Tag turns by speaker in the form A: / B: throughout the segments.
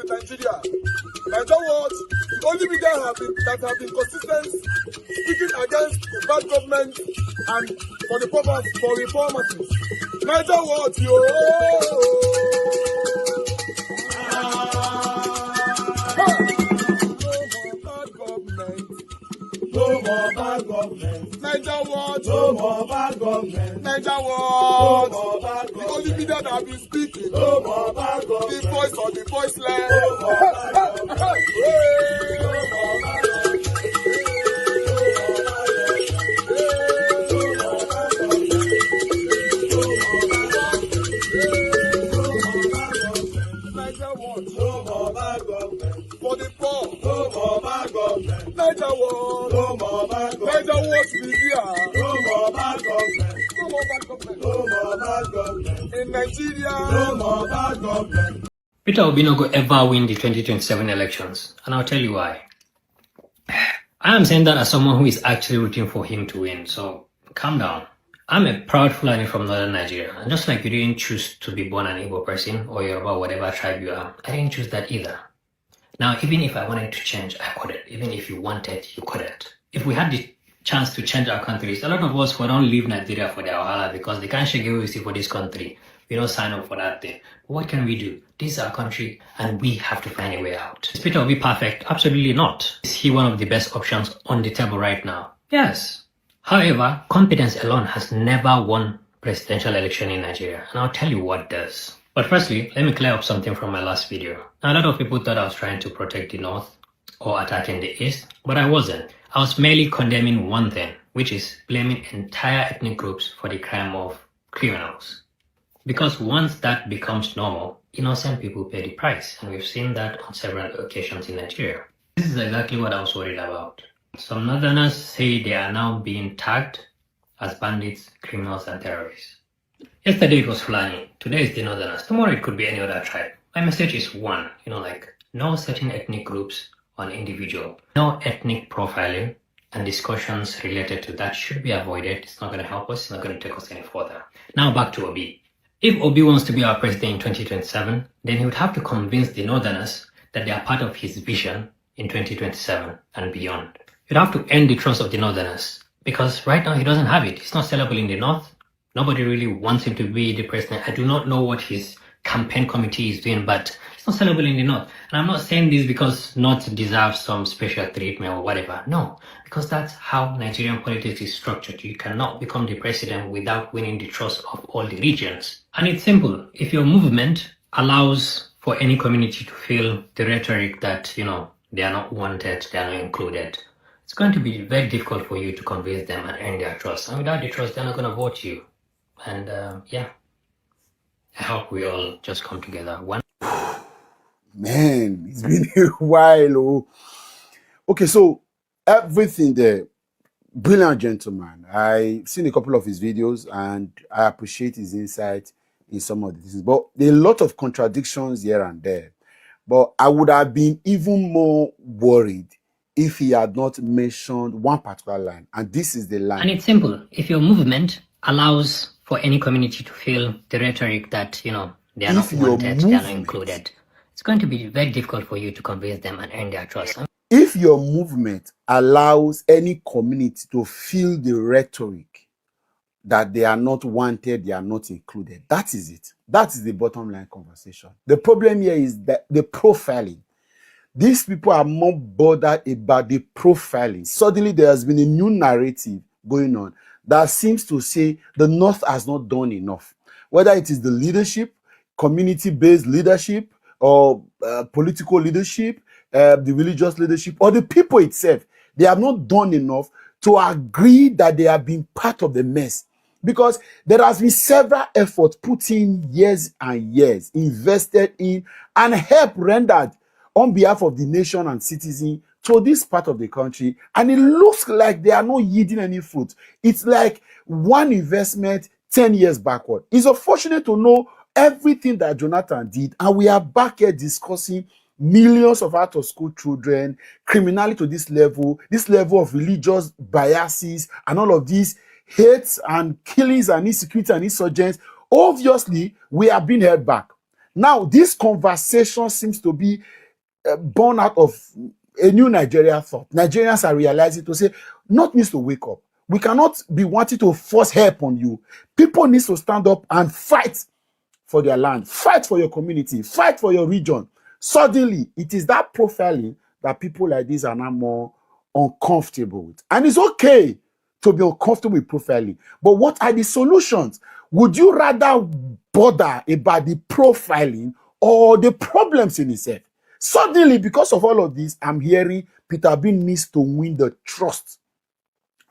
A: in Nigeria. Nigeria what? The only media that have been consistent speaking against the bad government and for the purpose for reformers. Nigeria what, yo? No more bad government. Niger what? No more bad government. Niger what? No more bad government. The only media that have been speaking. No more bad government. The voice of the voiceless. No more bad government. No more bad government. Niger what? No more bad government. For the poor. No more bad government. Niger what? No more bad government. Niger what media? No more bad government. No more bad government. No more bad government. In Nigeria. No more bad government.
B: Peter Obi no go ever win the 2027 elections, and I'll tell you why. I am saying that as someone who is actually rooting for him to win, so calm down. I'm a proud Fulani from northern Nigeria, and just like you didn't choose to be born an Igbo person or Yoruba, whatever tribe you are, I didn't choose that either. Now, even if I wanted to change, I couldn't. Even if you wanted, you couldn't. If we had the chance to change our countries, a lot of us will not leave Nigeria for their wahala because they can't shake away with you for this country. We don't sign up for that thing. But what can we do? This is our country and we have to find a way out. Is Peter Obi perfect? Absolutely not. Is he one of the best options on the table right now? Yes. However, competence alone has never won presidential election in Nigeria, and I'll tell you what does. But firstly, let me clear up something from my last video. Now, a lot of people thought I was trying to protect the North or attacking the East, but I wasn't. I was merely condemning one thing, which is blaming entire ethnic groups for the crime of criminals. Because once that becomes normal, innocent people pay the price, and we've seen that on several occasions in Nigeria. This is exactly what I was worried about. Some northerners say they are now being tagged as bandits, criminals, and terrorists. Yesterday it was Fulani, today is the northerners, tomorrow it could be any other tribe. My message is one, like no certain ethnic groups on individual, no ethnic profiling, and discussions related to that should be avoided. It's not going to help us, it's not going to take us any further. Now back to Obi. If Obi wants to be our president in 2027, then he would have to convince the northerners that they are part of his vision in 2027 and beyond. You'd have to earn the trust of the northerners, because right now he doesn't have it. He's not sellable in the north. Nobody really wants him to be the president. I do not know what his campaign committee is doing, but it's not sellable in the north. And I'm not saying this because North deserves some special treatment or whatever. No, because that's how Nigerian politics is structured. You cannot become the president without winning the trust of all the regions. And it's simple. If your movement allows for any community to feel the rhetoric that, they are not wanted, they are not included, it's going to be very difficult for you to convince them and earn their trust. And without the trust, they're not going to vote you. And I hope we all just come together.
C: Man, it's been a while. Oh. Okay, so everything there, brilliant gentleman. I've seen a couple of his videos and I appreciate his insight in some of the things. But there are a lot of contradictions here and there. But I would have been even more worried if he had not mentioned one particular line. And this is the line.
B: And it's simple. If your movement allows for any community to feel the rhetoric that, they are not wanted, they are not included, it's going to be very difficult for you to convince them and earn their trust.
C: If your movement allows any community to feel the rhetoric that they are not wanted, they are not included, that is it. That is the bottom line conversation. The problem here is that the profiling. These people are more bothered about the profiling. Suddenly there has been a new narrative going on that seems to say the North has not done enough. Whether it is the leadership, community-based leadership, or political leadership, the religious leadership, or the people itself, they have not done enough to agree that they have been part of the mess. Because there has been several efforts put in years and years, invested in, and help rendered on behalf of the nation and citizens to this part of the country, and it looks like they are not yielding any fruit. It's like one investment 10 years backward. It's unfortunate to know everything that Jonathan did, and we are back here discussing millions of out-of-school children, criminality to this level of religious biases, and all of these hates and killings and insecurity and insurgents. Obviously, we are being held back. Now, this conversation seems to be born out of a new Nigeria thought. Nigerians are realizing to say, North needs to wake up. We cannot be wanting to force help on you. People need to stand up and fight for their land, fight for your community, fight for your region. Suddenly, it is that profiling that people like this are now more uncomfortable with. And it's okay to be uncomfortable with profiling. But what are the solutions? Would you rather bother about the profiling or the problems in itself? Suddenly, because of all of this, I'm hearing Peter Obi needs to win the trust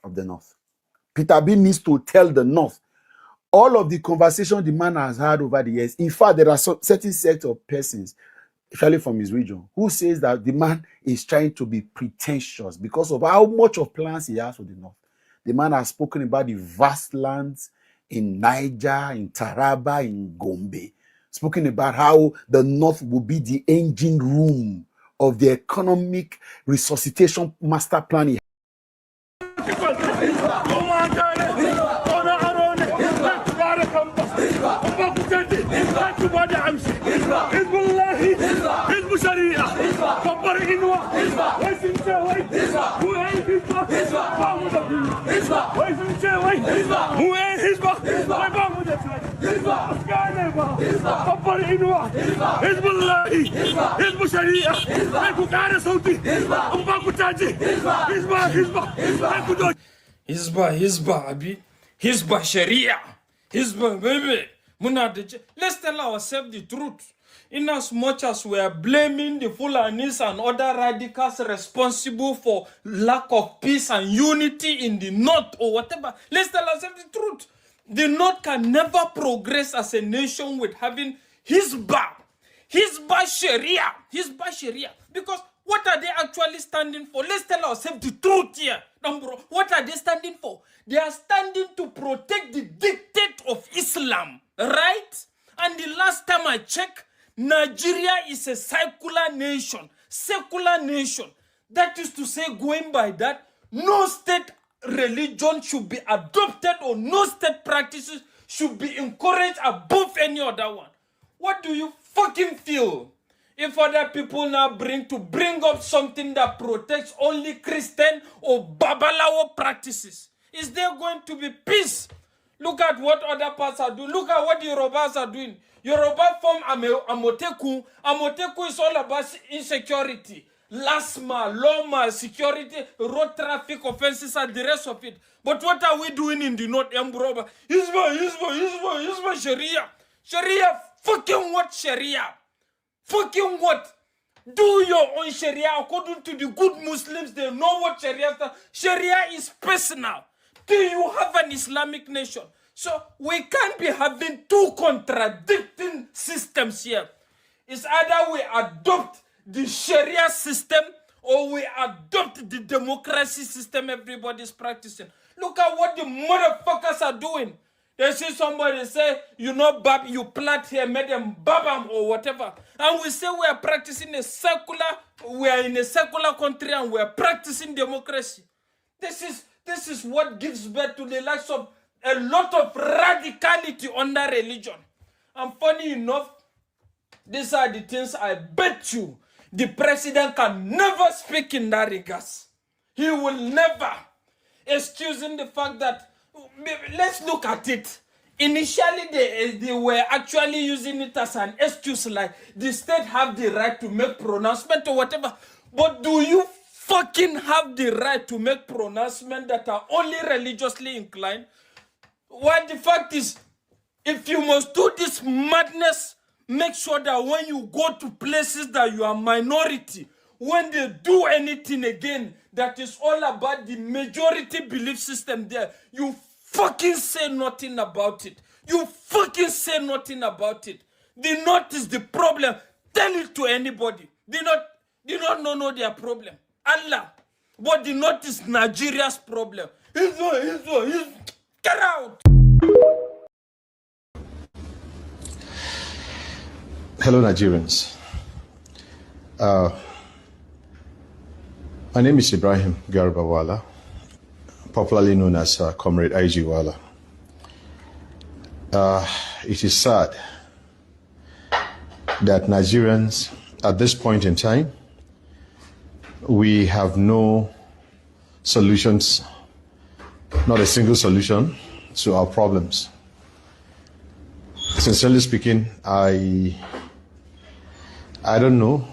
C: of the North. Peter Obi needs to tell the North all of the conversation the man has had over the years. In fact, there are certain set of persons, especially from his region, who says that the man is trying to be pretentious because of how much of plans he has for the North. The man has spoken about the vast lands in Niger, in Taraba, in Gombe, spoken about how the North will be the engine room of the economic resuscitation master plan he
D: Hizba, Abi. Hizba Sharia. Hizba, baby. Let's tell ourselves the truth. In as much as we are blaming the Fulanis and other radicals responsible for lack of peace and unity in the North or whatever, let's tell ourselves the truth. The North can never progress as a nation with having Hizba Sharia. Because what are they actually standing for? Let's tell ourselves the truth here. What are they standing for? They are standing to protect the dictate of Islam, right? And the last time I checked, Nigeria is a secular nation. That is to say, going by that, no state religion should be adopted or no state practices should be encouraged above any other one. What do you fucking feel if other people now bring up something that protects only Christian or Babalawo practices? Is there going to be peace? Look at what other parts are doing. Look at what the Yorubas are doing. Yoruba form Amoteku. Amoteku is all about insecurity. LASMA, LOMA, security, road traffic offenses and the rest of it. But what are we doing in the North? Hizba, Sharia. Sharia, fucking what Sharia? Fucking what? Do your own Sharia according to the good Muslims. They know what Sharia is. Sharia is personal. Do you have an Islamic nation? So we can't be having two contradicting systems here. It's either we adopt the Sharia system or we adopt the democracy system everybody's practicing. Look at what the motherfuckers are doing. They see somebody say, you know, Bab, you plant here, made them babam or whatever. And we say we are practicing we are in a secular country and we are practicing democracy. This is what gives birth to the likes of a lot of radicality under religion. And funny enough, these are the things I bet you the president can never speak in that regards. He will never. Excusing the fact that, let's look at it. Initially, they were actually using it as an excuse, like the state have the right to make pronouncement or whatever. But do you fucking have the right to make pronouncements that are only religiously inclined? Well, the fact is, if you must do this madness, make sure that when you go to places that you are minority, when they do anything again that is all about the majority belief system there, you fucking say nothing about it. You fucking say nothing about it. The North is the problem. Tell it to anybody. They don't know their problem. Allah. But the North is Nigeria's problem. Get out!
E: Hello, Nigerians. My name is Ibrahim Garbawala, popularly known as Comrade IG Wala. It is sad that Nigerians, at this point in time, we have no solutions, not a single solution to our problems. Sincerely speaking, I don't know.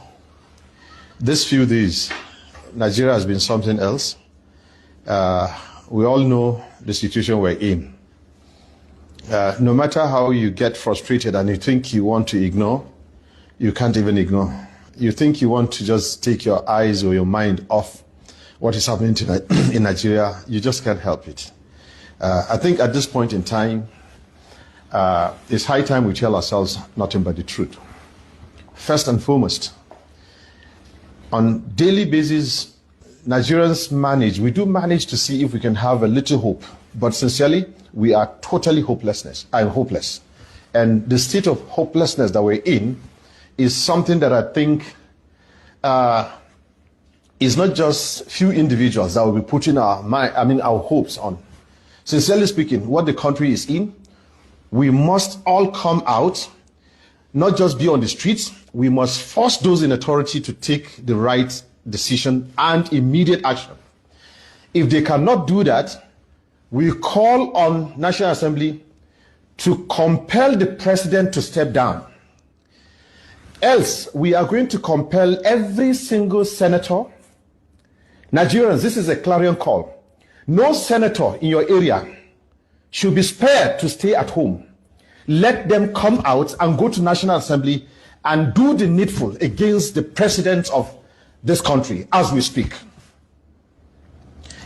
E: These few days, Nigeria has been something else. We all know the situation we're in. No matter how you get frustrated and you think you want to ignore, you can't even ignore. You think you want to just take your eyes or your mind off what is happening in Nigeria, you just can't help it. I think at this point in time, it's high time we tell ourselves nothing but the truth. First and foremost, on daily basis, Nigerians we do manage to see if we can have a little hope. But sincerely, we are totally hopeless. And the state of hopelessness that we're in is something that I think is not just few individuals that will be putting our hopes on. Sincerely speaking, what the country is in, we must all come out, not just be on the streets. We must force those in authority to take the right decision and immediate action. If they cannot do that, we call on National Assembly to compel the president to step down. Else, we are going to compel every single senator. Nigerians, this is a clarion call. No senator in your area should be spared to stay at home. Let them come out and go to National Assembly and do the needful against the president of this country as we speak.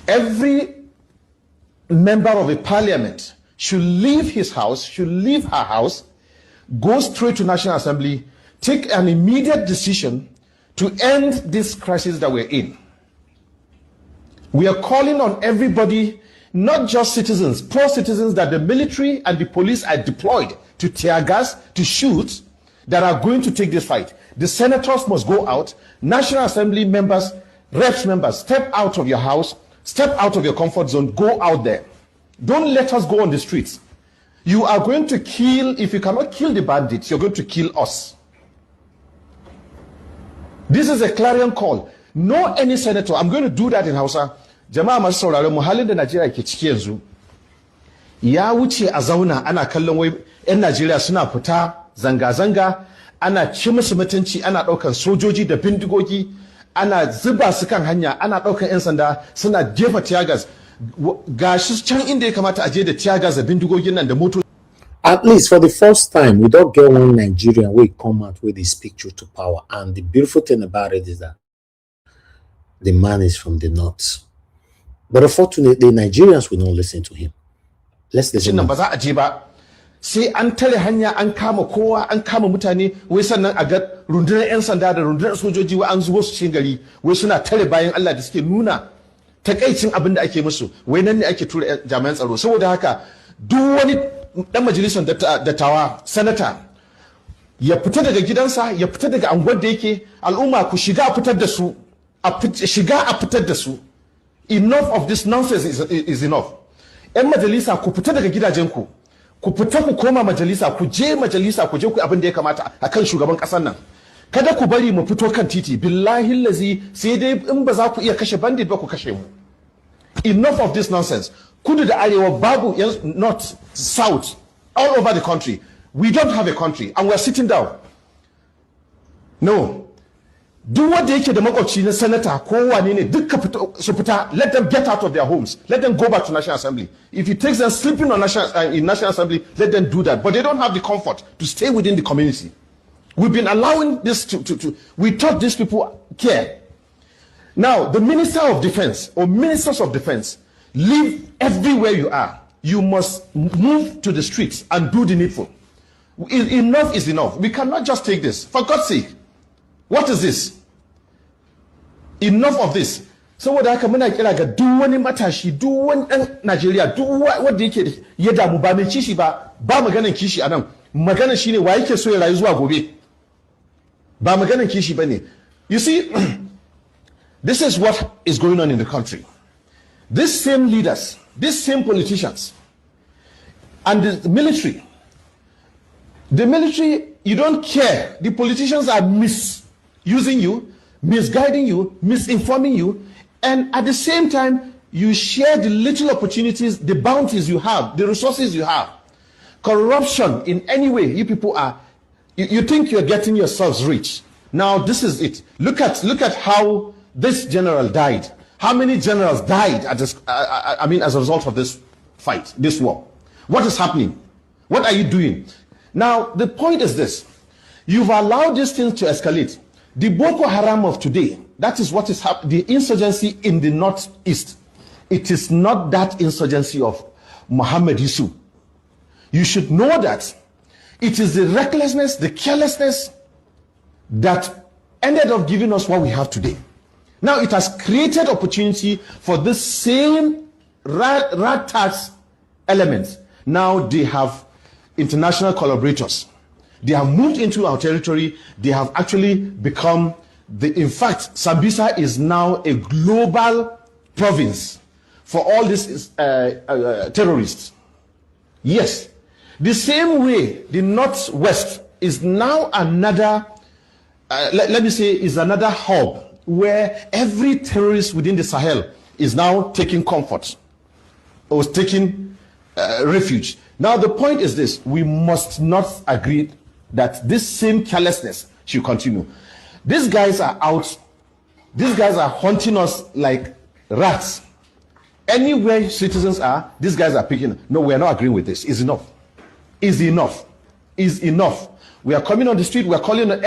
E: Every member of a parliament should leave his house, should leave her house, go straight to National Assembly, take an immediate decision to end this crisis that we're in. We are calling on everybody, not just citizens, poor citizens that the military and the police are deployed to tear gas, to shoot, that are going to take this fight. The senators must go out. National Assembly members, reps members, step out of your house, step out of your comfort zone, go out there. Don't let us go on the streets. You are going to kill, if you cannot kill the bandits, you're going to kill us. This is a clarion call. No any senator, I'm going to do that in Hausa. Jama'a masu sauraron mu halin da Najeriya ke ciki yanzu. Ya wuce a zauna ana kallon wai 'yan Najeriya suna fita zanga-zanga, ana ci musu mutunci, ana ɗaukan sojoji da bindigogi, ana zuba su kan hanya, ana ɗaukan 'yan sanda suna jefa tiyagas. Gashi can inda ya kamata a je da tiyagas da bindigogin nan da motoci.
F: At least for the first time, we don't get one Nigerian where come out with this picture to power. And the beautiful thing about it is that the man is from the north. But unfortunately, Nigerians will not listen to him. Let's listen.
E: Ba za a je ba. Sai an tare hanya, an kama kowa, an kama mutane, wai sannan a ga rundunar 'yan sanda da rundunar sojoji wai an zubo su cikin gari, wai suna tare bayan Allah da suke nuna takaicin abin da ake musu, wai nan ne ake tura jami'an tsaro. Saboda haka duk wani dan majalisar dattawa, sanata, ya fita daga gidansa, ya fita daga anguwar da yake, al'umma ku shiga a fitar da su, shiga a fitar da su. Enough of this nonsense is enough. 'Yan majalisa ku fita daga gidajenku, ku fita ku koma majalisa, ku je majalisa, ku je ku abin da ya kamata akan shugaban kasar nan. Kada ku bari mu fito kan titi, billahi lazi, sai dai in ba za ku iya kashe bandit ba ku kashe mu. Enough of this nonsense. Kudu da arewa babu, north, south, all over the country. We don't have a country and we're sitting down. No. Do what they can, the makwabci na senator ko wane ne duka su fita, let them get out of their homes. Let them go back to National Assembly. If it takes them sleeping on in National Assembly, let them do that. But they don't have the comfort to stay within the community. We've been allowing this we thought these people care. Now, the Minister of Defense or Ministers of Defense, live everywhere you are. You must move to the streets and do the needful. Enough is enough. We cannot just take this. For God's sake. What is this? Enough of this. Saboda haka muna kira ga duk wani matashi, duk wani dan Najeriya, duk wanda yake ya damu ba mai kishi ba maganan kishi anan. Maganan shine wa yake so ya rayu zuwa gobe. Ba maganan kishi bane. You see, this is what is going on in the country. These same leaders, these same politicians, and the military The military, you don't care. The politicians are misusing you, misguiding you, misinforming you, and at the same time, you share the little opportunities, the bounties you have, the resources you have. Corruption in any way, you people are, you think you're getting yourselves rich. Now, this is it. Look at how this general died. How many generals died at this, as a result of this fight, this war? What is happening? What are you doing? Now, the point is this. You've allowed these things to escalate. The Boko Haram of today, that is what is happening. The insurgency in the northeast, it is not that insurgency of Muhammad Yusuf. You should know that it is the recklessness, the carelessness that ended up giving us what we have today. Now it has created opportunity for this same rat-tat elements. Now they have international collaborators. They have moved into our territory. They have actually become in fact, Sambisa is now a global province for all these terrorists. Yes. The same way the Northwest is now another, let me say, is another hub where every terrorist within the Sahel is now taking comfort or taking refuge. Now, the point is this. We must not agree that this same carelessness should continue. These guys are out. These guys are hunting us like rats. Anywhere citizens are, these guys are picking. No, we are not agreeing with this. It's enough. Is enough. Is enough. We are coming on the street. We are calling on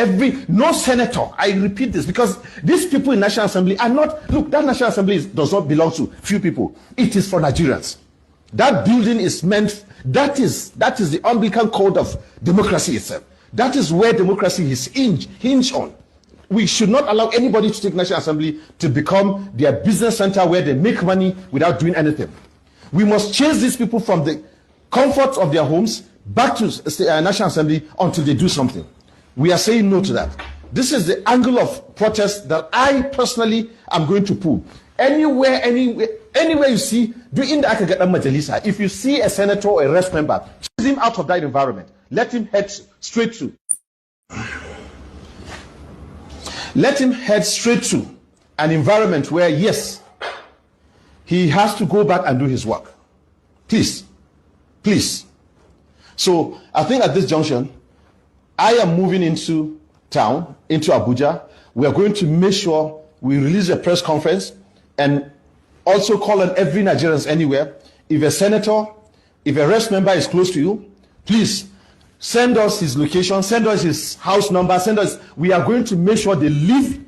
E: no senator. I repeat this because these people in National Assembly are not. Look, that National Assembly does not belong to few people. It is for Nigerians. That building is meant. That is the umbilical code of democracy itself. That is where democracy is hinged on. We should not allow anybody to take National Assembly to become their business center where they make money without doing anything. We must chase these people from the comfort of their homes back to National Assembly until they do something. We are saying no to that. This is the angle of protest that I personally am going to pull. Anywhere you see, if you see a senator or a rest member, choose him out of that environment. Let him head straight to. Let him head straight to an environment where, yes, he has to go back and do his work. Please. Please. So I think at this junction, I am moving into town, into Abuja. We are going to make sure we release a press conference and also call on every Nigerian anywhere. If a senator, if a rest member is close to you, please send us his location, send us his house number, we are going to make sure they leave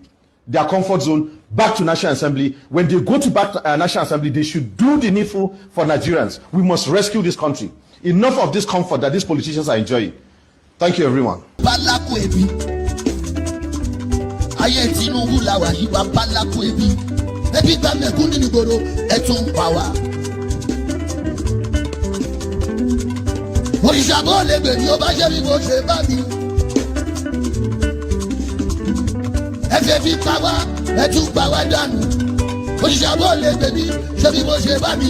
E: their comfort zone back to National Assembly. When they go to back to National Assembly, they should do the needful for Nigerians. We must rescue this country. Enough of this comfort that these politicians are enjoying. Thank you, everyone.
G: Òrìṣàbọ̀ lè gbè ní ó bá ṣe bí mo ṣe bá mi. Ẹ fẹ́ fi pa wá, ẹ tún pa wá dànù. Òrìṣàbọ̀ lè gbè ní ṣe bí mo ṣe bá mi.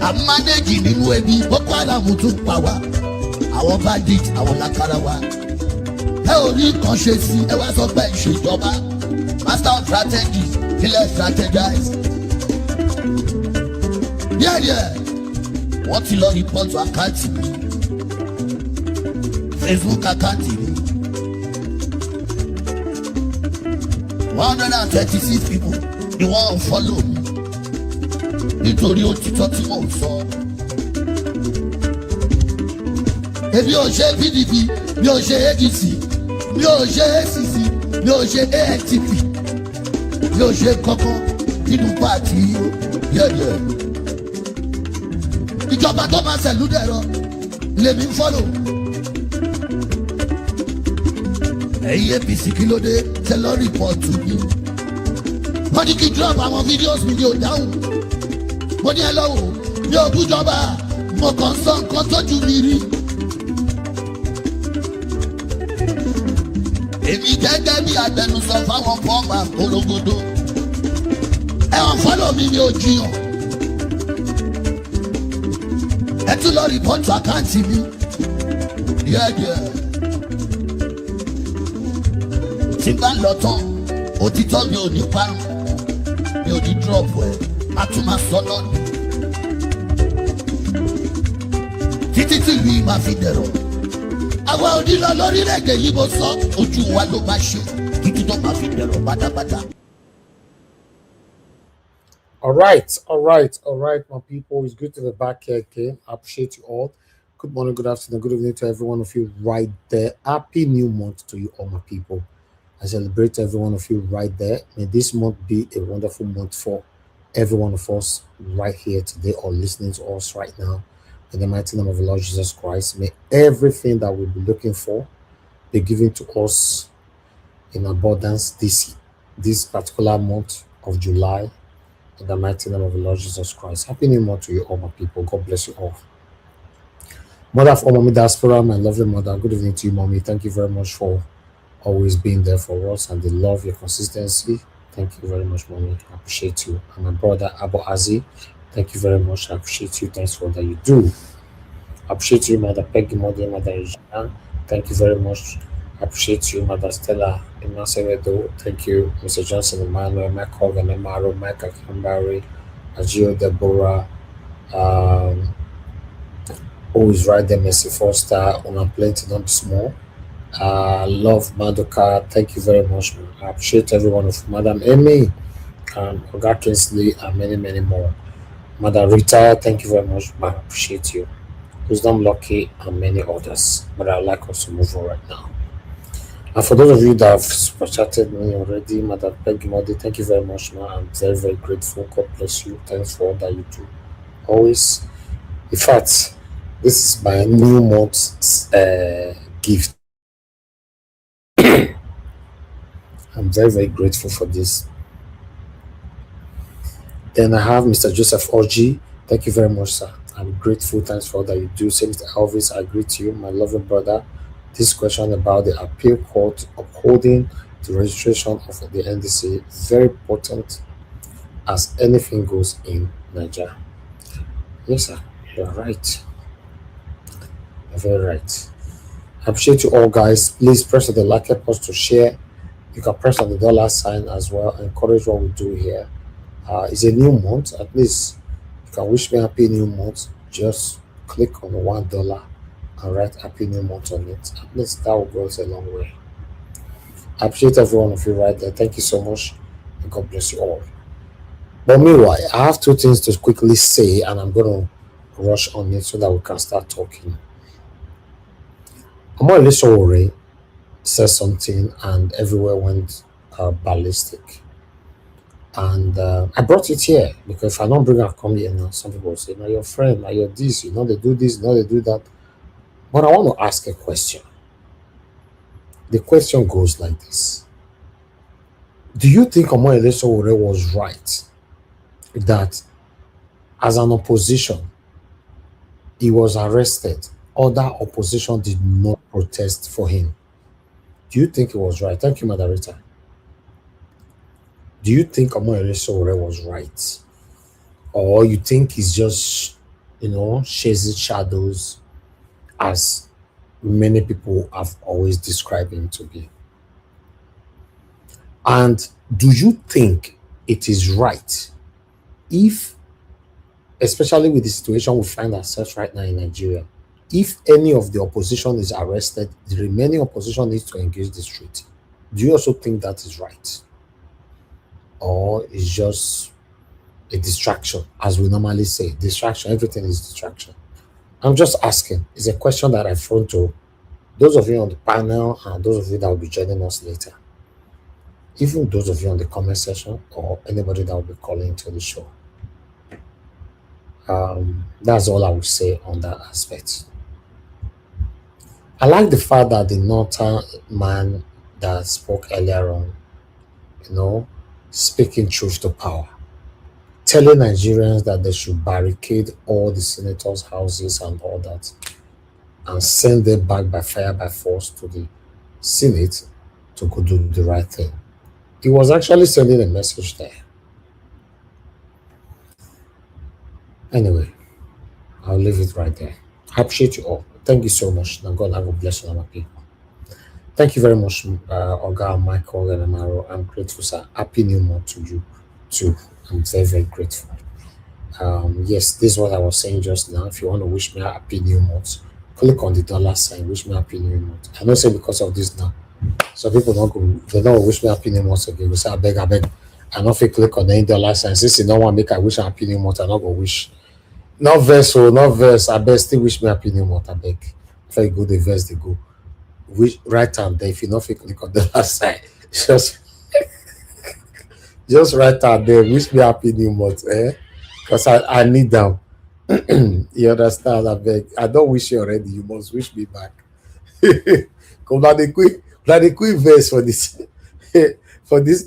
G: Àmánéjì nínú ẹbí Boko Haram tún pa wá. Àwọn bandit, àwọn lákàrà wa. Ẹ ò rí kan ṣe sí, ẹ wá sọ pé ìṣèjọba. Master of strategies, kílẹ̀ strategize. Yeah. Wọ́n ti lọ rìpọ́tù àkáǹtì mi, Facebook àkáǹtì mi. 126 people ni wọ́n follow mi nítorí òtítọ́ tí mò ń sọ. Èmi ò ṣe PDP, mi ò ṣe ADC, mi ò ṣe ACC, mi ò ṣe ANTP, mi ò ṣe kankan nínú pàtì yẹ̀yẹ̀. Ìjọba tó máa ṣẹ̀lú dẹ̀rọ lèmi ń fọ́lò. Ẹ̀yin APC kí ló dé tẹ lọ rìpọ́ọ̀tù mi. Wọ́n ní kí drop àwọn fídíòsì mi ní ò dáhùn. Mo ní ẹ lọ́wọ́ mi ò bújọba, mo kàn sọ nǹkan tójú mi rí. Èmi gẹ́gẹ́ bí agbẹnusọ fáwọn fọ́ọ̀mù àpolongodo. Ẹ̀wọ̀n fọ́lọ̀ mi ni ò jiyàn. Ẹ tún lọ rìpọ́tù àkáǹtì mi díẹ̀díẹ̀. tí bá lọ tán òtítọ́ mi ò ní parun mi ò ní dúrọ̀pù ẹ̀ a tún máa sọ lọ́nà títí tí ìlú yìí máa fi dẹ̀rọ̀. àwa ò ní lọ lórílẹ̀‐èdè yìí mo sọ ojú wa ló máa ṣe títí tó máa fi dẹ̀rọ̀ pátápátá.
F: All right, my people. It's good to be back here again. I appreciate you all. Good morning, good afternoon, good evening to every one of you right there. Happy new month to you all, my people. I celebrate every one of you right there. May this month be a wonderful month for every one of us right here today or listening to us right now. In the mighty name of the Lord Jesus Christ, may everything that we'll be looking for be given to us in abundance this particular month of July. In the mighty name of the Lord Jesus Christ. Happy New Month to you all, my people. God bless you all. Mother of all, Mommy Diaspora, my lovely mother, good evening to you, Mommy. Thank you very much for always being there for us and the love, your consistency. Thank you very much, Mommy. I appreciate you. And my brother, Abu Azi, thank you very much. I appreciate you. Thanks for all that you do. I appreciate you, Mother Peggy, Mother Regina. Thank you very much. I appreciate you, Mother Stella Imasewedo. Thank you, Mr. Johnson Emmanuel, Mike Hogan, Emaro, Mike Akambari, Ajio Deborah, who is right there, Mercy Foster, on plenty, not small. Love Madoka, thank you very much, man. I appreciate everyone of Madam Amy, Oga Kinsley, and many, many more. Mother Rita, thank you very much, man. I appreciate you. Wisdom Lucky, and many others. But I'd like us to move on right now. And for those of you that have super chatted me already, Madam Peggy Modi, thank you very much, man. I'm very, very grateful. God bless you. Thanks for all that you do. Always. In fact, this is my new month's gift. I'm very, very grateful for this. Then I have Mr. Joseph Orji. Thank you very much, sir. I'm grateful. Thanks for all that you do. Same Mr. Elvis, I greet you, my loving brother. This question about the appeal court upholding the registration of the NDC is very important as anything goes in Nigeria. Yes, sir. You're right. You're very right. I appreciate you all, guys. Please press on the like button to share. You can press on the dollar sign as well. Encourage what we do here. It's a new month. At least you can wish me happy new month. Just click on the $1 and write happy new month on it. At least that will go a long way. I appreciate every one of you right there. Thank you so much, and God bless you all. But meanwhile, I have two things to quickly say, and I'm going to rush on it so that we can start talking. Omoyele Sowore said something, and everywhere went ballistic. And I brought it here because if I don't bring it, come here now, some people will say, "No, your friend, now you're this, you know, they do this, you know, they do that." But I want to ask a question. The question goes like this: do you think Omoyele Sowore was right that as an opposition, he was arrested? Other opposition did not protest for him. Do you think it was right? Thank you, Madam Rita. Do you think Omoyele Sowore was right? Or you think he's just, chasing shadows as many people have always described him to be? And do you think it is right if, especially with the situation we find ourselves right now in Nigeria, if any of the opposition is arrested, the remaining opposition needs to engage the street? Do you also think that is right? Or it's just a distraction, as we normally say? Distraction, everything is distraction. I'm just asking. It's a question that I thrown to those of you on the panel and those of you that will be joining us later. Even those of you on the comment section or anybody that will be calling to the show. That's all I would say on that aspect. I like the fact that the northern man that spoke earlier on, speaking truth to power, telling Nigerians that they should barricade all the senators' houses and all that, and send them back by fire by force to the Senate to go do the right thing. He was actually sending a message there. Anyway, I'll leave it right there. I appreciate you all. Thank you so much. Now God, I will bless you, my people. Thank you very much, Oga Michael and Amaro. I'm grateful, sir. Happy New Month to you too. I'm very, very grateful. Yes, this is what I was saying just now. If you want to wish me a happy new month, click on the dollar sign, wish me a happy new month. I don't say because of this now. So people don't go, they don't wish me a happy new month again. We say, I beg, I beg. I don't feel click on any dollar sign. Since you don't want to make I wish a happy new month, I not go wish. Not verse, oh, not verse. I beg, still wish me a happy new month. I beg. If I go, the verse, they go. Wish right hand there. If you not feel click on the last side, just right hand there. Wish me a happy new month, eh? Because I need them. You understand? I beg. I don't wish you already. You must wish me back. Come on, the quick verse for this, for this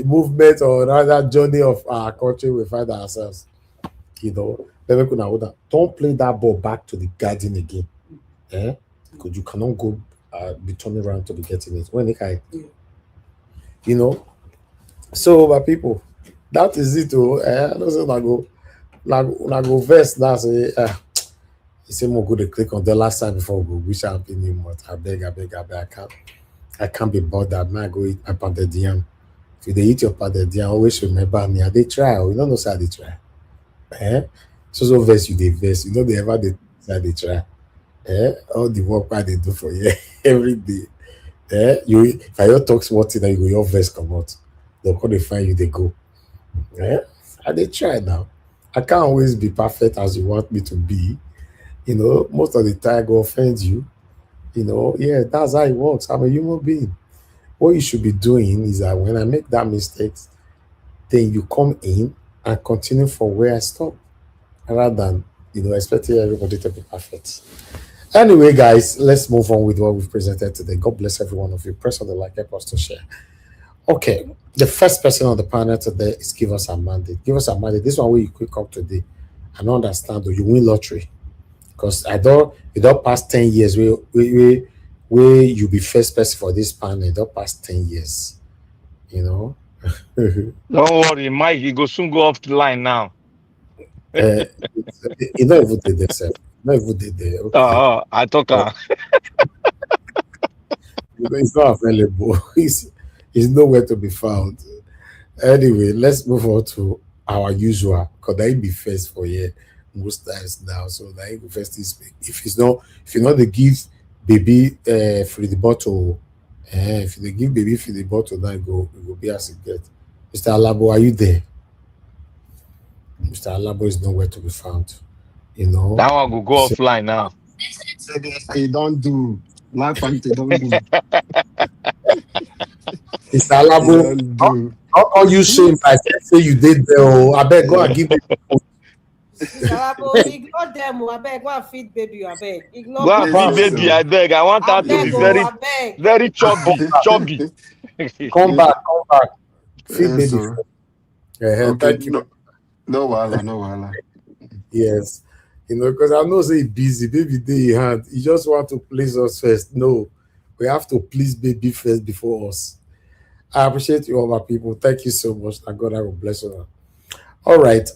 F: movement or rather journey of our country we find ourselves. You know, don't play that ball back to the garden again. Eh? Because you cannot go be turning around to be getting it. When you know. So, my people, that is it. Oh, I don't say I go verse now. Say, you say more go to click on the last time before we go. Wish I happy new month. I beg. I can't be bothered. Man, I go eat my pounded yam. If they eat your pounded yam, always remember me. I they try. You don't know say they try. Eh? So verse you they verse. You know they ever they try. Eh? All the work I they do for you every day. Eh? You if I don't talk smart thing, then you go your verse come out. They'll come to find you. They go. Eh? And they try now. I can't always be perfect as you want me to be. You know, most of the time I go offend you. You know, yeah, that's how it works. I'm a human being. What you should be doing is that when I make that mistake, then you come in and continue from where I stop, rather than expecting everybody to be perfect. Anyway, guys, let's move on with what we've presented today. God bless every one of you. Press on the like, help us to share. Okay, the first person on the panel today is Give Us a Mandate. Give Us a Mandate. This one where you quick up today. I don't understand though. You win lottery. Because it don't pass 10 years where you be first person for this panel. It don't pass 10 years. You know?
H: Don't worry, Mike, you go soon go off the line now.
F: You don't even did this. Not even did there. Okay.
H: I talk.
F: It's not available. It's nowhere to be found. Anyway, let's move on to our usual. Because I be first for you most times now. So I go first to speak. If you know they give baby free the bottle. If they give baby free the bottle, now it go be as it get. Mr. Alabo, are you there? Mr. Alabo is nowhere to be found. You know.
H: That one will go offline now.
I: They don't do. Life and they don't do.
F: Mr. Alabo, how you shame by say you did there? I beg go and give me.
J: Ignore them. I beg. Go and feed baby. I beg. Ignore
H: go and feed baby. I beg. I want her to be very, very chubby.
F: Come back. Feed baby.
I: Okay.
F: Thank you.
I: No wala.
F: Yes. Because I know say busy, baby day in hand. You just want to please us first. No, we have to please baby first before us. I appreciate you all, my people. Thank you so much. And God, I will bless you. All right.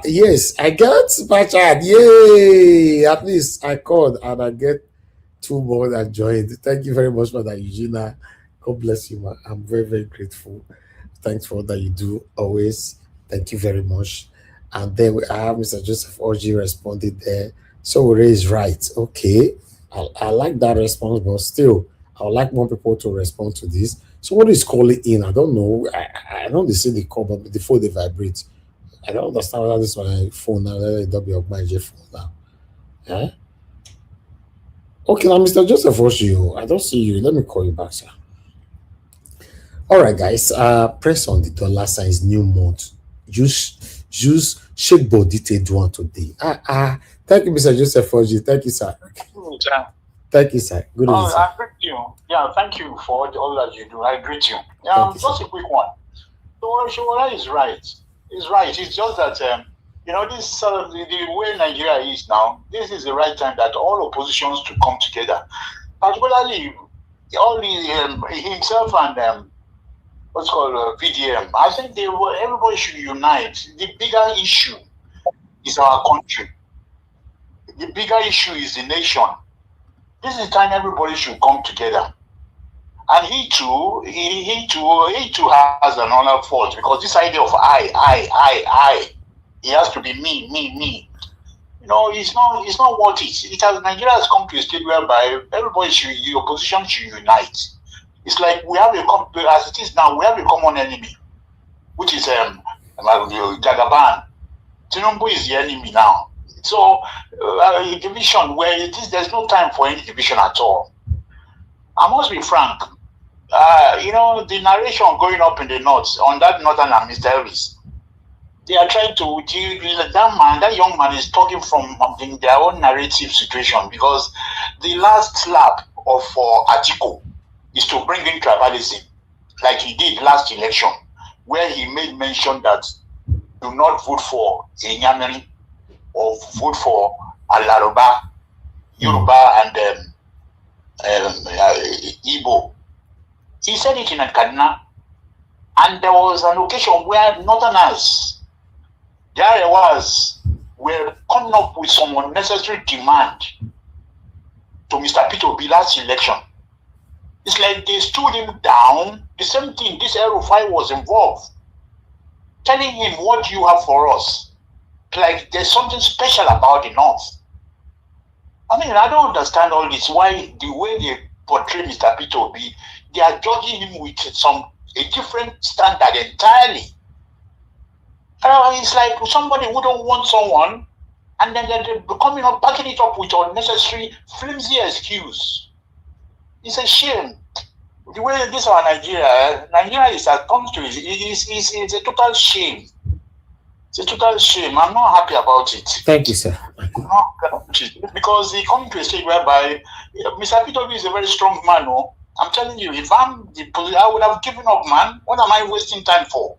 F: Yes, I got my chat. Yay! At least I called and I get 2 more that joined. Thank you very much, Mother Eugenia. God bless you, man. I'm very, very grateful. Thanks for all that you do always. Thank you very much. And then we have Mr. Joseph Orji responded there. Sowore is right. Okay. I like that response, but still, I would like more people to respond to this. So what is calling in? I don't know. I don't see the call, but the phone they vibrate. I don't understand whether this one phone now, whether it be my phone now. Yeah? Okay, now Mr. Joseph Orji, I don't see you. Let me call you back, sir. All right, guys. Press on the dollar signs new month. Use shake body to do one today. Thank you, Mr. Joseph Orji. Thank you, sir. Thank you, sir. Good evening, sir.
K: I greet you. Yeah, thank you for all that you do. I greet you. Yeah, just a quick one. So Sowore is right. He's right. It's just that this the way Nigeria is now. This is the right time that all oppositions to come together, particularly all himself and what's called VDM. I think everybody should unite. The bigger issue is our country. The bigger issue is the nation. This is the time everybody should come together. And he too has another fault, because this idea of I, he has to be me. It's not worth it. Nigeria has come to a state whereby the opposition should unite. It's like we have as it is now, we have a common enemy, which is Jagaban. Tinubu is the enemy now. So a division where there's no time for any division at all. I must be frank. The narration going up in the north on that northern and Mr. Elvis, they are trying to that young man is talking from their own narrative situation, because the last slap of Atiku is to bring in tribalism, like he did last election, where he made mention that do not vote for Enyamiri or vote for Alaroba, Yoruba, and Igbo. He said it in a Kaduna, and there was an occasion where Northerners, were coming up with some unnecessary demand to Mr. Peter Obi last election. It's like they stood him down. The same thing, this Erufai was involved, telling him, what do you have for us? Like there's something special about the North. I mean, I don't understand all this. Why the way they portray Mr. Peter Obi, they are judging him with a different standard entirely. It's like somebody who don't want someone, and then they're coming up, backing it up with unnecessary, flimsy excuse. It's a shame. The way this our Nigeria is at comes to it's a total shame. It's a total shame. I'm not happy about it.
F: Thank you, sir.
K: I'm not happy about it, because he comes to a stage whereby Mr. Peter Obi is a very strong man. No? I'm telling you, if I'm the police, I would have given up, man. What am I wasting time for?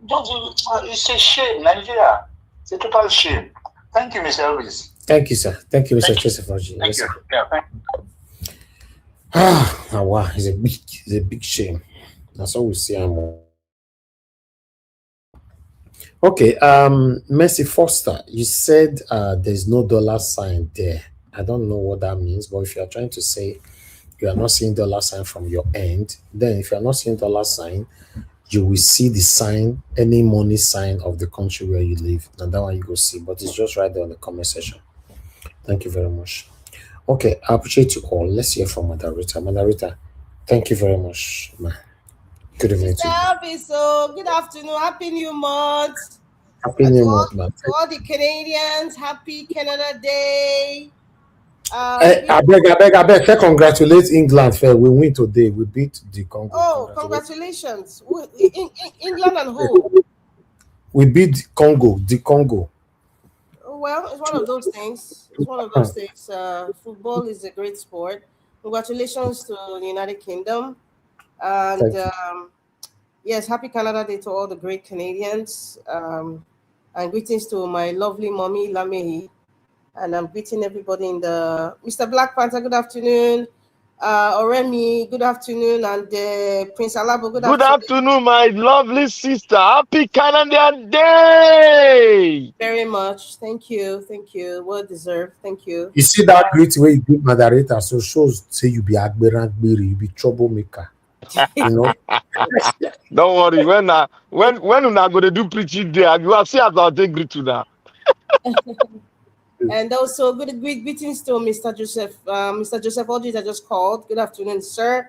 K: It's a shame, Nigeria. It's a total shame. Thank you, Mr. Elvis.
F: Thank you, sir. Thank you, Mr. Joseph.
K: Thank you. Yeah, thank you.
F: Wow, it's a big shame. That's all we see. Okay, Mercy Foster, you said there's no dollar sign there. I don't know what that means, but if you are trying to say you are not seeing dollar sign from your end, then if you are not seeing dollar sign, you will see the sign, any money sign of the country where you live, and that one you go see, but it's just right there on the comment section. Thank you very much. Okay, I appreciate you all. Let's hear from Madarita. Madarita, thank you very much, man. Good evening to you.
J: So good afternoon. Happy New Month.
F: Happy New Month, man.
J: To all the Canadians, happy Canada Day.
F: I beg. Fair congratulate England. Fair, we win today. We beat the Congo.
J: Oh, congratulations. England and who?
F: We beat Congo. The Congo.
J: Well, it's one of those things. It's one of those things. Football is a great sport. Congratulations to the United Kingdom. And yes, happy Canada Day to all the great Canadians. And greetings to my lovely mommy, Lamehi. And I'm greeting everybody in the Mr. Black Panther, good afternoon. Oremi, good afternoon. And Prince Alabo, good afternoon.
H: Good afternoon, my lovely sister. Happy Canada Day.
J: Very much. Thank you. Well deserved. Thank you.
F: You see that great way you give Madarita, so shows say you be Agberang, you be troublemaker. You know.
H: Don't worry. When una go to do preaching day, you will see as I'll take greet to that.
J: And also good greetings to Mr. Joseph. Mr. Joseph Aldridge, I just called. Good afternoon, sir.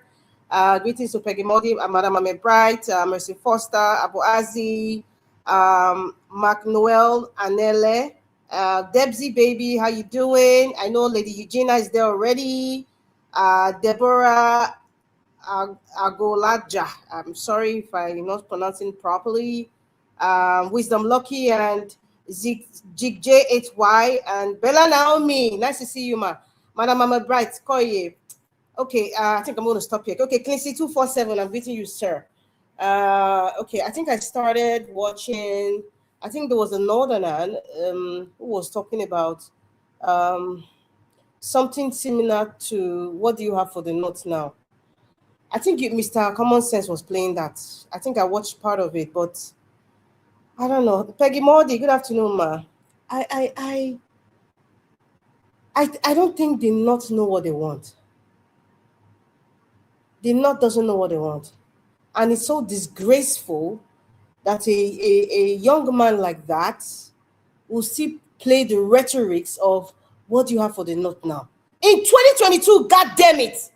J: Greetings to Peggy Modi, Madam Ame Bright, Mercy Foster, Abu Azi, Mark Noel, Anele, Debsy baby, how you doing? I know Lady Eugenia is there already. Deborah Agolaja. I'm sorry if I'm not pronouncing it properly. Wisdom Lucky and Jig J8Y and Bella Naomi. Nice to see you, ma. Madam Mama Bright, Koye. Okay, I think I'm going to stop here. Okay, Clancy 247, I'm greeting you, sir. Okay, I think I started watching, I think there was a Northerner who was talking about something similar to what do you have for the North now? I think Mr. Common Sense was playing that. I think I watched part of it, but I don't know. Peggy Mordi, good afternoon, ma. I don't think the North know what they want. The North doesn't know what they want. And it's so disgraceful that a young man like that will still play the rhetorics of what do you have for the North now? In 2022, God damn it.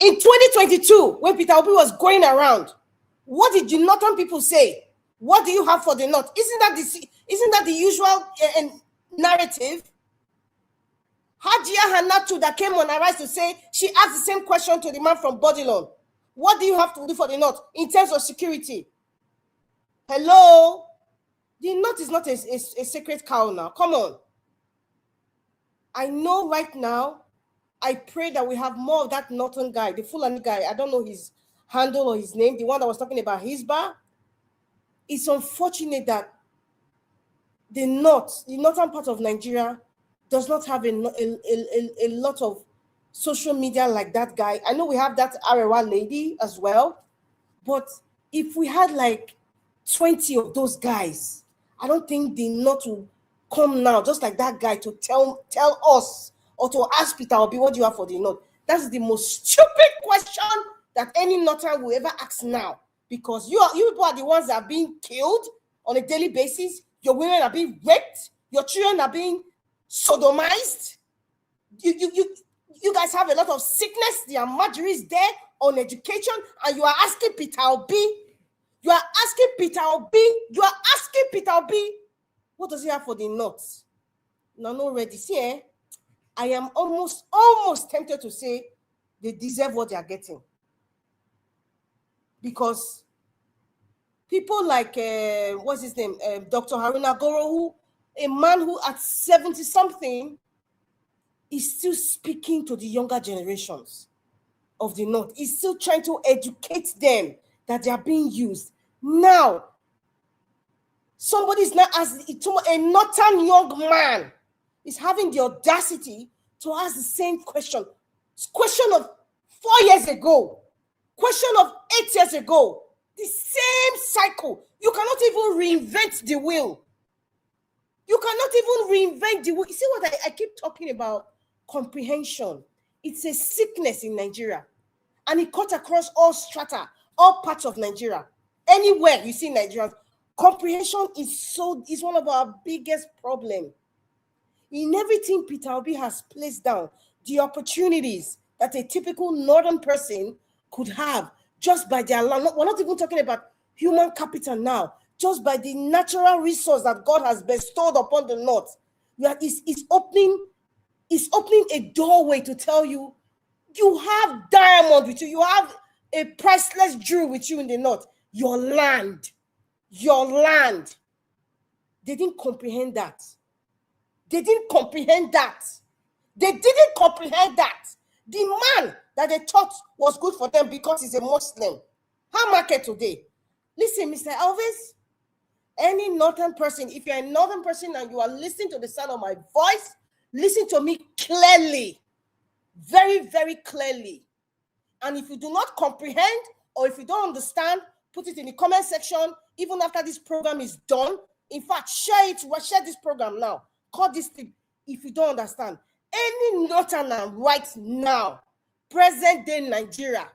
J: In 2022, when Peter Obi was going around, what did the Northern people say? What do you have for the North? Isn't that the usual narrative? Hajia Hanatu that came on Arise to say, she asked the same question to the man from Bodilon. What do you have to do for the North in terms of security? Hello? The North is not a sacred cow now. Come on. I know right now, I pray that we have more of that Northern guy, the Fulani guy. I don't know his handle or his name, the one that was talking about Hisba. It's unfortunate that the northern part of Nigeria does not have a lot of social media like that guy. I know we have that Arewa lady as well, but if we had like 20 of those guys, I don't think the North will come now, just like that guy, to tell us or to ask Peter Obi, what do you have for the North? That's the most stupid question that any Northern will ever ask now, because you people are the ones that are being killed on a daily basis. Your women are being raped. Your children are being sodomized. You guys have a lot of sickness. There are margeries there on education, and you are asking Peter Obi. You are asking Peter Obi. What does he have for the North? No, ready. See, I am almost tempted to say they deserve what they are getting, because people like what's his name, Dr. Haruna Goro, who a man who at 70 something is still speaking to the younger generations of the North. He's still trying to educate them that they are being used. Now, somebody is not as a Northern young man is having the audacity to ask the same question. It's question of 4 years ago, question of 8 years ago, the same cycle. You cannot even reinvent the wheel. You cannot even reinvent the wheel. You see what I keep talking about? Comprehension. It's a sickness in Nigeria, and it cuts across all strata, all parts of Nigeria. Anywhere you see Nigerians, comprehension is one of our biggest problems. In everything Peter Obi has placed down, the opportunities that a typical Northern person could have just by their land. We're not even talking about human capital now, just by the natural resource that God has bestowed upon the North. It's opening a doorway to tell you, you have diamond with you, you have a priceless jewel with you in the North. Your land. They didn't comprehend that. The man that they thought was good for them because he's a Muslim. How market today? Listen, Mr. Elvis, any Northern person, if you're a Northern person and you are listening to the sound of my voice, listen to me clearly, very, very clearly. And if you do not comprehend or if you don't understand, put it in the comment section. Even after this program is done, in fact, share this program now. Call this tip if you don't understand. Any Northerner right now, present day Nigeria,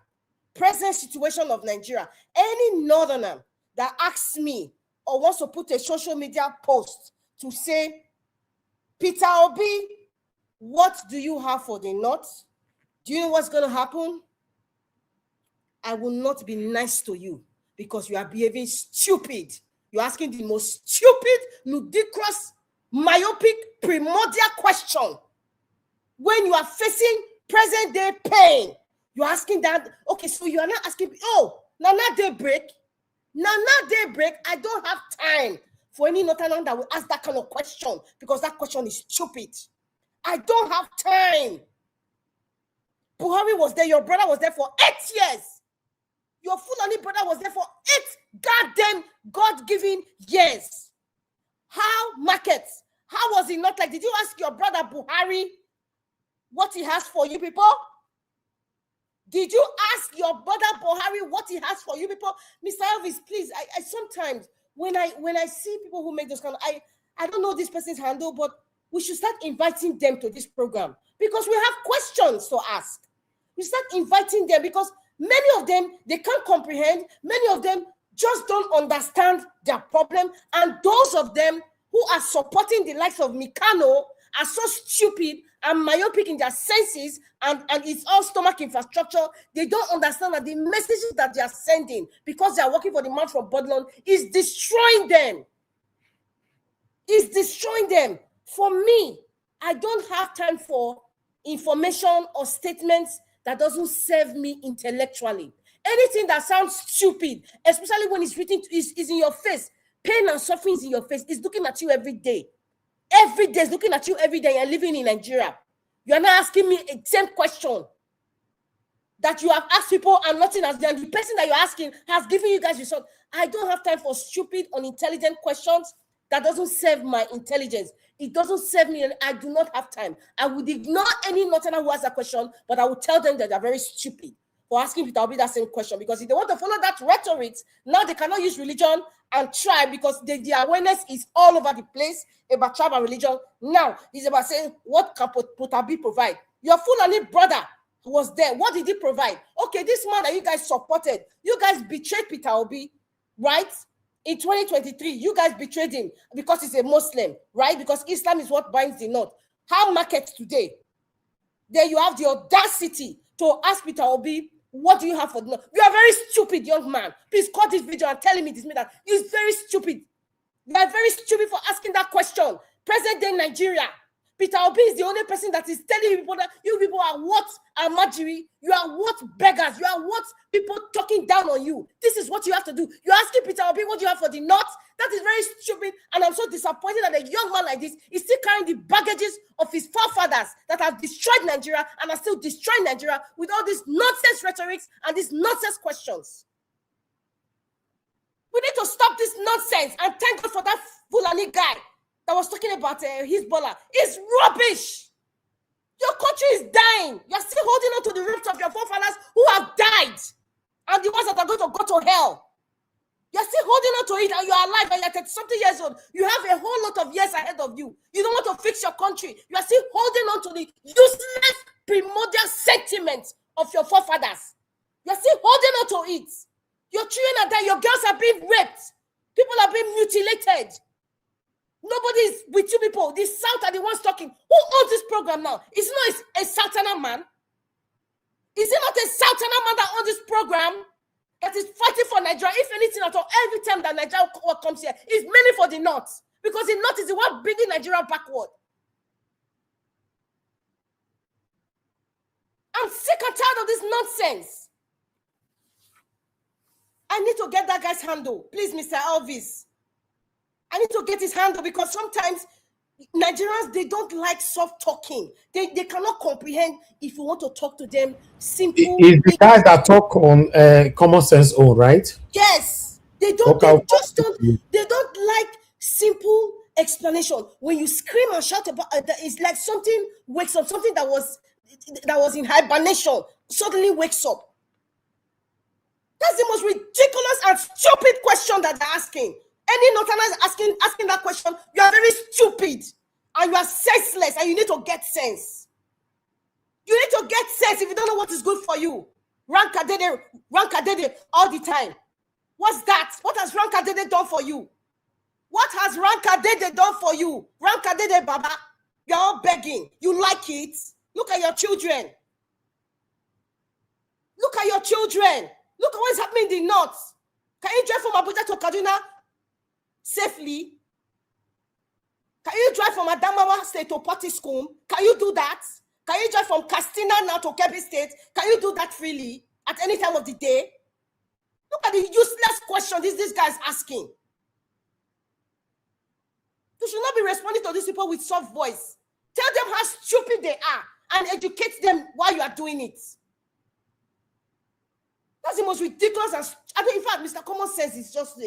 J: present situation of Nigeria, any Northerner that asks me or wants to put a social media post to say, Peter Obi, what do you have for the North? Do you know what's going to happen? I will not be nice to you because you are behaving stupid. You're asking the most stupid, ludicrous, myopic, primordial question. When you are facing present day pain, you're asking that, okay, so you are not asking, now daybreak, I don't have time for any Northerner that will ask that kind of question because that question is stupid. I don't have time. Buhari was there, your brother was there for 8 years. Your Fulani brother was there for 8 goddamn God-given years. How markets? How was it not like? Did you ask your brother Buhari what he has for you people? Did you ask your brother Buhari what he has for you people? Mr. Elvis, please, I sometimes when I see people who make those kind of, I don't know this person's handle, but we should start inviting them to this program because we have questions to ask. We start inviting them because many of them, they can't comprehend. Many of them just don't understand their problem. And those of them who are supporting the likes of Mikano are so stupid and myopic in their senses, and it's all stomach infrastructure. They don't understand that the messages that they are sending, because they are working for the man from Bodlon, is destroying them. Is destroying them. For me, I don't have time for information or statements that doesn't serve me intellectually. Anything that sounds stupid, especially when it's written, is in your face. Pain and suffering is in your face. It's looking at you every day. Every day is looking at you every day. You're living in Nigeria. You're not asking me a same question that you have asked people and nothing has done. The person that you're asking has given you guys results. I don't have time for stupid, unintelligent questions that doesn't serve my intelligence. It doesn't serve me, and I do not have time. I would ignore any Northerner who has a question, but I would tell them that they're very stupid for asking Peter Obi that same question, because if they want to follow that rhetoric, now they cannot use religion and tribe, because the awareness is all over the place about tribe and religion. Now, it's about saying, what can Peter Obi provide? Your Fulani brother was there. What did he provide? Okay, this man that you guys supported, you guys betrayed Peter Obi, right? In 2023, you guys betrayed him because he's a Muslim, right? Because Islam is what binds the North. How market today? There you have the audacity to ask Peter Obi, what do you have for the North? You are a very stupid young man. Please cut this video and tell him it is me that he's very stupid. You are very stupid for asking that question. Present day Nigeria, Peter Obi is the only person that is telling people that you people are what Amajiri, you are what beggars, you are what people talking down on you. This is what you have to do. You're asking Peter Obi what you have for the North. That is very stupid, and I'm so disappointed that a young man like this is still carrying the baggages of his forefathers that have destroyed Nigeria and are still destroying Nigeria with all these nonsense rhetorics and these nonsense questions. We need to stop this nonsense, and thank God for that Fulani guy that was talking about his baller. It's rubbish. Your country is dying. You're still holding on to the roots of your forefathers who have died, and the ones that are going to go to hell. You're still holding on to it, and you're alive, and you're 30-something years old. You have a whole lot of years ahead of you. You don't want to fix your country. You're still holding on to the useless primordial sentiments of your forefathers. You're still holding on to it. Your children are dying. Your girls are being raped. People are being mutilated. Nobody is with you people. The South are the ones talking. Who owns this program now? Is it not a Southerner man? Is it not a Southerner man that owns this program that is fighting for Nigeria? If anything at all, every time that Nigeria comes here, it's mainly for the North. Because the North is the one bringing Nigeria backward. I'm sick and tired of this nonsense. I need to get that guy's handle. Please, Mr. Elvis. I need to get his handle, because sometimes Nigerians, they don't like soft talking. They cannot comprehend if you want to talk to them simple.
F: It's the guy that talk on common sense own, right?
J: Yes. They don't,
F: Okay.
J: they don't like simple explanation. When you scream and shout about it's like something wakes up, something that was in hibernation suddenly wakes up. That's the most ridiculous and stupid question that they're asking. Any Northerner is asking that question, you are very stupid and you are senseless, and you need to get sense. You need to get sense if you don't know what is good for you. Rankadede all the time. What's that? What has Rankadede done for you? What has Rankadede done for you? Rankadede Baba, you're all begging. You like it? Look at your children. Look at your children. Look at what's happening in the North. Can you drive from Abuja to Kaduna safely? Can you drive from Adamawa State to Poti School? Can you do that? Can you drive from Castina now to Kebbi State? Can you do that freely at any time of the day? Look at the useless question this guy is asking. You should not be responding to these people with soft voice. Tell them how stupid they are and educate them while you are doing it. That's the most ridiculous. And I think, in fact, Mr. Common Sense is just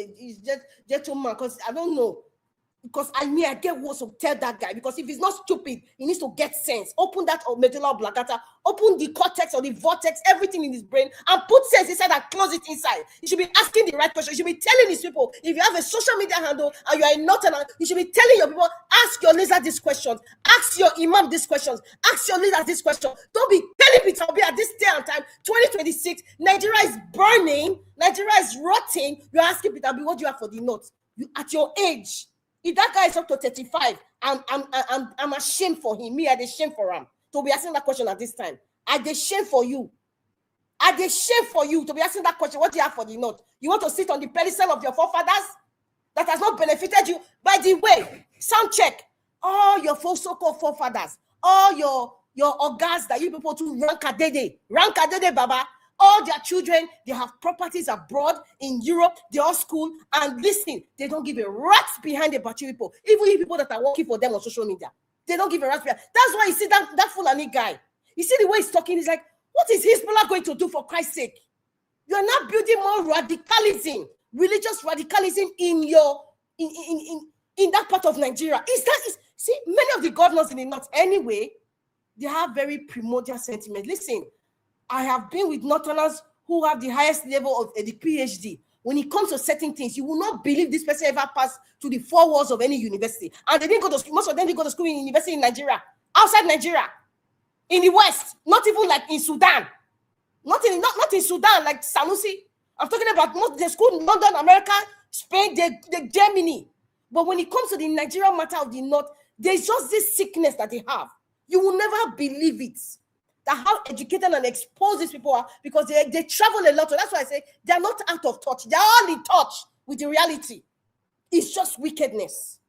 J: gentleman, because I don't know. Because I get what to tell that guy. Because if he's not stupid, he needs to get sense. Open that medulla oblongata, open the cortex or the vortex, everything in his brain, and put sense inside and close it inside. You should be asking the right question. You should be telling these people. If you have a social media handle and you are not, you should be telling your people, ask your leader these questions, ask your imam these questions, ask your leader this question. Don't be telling Peter Obi at this day and time, 2026, Nigeria is burning, Nigeria is rotting. You're asking Peter Obi, what do you have for the note? You at your age. If that guy is up to 35, I'm ashamed for him. Me, I'm ashamed for him to be asking that question at this time. I'm ashamed for you. I'm ashamed for you to be asking that question. What do you have for the note? You want to sit on the pedestal of your forefathers that has not benefited you? By the way, sound check. All your so-called forefathers, all your ogas that you people to rank a dede, baba. All their children, they have properties abroad in Europe, they all school, and listen, they don't give a rat's behind the Bachi people. Even you people that are working for them on social media, they don't give a rat's behind. That's why you see that Fulani guy. You see the way he's talking, he's like, what is Hezbollah going to do for Christ's sake? You are not building more radicalism, religious radicalism in that part of Nigeria. See, many of the governors in the north anyway, they have very primordial sentiments. Listen, I have been with Northerners who have the highest level of the PhD. When it comes to certain things, you will not believe this person ever passed to the four walls of any university. And they didn't go to school. Most of them didn't go to school in university in Nigeria, outside Nigeria, in the West, not even like in Sudan, not in Sudan like Sanusi. I'm talking about most of the school in London, America, Spain, the Germany. But when it comes to the Nigerian matter of the North, there's just this sickness that they have. You will never believe it. That how educated and exposed these people are, because they travel a lot. So that's why I say they're not out of touch. They're all in touch with the reality. It's just wickedness.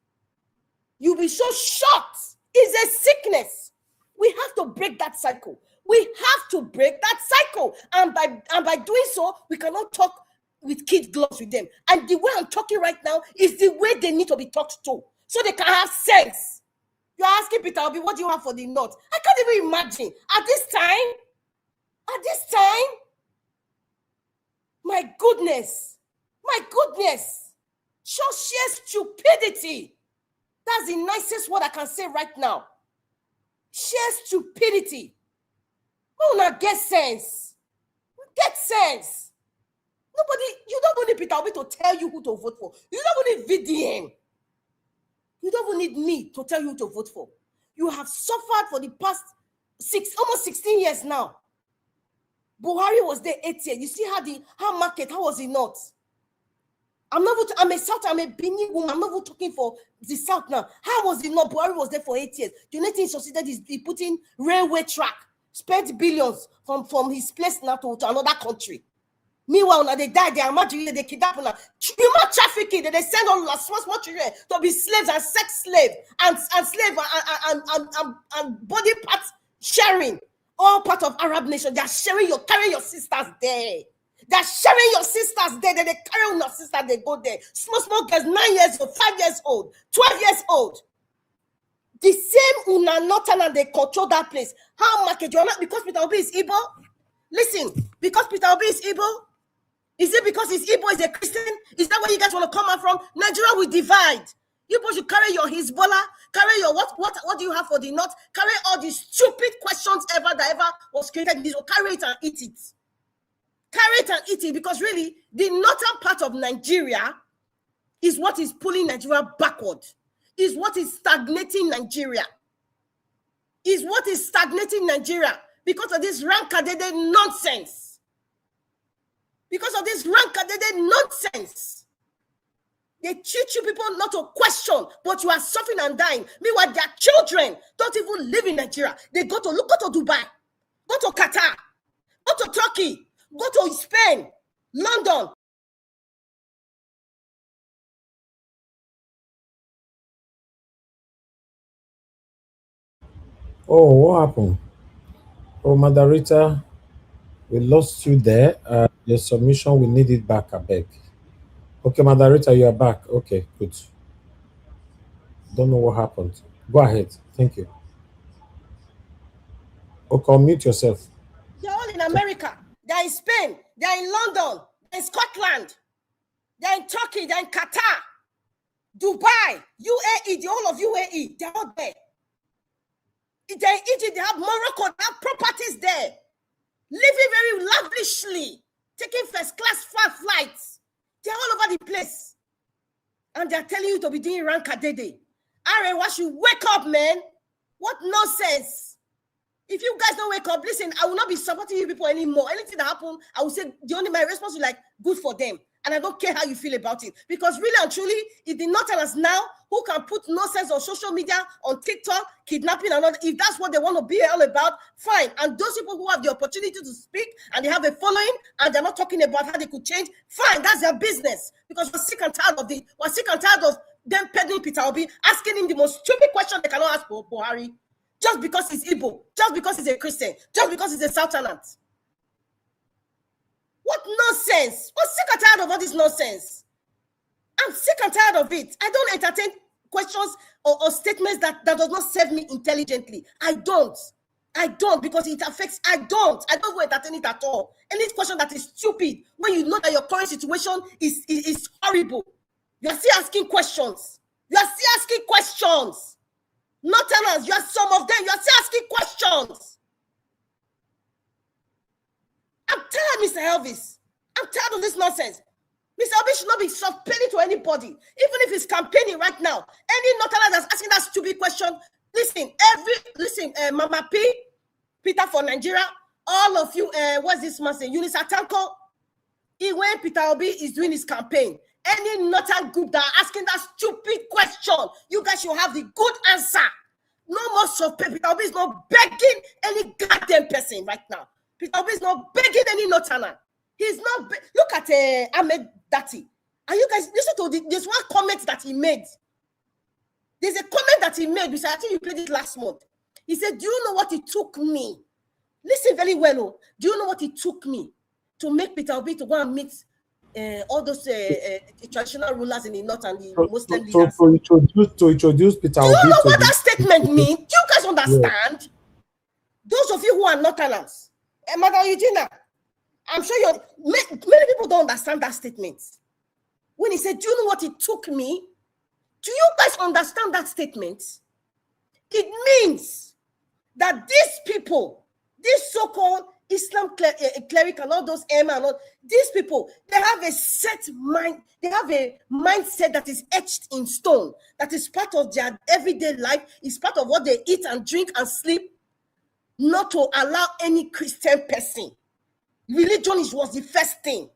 J: You'll be so shocked. It's a sickness. We have to break that cycle. We have to break that cycle. And by doing so, we cannot talk with kid gloves with them. And the way I'm talking right now is the way they need to be talked to, so they can have sense. You're asking Peter Obi, what do you have for the North? I can't even imagine. At this time, my goodness, just sheer stupidity. That's the nicest word I can say right now. Sheer stupidity. Oh, now get sense. Get sense. You don't need Peter Obi to tell you who to vote for. You don't need VDM. You don't even need me to tell you who to vote for. You have suffered for the past almost 16 years now. Buhari was there 8 years. You see how was it not? I'm a South, I'm a Benin woman. I'm not even talking for the South now. How was it not? Buhari was there for 8 years. The only thing he succeeded is he put in railway track, spent billions from his place now to another country. Meanwhile, now they die, they are married, they kidnap now. Human trafficking, they send all the small children to be slaves and sex slaves and body parts sharing. All part of Arab nation. They are carrying your sisters there. They are sharing your sisters there. They carry on your sisters, they go there. Small girls, 9 years old, 5 years old, 12 years old. The same Una Northern, and they control that place. How market you're not because Peter Obi is Igbo? Listen, because Peter Obi is Igbo. Is it because his Igbo is a Christian? Is that where you guys want to come out from? Nigeria will divide. You both should carry your Hezbollah, carry your what do you have for the North? Carry all these stupid questions that ever was created. This will carry it and eat it. Carry it and eat it, because really the northern part of Nigeria is what is pulling Nigeria backward. Is what is stagnating Nigeria. Is what is stagnating Nigeria because of this rankadede nonsense. Because of this rankadede nonsense. They teach you people not to question, but you are suffering and dying. Meanwhile, their children don't even live in Nigeria. They go to Dubai, go to Qatar, go to Turkey, go to Spain, London.
F: Oh, what happened? Oh, Madarita, we lost you there. Your submission, we need it back, I beg. Okay, Madarita, you are back. Okay, good. Don't know what happened. Go ahead. Thank you. Okay, unmute yourself.
J: They're all in America. They're in Spain. They're in London. They're in Scotland. They're in Turkey. They're in Qatar. Dubai, UAE, the whole of UAE, they're all there. They're in Egypt, they have Morocco, they have properties there. Living very lavishly, taking first class flights. They're all over the place. And they're telling you to be doing rank a day. Arewa should wake up, man. What nonsense. If you guys don't wake up, listen, I will not be supporting you people anymore. Anything that happens, I will say my response is like, good for them. And I don't care how you feel about it. Because really and truly, if the Northerners now who can put nonsense on social media, on TikTok, kidnapping and all, if that's what they want to be all about, fine. And those people who have the opportunity to speak and they have a following and they're not talking about how they could change, fine, that's their business. Because we're sick and tired of it. We're sick and tired of them peddling Peter Obi, asking him the most stupid question they cannot ask for Buhari. Just because he's Igbo, just because he's a Christian, just because he's a Southerner. What nonsense! I'm sick and tired of all this nonsense. I'm sick and tired of it. I don't entertain questions or statements that does not serve me intelligently. I don't because it affects. I don't entertain it at all. Any question that is stupid when you know that your current situation is horrible. You are still asking questions. Northerners, you are some of them. You are still asking questions. I'm tired, Mr. Elvis. I'm tired of this nonsense. Mr. Elvis should not be subpoenaing to anybody, even if he's campaigning right now. Any Northerner that's asking that stupid question, listen, Mama P, Peter for Nigeria, all of you, what's this man saying? Eunice Atanko, when Peter Obi is doing his campaign, any Northern group that are asking that stupid question, you guys should have the good answer. No more subpoena. Peter Obi is not begging any goddamn person right now. Peter Obi is not begging any Northerner. He's not. Look at Ahmed Dati. And you guys listen to there's one comment that he made. There's a comment that he made. I think you played it last month. He said, "Do you know what it took me? Listen very well. Oh, do you know what it took me to make Peter Obi to go and meet all those traditional rulers in the north and the Muslim leaders?
F: To introduce Peter
J: Do
F: Obi.
J: you know what that statement means? Do you guys understand? Yeah. Those of you who are Northerners, Madam Eugenia, I'm sure many people don't understand that statement. When he said, "Do you know what it took me?" Do you guys understand that statement? It means that these people, these so-called Islam cleric and all those Emma and all, these people, they have a set mind, they have a mindset that is etched in stone, that is part of their everyday life, is part of what they eat and drink and sleep, not to allow any Christian person. Religion was the first thing.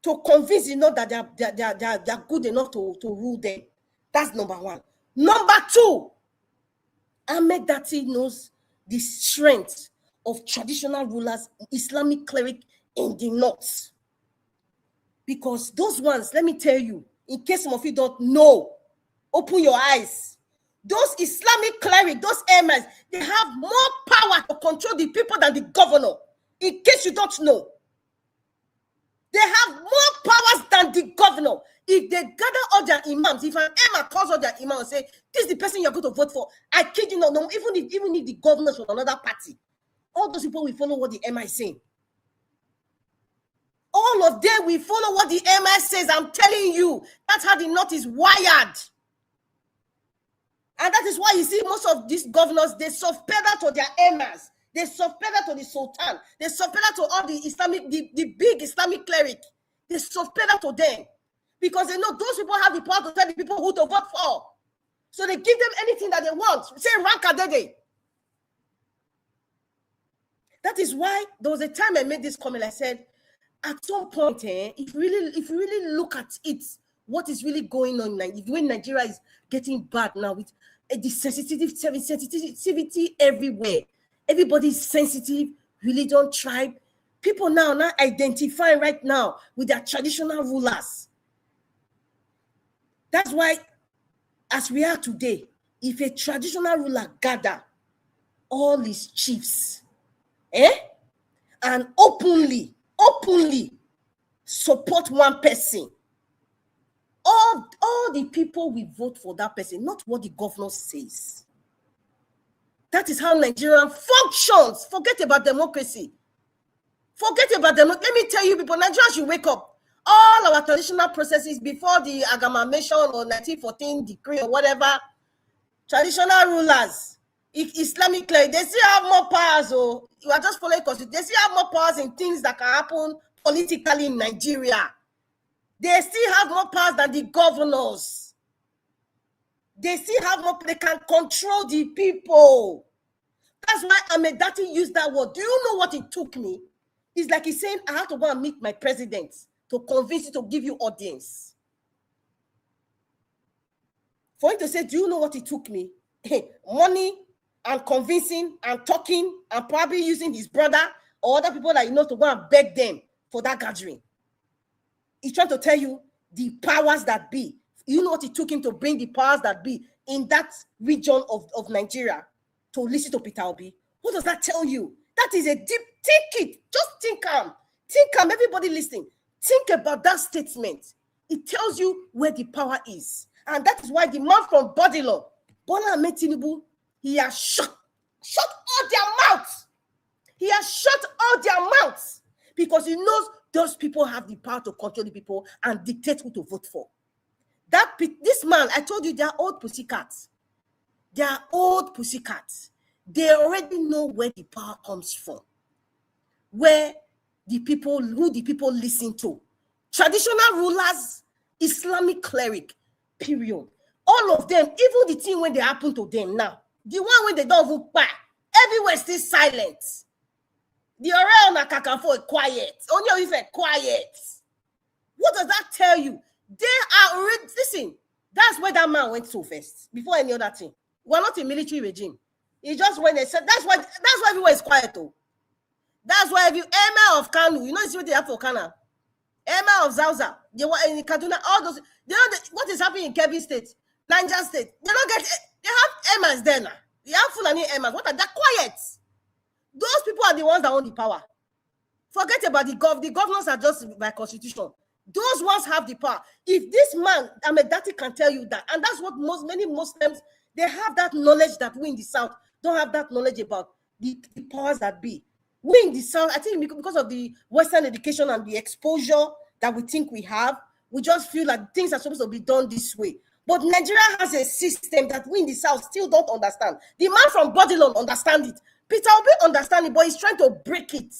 J: To convince that they are good enough to rule them. That's number one. Number two, Ahmed Dati knows the strength of traditional rulers, Islamic cleric in the north. Because those ones, let me tell you, in case some of you don't know, open your eyes. Those Islamic cleric, those emirs, they have more power to control the people than the governor. In case you don't know. They have more powers than the governor. If they gather all their imams, if an imam calls all their imams and say, "This is the person you're going to vote for," I kid you not, no, even if the governors from another party, all those people will follow what the imam is saying. All of them will follow what the imam says. I'm telling you, that's how the north is wired. And that is why you see most of these governors, they soft pedal to their imams. They soft pedal to the Sultan. They soft pedal to all the Islamic, the big Islamic cleric. They soft pedal to them. Because they know those people have the power to tell the people who to vote for. So they give them anything that they want. Say Rankadede. That is why there was a time I made this comment. I said, at some point, if you really look at it, what is really going on now, when Nigeria is getting bad now with the sensitivity everywhere. Everybody is sensitive, religion, tribe. People now identify right now with their traditional rulers. That's why, as we are today, if a traditional ruler gather all his chiefs, and openly support one person, all the people will vote for that person, not what the governor says. That is how Nigeria functions. Forget about democracy. Forget about them. Let me tell you, people, Nigeria should wake up. All our traditional processes before the amalgamation or 1914 decree or whatever, traditional rulers, Islamic clerics, they still have more powers. Oh, you are just following constitution. They still have more powers in things that can happen politically in Nigeria. They still have more powers than the governors. They still have more. They can control the people. That's why Ahmedati used that word. Do you know what it took me? It's like he's saying, I have to go and meet my president to convince you to give you audience. For him to say, do you know what it took me? Money and convincing and talking and probably using his brother or other people that you know to go and beg them for that gathering. He's trying to tell you the powers that be. You know what it took him to bring the powers that be in that region of Nigeria to listen to Peter Obi. What does that tell you? That is a deep, think it. Just think calm. Think calm. Everybody listening. Think about that statement. It tells you where the power is. And that is why the man from Bodilon, Bola Ahmed Tinubu, he has shut all their mouths. He has shut all their mouths because he knows those people have the power to control the people and dictate who to vote for. This man, I told you, they are old pussycats. They are old pussycats. They already know where the power comes from, who the people listen to. Traditional rulers, Islamic cleric, period. All of them, even the thing when they happen to them now, the one when they don't even buy, everywhere still silent. The Orel na Kakafo quiet. Only if quiet. What does that tell you? They are already, listen, that's where that man went to first, before any other thing. We're not a military regime. He just went and said, that's why everywhere is quiet though. That's why if you Emir of Kanu, you know what they have for Kana. Emir of Zauza, they were in Kaduna, all those, they know what is happening in Kebbi State, Niger State. They have emirs there now. They have Fulani emirs. What are they? Quiet. Those people are the ones that own the power. Forget about the governors are just by constitution. Those ones have the power. If this man, Ahmedati, can tell you that, and that's what many Muslims, they have that knowledge that we in the South don't have that knowledge about the powers that be. We in the South, I think because of the Western education and the exposure that we think we have, we just feel like things are supposed to be done this way. But Nigeria has a system that we in the South still don't understand. The man from Bodilon understands it. Peter Obi understands it, but he's trying to break it.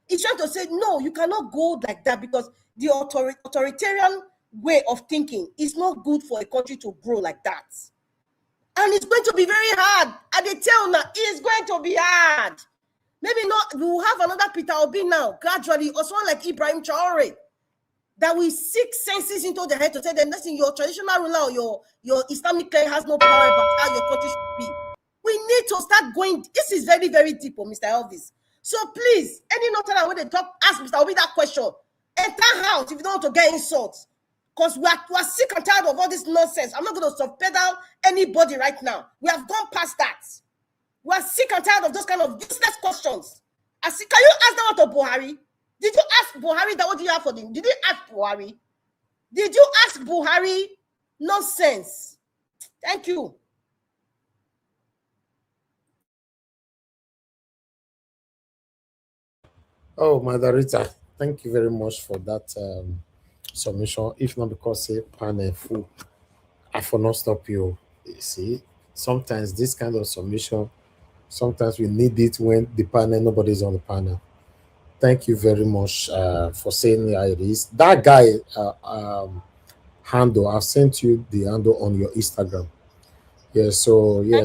J: He's trying to say, no, you cannot go like that because the authoritarian way of thinking is not good for a country to grow like that. And it's going to be very hard. And they tell now, it's going to be hard. Maybe not, we will have another Peter Obi now, gradually, or someone like Ibrahim Traore, that will seek senses into their head to tell them, listen, your traditional ruler or your Islamic cleric has no power about how your country should be. We need to start going. This is very, very deep, Mr. Elvis. So please, any note that when they talk, ask Mr. Obi that question. Enter house if you don't want to get insults. Because we are sick and tired of all this nonsense. I'm not going to subpedal anybody right now. We have gone past that. We are sick and tired of those kind of useless questions. Can you ask that one to Buhari? Did you ask Buhari that what do you have for them? Did you ask Buhari? Did you ask Buhari? Nonsense. Thank you.
F: Oh, Margarita, thank you very much for that submission. If not because say panel full, I for not stop you. You see, sometimes this kind of submission, sometimes we need it when the panel nobody's on the panel. Thank you very much for saying how it is. That guy handle, I've sent you the handle on your Instagram. Yeah, so yeah,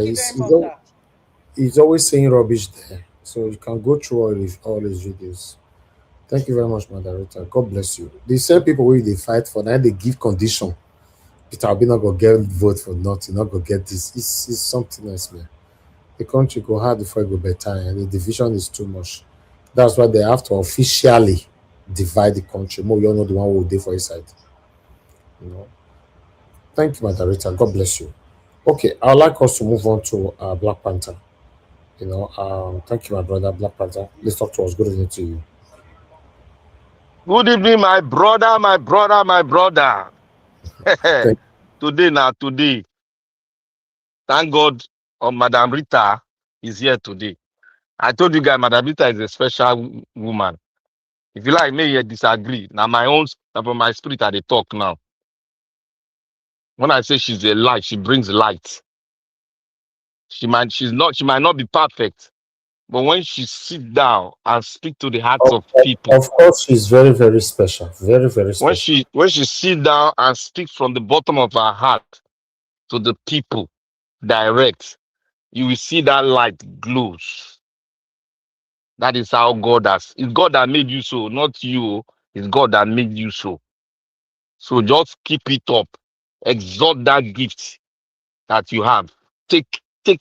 F: he's always saying rubbish there. So you can go through all his videos. Thank you very much, moderator. God bless you. The same people who they fight for now, they give condition. Peter Obi not go get vote for nothing, not go get this. It's something else, man. The country go hard before it go better, and the division is too much. That's why they have to officially divide the country. More you're not the one who will do for his side. You know. Thank you, moderator. God bless you. Okay, I'd like us to move on to Black Panther. You know, thank you, my brother, Black Panther. Let's talk to us. Good evening to you.
H: Good evening, my brother, my brother, my brother. Today. Thank God, Madam Rita is here today. I told you guys, Madam Rita is a special woman. If you like, me, you disagree. Now my own, now from my spirit, I dey talk now. When I say she's a light, she brings light. She might not be perfect, but when she sit down and speak to the hearts of people,
F: Of course, she's very, very special. Very, very
H: when
F: special.
H: she sit down and speak from the bottom of her heart to the people, direct, you will see that light glows. That is how God has. It's God that made you so, not you. It's God that made you so. So just keep it up. Exalt that gift that you have. Take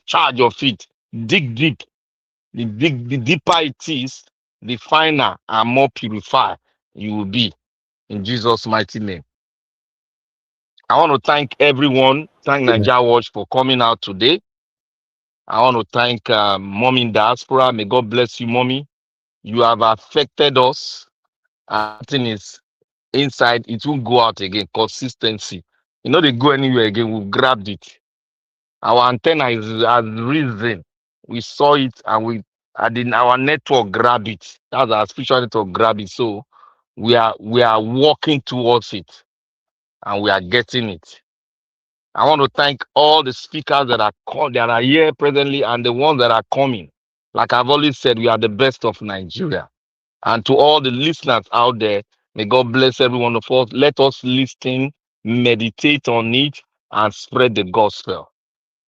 H: charge of it. Dig deep. The deeper it is, the finer and more purified you will be. In Jesus' mighty name. I want to thank everyone. Thank Nigeria Watch for coming out today. I want to thank Mommy in Diaspora. May God bless you, Mommy. You have affected us. Thing is inside, it won't go out again. Consistency. You know, they go anywhere again, we've grabbed it. Our antenna has risen. We saw it and our network grab it. That's our spiritual network grab it. So we are walking towards it and we are getting it. I want to thank all the speakers that are here presently and the ones that are coming. Like I've always said, we are the best of Nigeria. And to all the listeners out there, may God bless every one of us. Let us listen, meditate on it, and spread the gospel.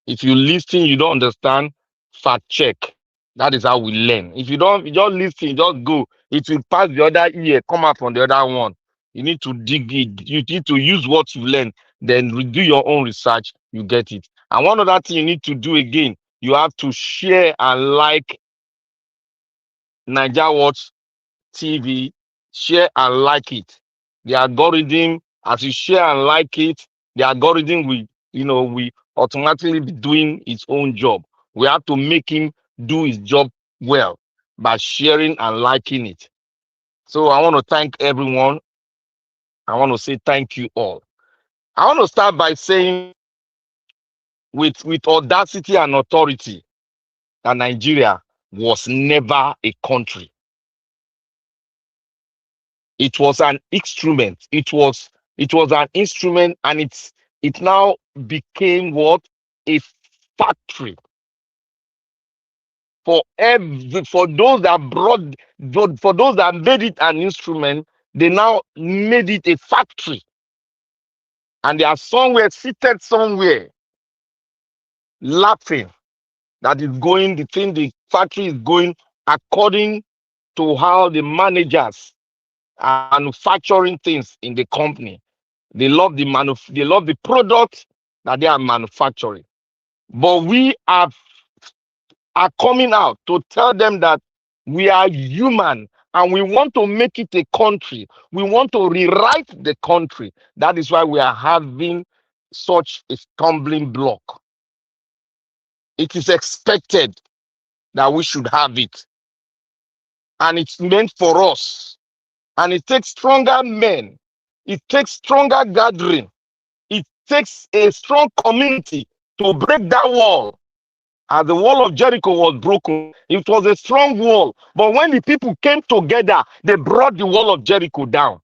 H: If you listen, you don't understand, fact check. That is how we learn. If you just listen, just go. It will pass the other ear, come out from the other one. You need to dig it. You need to use what you learn, then do your own research, you get it. And one other thing you need to do again, you have to share and like Nigeria Watch TV, share and like it. The algorithm, as you share and like it, the algorithm will automatically be doing its own job. We have to make him do his job well by sharing and liking it. So I want to thank everyone. I want to say thank you all. I want to start by saying with audacity and authority that Nigeria was never a country. It was an instrument. It was an instrument, and it now became what? A factory for those that made it an instrument. They now made it a factory, and they are somewhere seated somewhere laughing that is going, the factory is going according to how the managers are manufacturing things in the company. They love the product that they are manufacturing. But we are coming out to tell them that we are human and we want to make it a country. We want to rewrite the country. That is why we are having such a stumbling block. It is expected that we should have it. And it's meant for us. And it takes stronger men. It takes stronger gathering. It takes a strong community to break that wall. As the wall of Jericho was broken, it was a strong wall. But when the people came together, they brought the wall of Jericho down.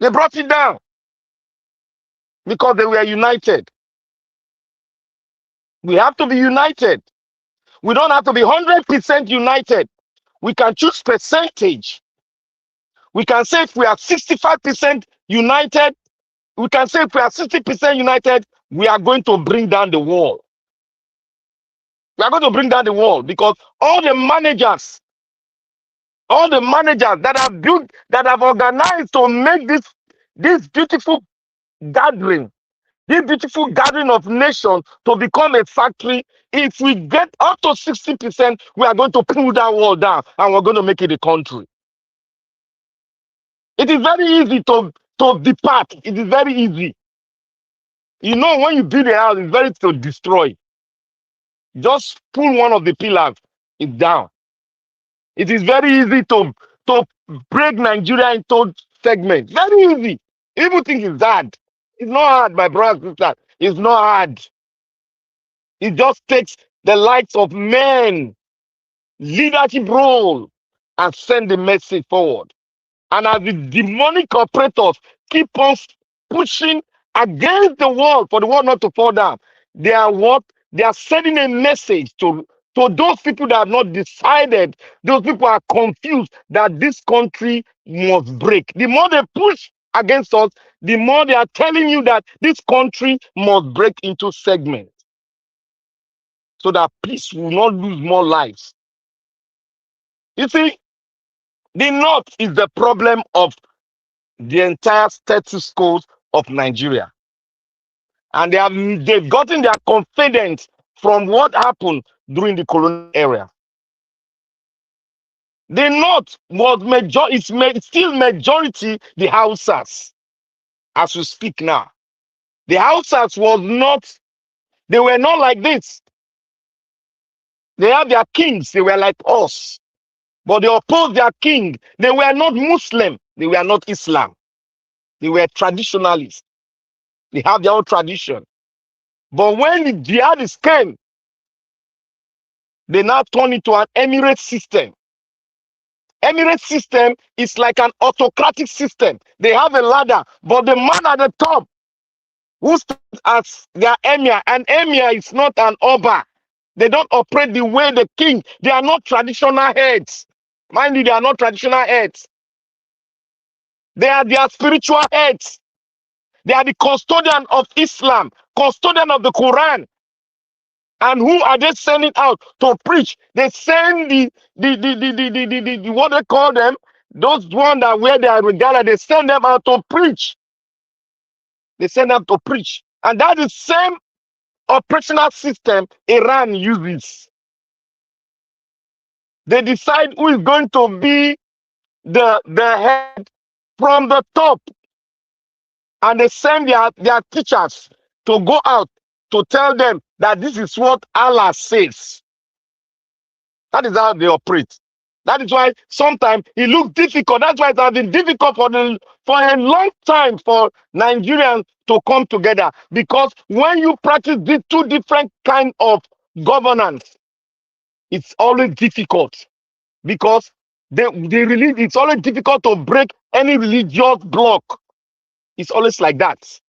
H: They brought it down because they were united. We have to be united. We don't have to be 100% united. We can choose percentage. We can say if we are 65% united, we can say if we are 60% united, we are going to bring down the wall. We are going to bring down the wall because all the managers that have built, that have organized to make this beautiful gathering, of nations to become a factory, if we get up to 60%, we are going to pull that wall down and we're going to make it a country. It is very easy to depart. It is very easy. You know, when you build a house, it's very to destroy. Just pull one of the pillars, it's down. It is very easy to break Nigeria into segments. Very easy. People think it's hard. It's not hard, my brothers and sisters. It's not hard. It just takes the likes of men, leadership role, and send the message forward. And as the demonic operators keep on pushing against the wall for the wall not to fall down, they are what? They are sending a message to those people that have not decided. Those people are confused that this country must break. The more they push against us, the more they are telling you that this country must break into segments so that peace will not lose more lives. You see, the North is the problem of the entire status quo of Nigeria. And they've gotten their confidence from what happened during the colonial era. The North was still majority the Hausas as we speak now. The Hausas they were not like this. They have their kings, they were like us. But they opposed their king. They were not Muslim, they were not Islam. They were traditionalists. They have their own tradition. But when the jihadists came, they now turn into an emirate system. Emirate system is like an autocratic system. They have a ladder, but the man at the top who stands as their emir, an emir is not an oba. They don't operate the way the king. They are not traditional heads. Mind you, they are not traditional heads. They are their spiritual heads. They are the custodian of Islam, custodian of the Quran. And who are they sending out to preach? They send the what they call them, those ones that wear their regalia, they send them out to preach. They send them to preach. And that's the same operational system Iran uses. They decide who is going to be the head from the top. And they send their teachers to go out to tell them that this is what Allah says. That is how they operate. That is why sometimes it looks difficult. That's why it has been difficult for a long time for Nigerians to come together. Because when you practice these two different kinds of governance, it's always difficult. Because it's always difficult to break any religious block. It's always like that.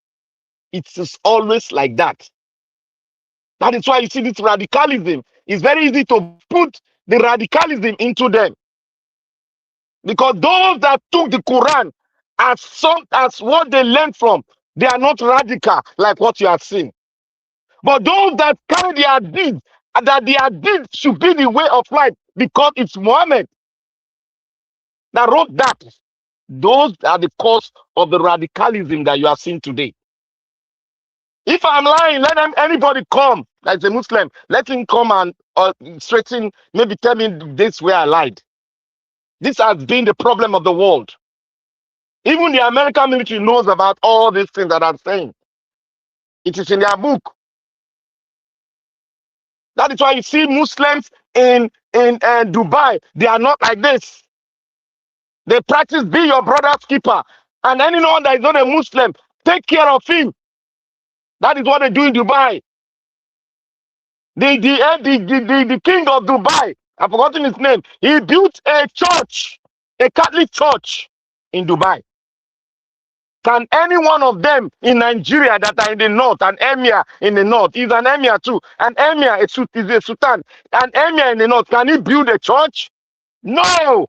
H: It's always like that. That is why you see this radicalism. It's very easy to put the radicalism into them. Because those that took the Quran as what they learned from, they are not radical like what you have seen. But those that carry their deeds, that their deeds should be the way of life, because it's Muhammad that wrote that. Those are the cause of the radicalism that you are seeing today. If I'm lying, let anybody come, like a Muslim, let him come and straighten, maybe tell me this where I lied. This has been the problem of the world. Even the American military knows about all these things that I'm saying. It is in their book. That is why you see Muslims in Dubai, they are not like this. They practice be your brother's keeper. And anyone that is not a Muslim, take care of him. That is what they do in Dubai. The king of Dubai, I've forgotten his name, he built a church, a Catholic church in Dubai. Can any one of them in Nigeria that are in the north, an emir in the north, is an emir too, an emir is a sultan, an emir in the north, can he build a church? No!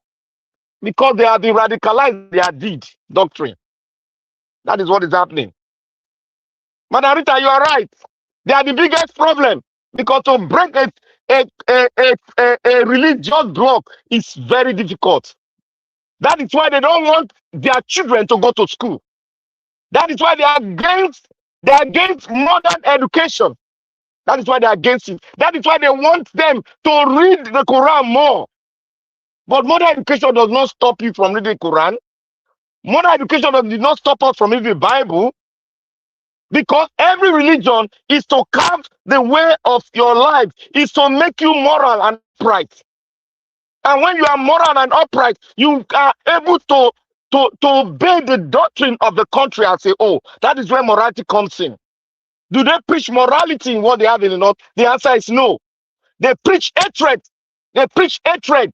H: Because they are the radicalized their deed, doctrine. That is what is happening. Madarita, you are right. They are the biggest problem, because to break a religious block is very difficult. That is why they don't want their children to go to school. That is why they are against modern education. That is why they are against it. That is why they want them to read the Quran more. But modern education does not stop you from reading the Quran. Modern education did not stop us from reading the Bible. Because every religion is to carve the way of your life, is to make you moral and upright. And when you are moral and upright, you are able to obey the doctrine of the country and say, oh, that is where morality comes in. Do they preach morality in what they have in the north? The answer is no. They preach hatred. They preach hatred.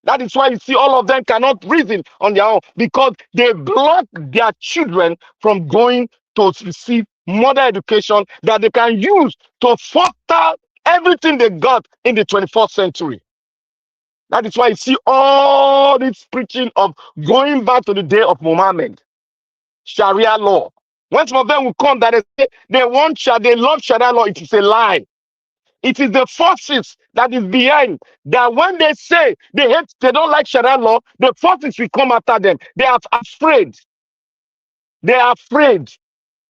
H: That is why you see all of them cannot reason on their own because they block their children from going to receive modern education that they can use to foster everything they got in the 21st century. That is why you see all this preaching of going back to the day of Muhammad, Sharia law. When some of them will come that they say they love Sharia law, it is a lie. It is the forces that is behind that when they say they don't like Sharia law, the forces will come after them. They are afraid. They are afraid.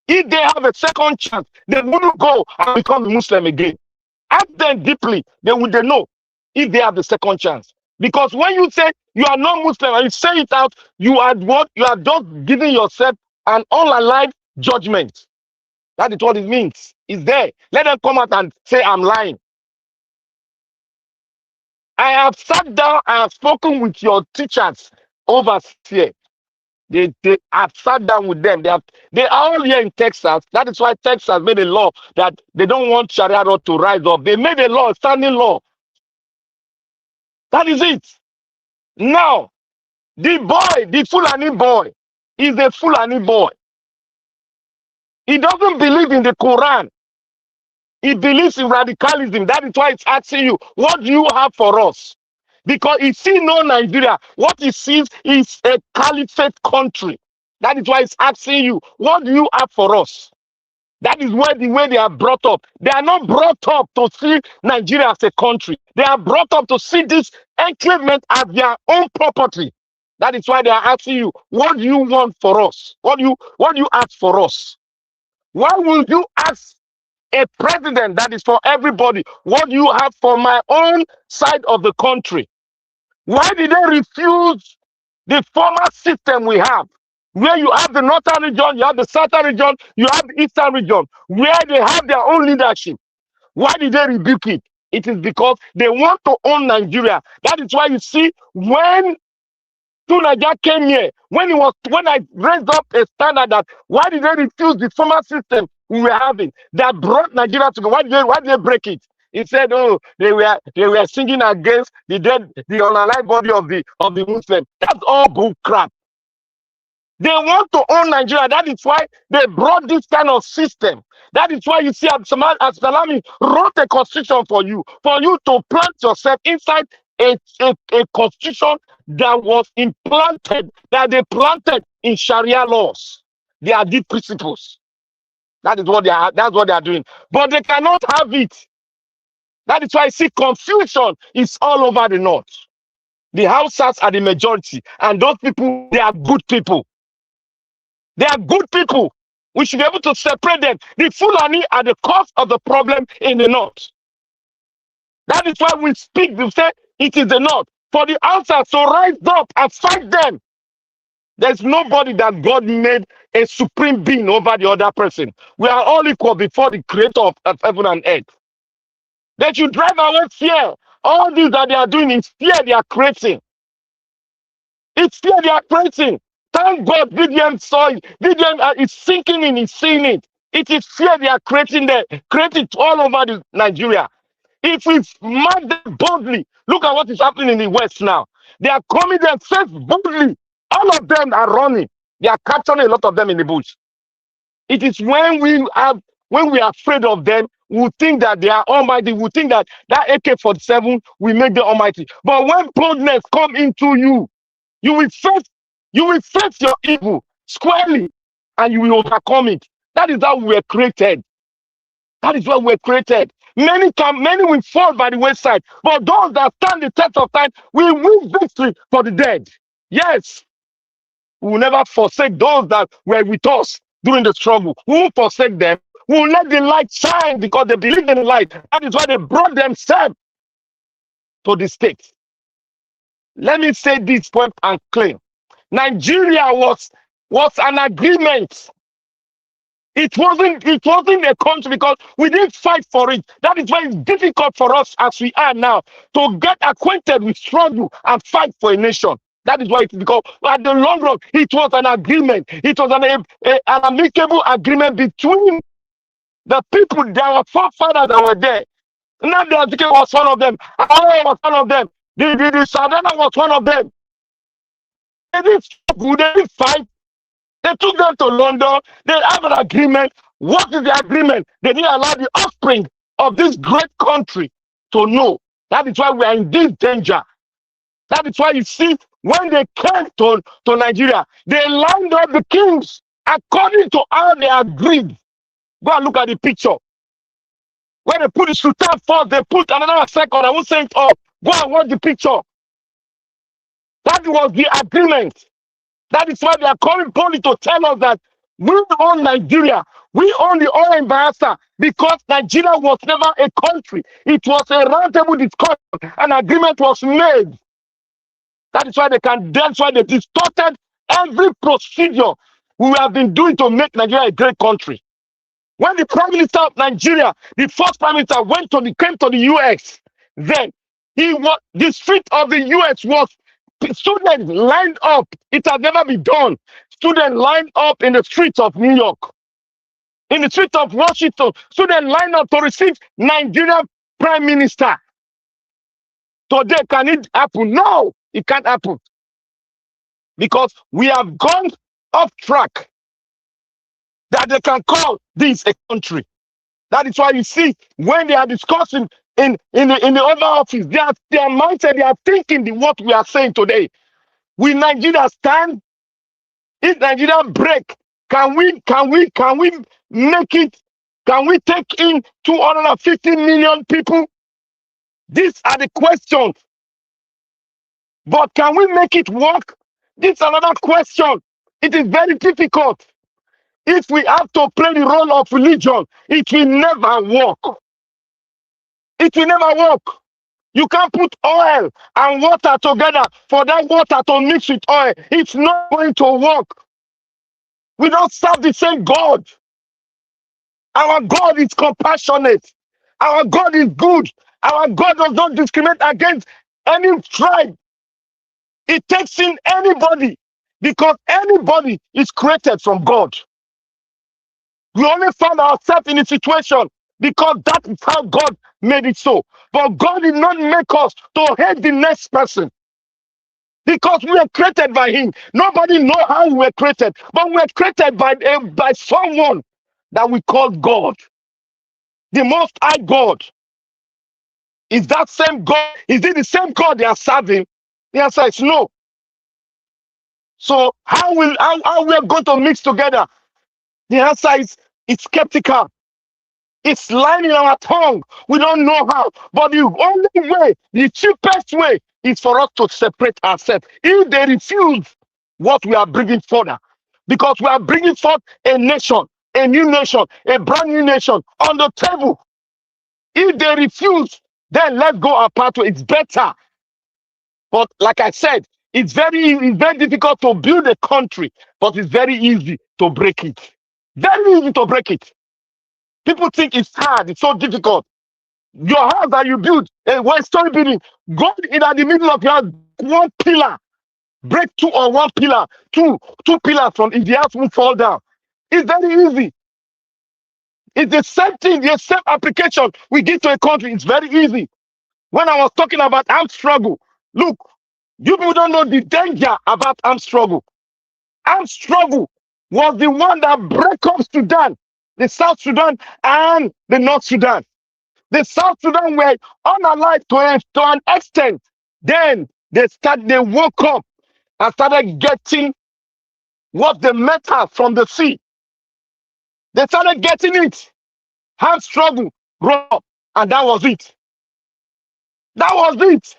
H: If they have a second chance, they wouldn't go and become a Muslim again. Ask them deeply, they know if they have the second chance. Because when you say you are not Muslim and you say it out, you are what? You are just giving yourself an unalive judgment. That is what it means. It's there. Let them come out and say I'm lying. I have sat down, I have spoken with your teachers over here. They have sat down with them. They are all here in Texas. That is why Texas made a law that they don't want Sharia law to rise up. They made a law, a standing law. That is it. Now, the Fulani boy, is a Fulani boy. He doesn't believe in the Quran. He believes in radicalism. That is why it's asking you, what do you have for us? Because he sees no Nigeria. What he sees is a caliphate country. That is why it's asking you, what do you have for us? That is where the way they are brought up. They are not brought up to see Nigeria as a country. They are brought up to see this enclavement as their own property. That is why they are asking you, what do you want for us? What do you ask for us? Why will you ask a president that is for everybody? What do you have for my own side of the country? Why did they refuse the former system we have? Where you have the northern region, you have the southern region, you have the eastern region, where they have their own leadership. Why did they rebuke it? It is because they want to own Nigeria. That is why you see when Tunaja came here, when I raised up a standard that why did they refuse the former system we were having that brought Nigeria together? Why did they break it? He said, "Oh, they were singing against the unalive body of the Muslim." That's all bull crap. They want to own Nigeria. That is why they brought this kind of system. That is why you see Salami wrote a constitution for you to plant yourself inside a constitution that was implanted, that they planted in Sharia laws. They are deep principles. That is what that's what they are doing. But they cannot have it. That is why I see confusion is all over the north. The Hausas are the majority, and those people, they are good people. They are good people. We should be able to separate them. The Fulani are the cause of the problem in the north. That is why we speak, we say it is the north. For the Hausas to rise up and fight them. There's nobody that God made a supreme being over the other person. We are all equal before the creator of heaven and earth. They should drive away fear. All this that they are doing is fear they are creating. It's fear they are creating. Thank God VDM saw it. VDM is sinking in, is seeing it. It is fear they are creating there, created all over Nigeria. If we mark them boldly, look at what is happening in the West now. They are coming themselves boldly. All of them are running. They are capturing a lot of them in the bush. It is when we are afraid of them, we think that they are almighty. We think that AK-47 will make them almighty. But when boldness come into you, you will face your evil squarely, and you will overcome it. That is how we were created. That is why we were created. Many will fall by the wayside, but those that stand the test of time will win victory for the dead. Yes, we will never forsake those that were with us during the struggle. We won't forsake them. We will let the light shine because they believe in the light. That is why they brought themselves to the state. Let me say this point and claim. Nigeria was an agreement. It wasn't a country because we didn't fight for it. That is why it's difficult for us as we are now to get acquainted with struggle and fight for a nation. That is why it's because at the long run, it was an agreement. It was an amicable agreement between the people, our forefathers that were there. Nnamdi Azikiwe was one of them. Awolowo was one of them. The Sardana was one of them. They didn't struggle, they didn't fight. They took them to London. They have an agreement. What is the agreement? They didn't allow the offspring of this great country to know. That is why we are in this danger. That is why you see, when they came to Nigeria, they lined up the kings according to how they agreed. Go and look at the picture. When they put the sultan first, they put another second. I won't say it all. Go and watch the picture. That was the agreement. That is why they are coming boldly to tell us that we own Nigeria. We own the oil in Bayelsa, because Nigeria was never a country. It was a roundtable discussion. An agreement was made. That is why that's why they distorted every procedure we have been doing to make Nigeria a great country. When the Prime Minister of Nigeria, the first Prime Minister, came to the US, then the street of the US was students lined up. It had never been done. Students lined up in the streets of New York, in the streets of Washington. Students lined up to receive Nigerian Prime Minister. Today, can it happen? No, it can't happen. Because we have gone off track that they can call this a country. That is why you see, when they are discussing in the other office, their mindset, they are thinking what we are saying today. Will Nigeria stand? If Nigeria break, can we make it? Can we take in 250 million people? These are the questions. But can we make it work? This is another question. It is very difficult. If we have to play the role of religion, it will never work. It will never work. You can't put oil and water together for that water to mix with oil. It's not going to work. We don't serve the same God. Our God is compassionate. Our God is good. Our God does not discriminate against any tribe. It takes in anybody, because anybody is created from God. We only found ourselves in a situation because that is how God made it so. But God did not make us to hate the next person, because we were created by Him. Nobody knows how we were created, but we were created by someone that we call God, the Most High God. Is that same God? Is it the same God they are serving? The answer is no. So how we are going to mix together? The answer is it's skeptical. It's lying in our tongue. We don't know how. But the only way, the cheapest way, is for us to separate ourselves. If they refuse what we are bringing further, because we are bringing forth a nation, a new nation, a brand new nation on the table. If they refuse, then let's go our pathway. It's better. But like I said, it's very difficult to build a country, but it's very easy to break it. Very easy to break it. People think it's hard, it's so difficult. Your house that you build, a one-story building, go in at the middle of your house, one pillar, break two or one pillar, two pillars from if the house will fall down. It's very easy. It's the same thing, the same application we give to a country. It's very easy. When I was talking about armed struggle, look, you people don't know the danger about armed struggle. Armed struggle was the one that broke up Sudan, the South Sudan and the North Sudan. The South Sudan were unalive to an extent. Then they woke up and started getting what they metal from the sea. They started getting it. Armed struggle grew up, and that was it. That was it.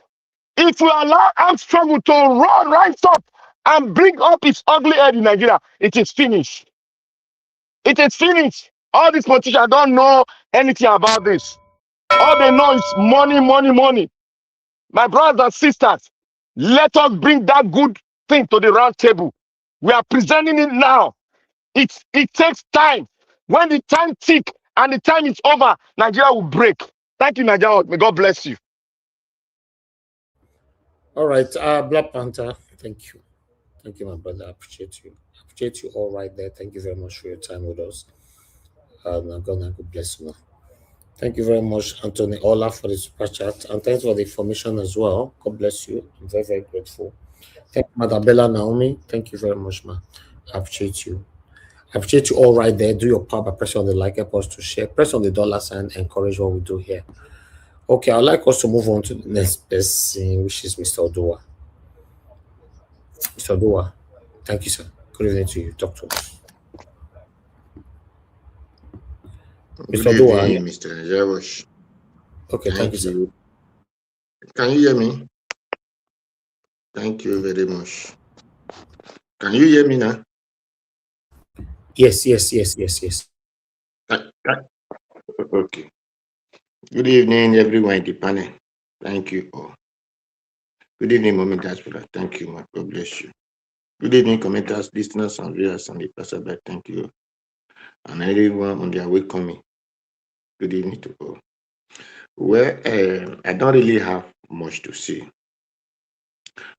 H: If we allow armed struggle to rise up and bring up its ugly head in Nigeria, it is finished. It is finished. All these politicians don't know anything about this. All they know is money, money, money. My brothers and sisters, let us bring that good thing to the round table. We are presenting it now. It takes time. When the time ticks and the time is over, Nigeria will break. Thank you, Nigeria. May God bless you.
F: All right, Black Panther, thank you. Thank you, my brother. I appreciate you. I appreciate you all right there. Thank you very much for your time with us. God bless you. Thank you very much, Anthony Ola, for the super chat. And thanks for the information as well. God bless you. I'm very, very grateful. Thank you, Madam Bella Naomi. Thank you very much, ma. I appreciate you. I appreciate you all right there. Do your part by pressing on the like, help us to share. Press on the $sign, encourage what we do here. Okay, I'd like us to move on to the next person, which is Mr. Odua. Mr. Odua, thank you, sir. Good evening to you. Talk to us.
L: Good evening, Mr. Jawash.
F: Okay, thank you, sir.
L: Can you hear me? Thank you very much. Can you hear me now?
F: Yes.
L: Okay. Good evening, everyone in the panel. Thank you all. Good evening, Mommy Diaspora. Thank you, my God bless you. Good evening, commenters, listeners, and viewers, and the passerby. Thank you. And everyone on their way coming. Good evening to all. Well, I don't really have much to say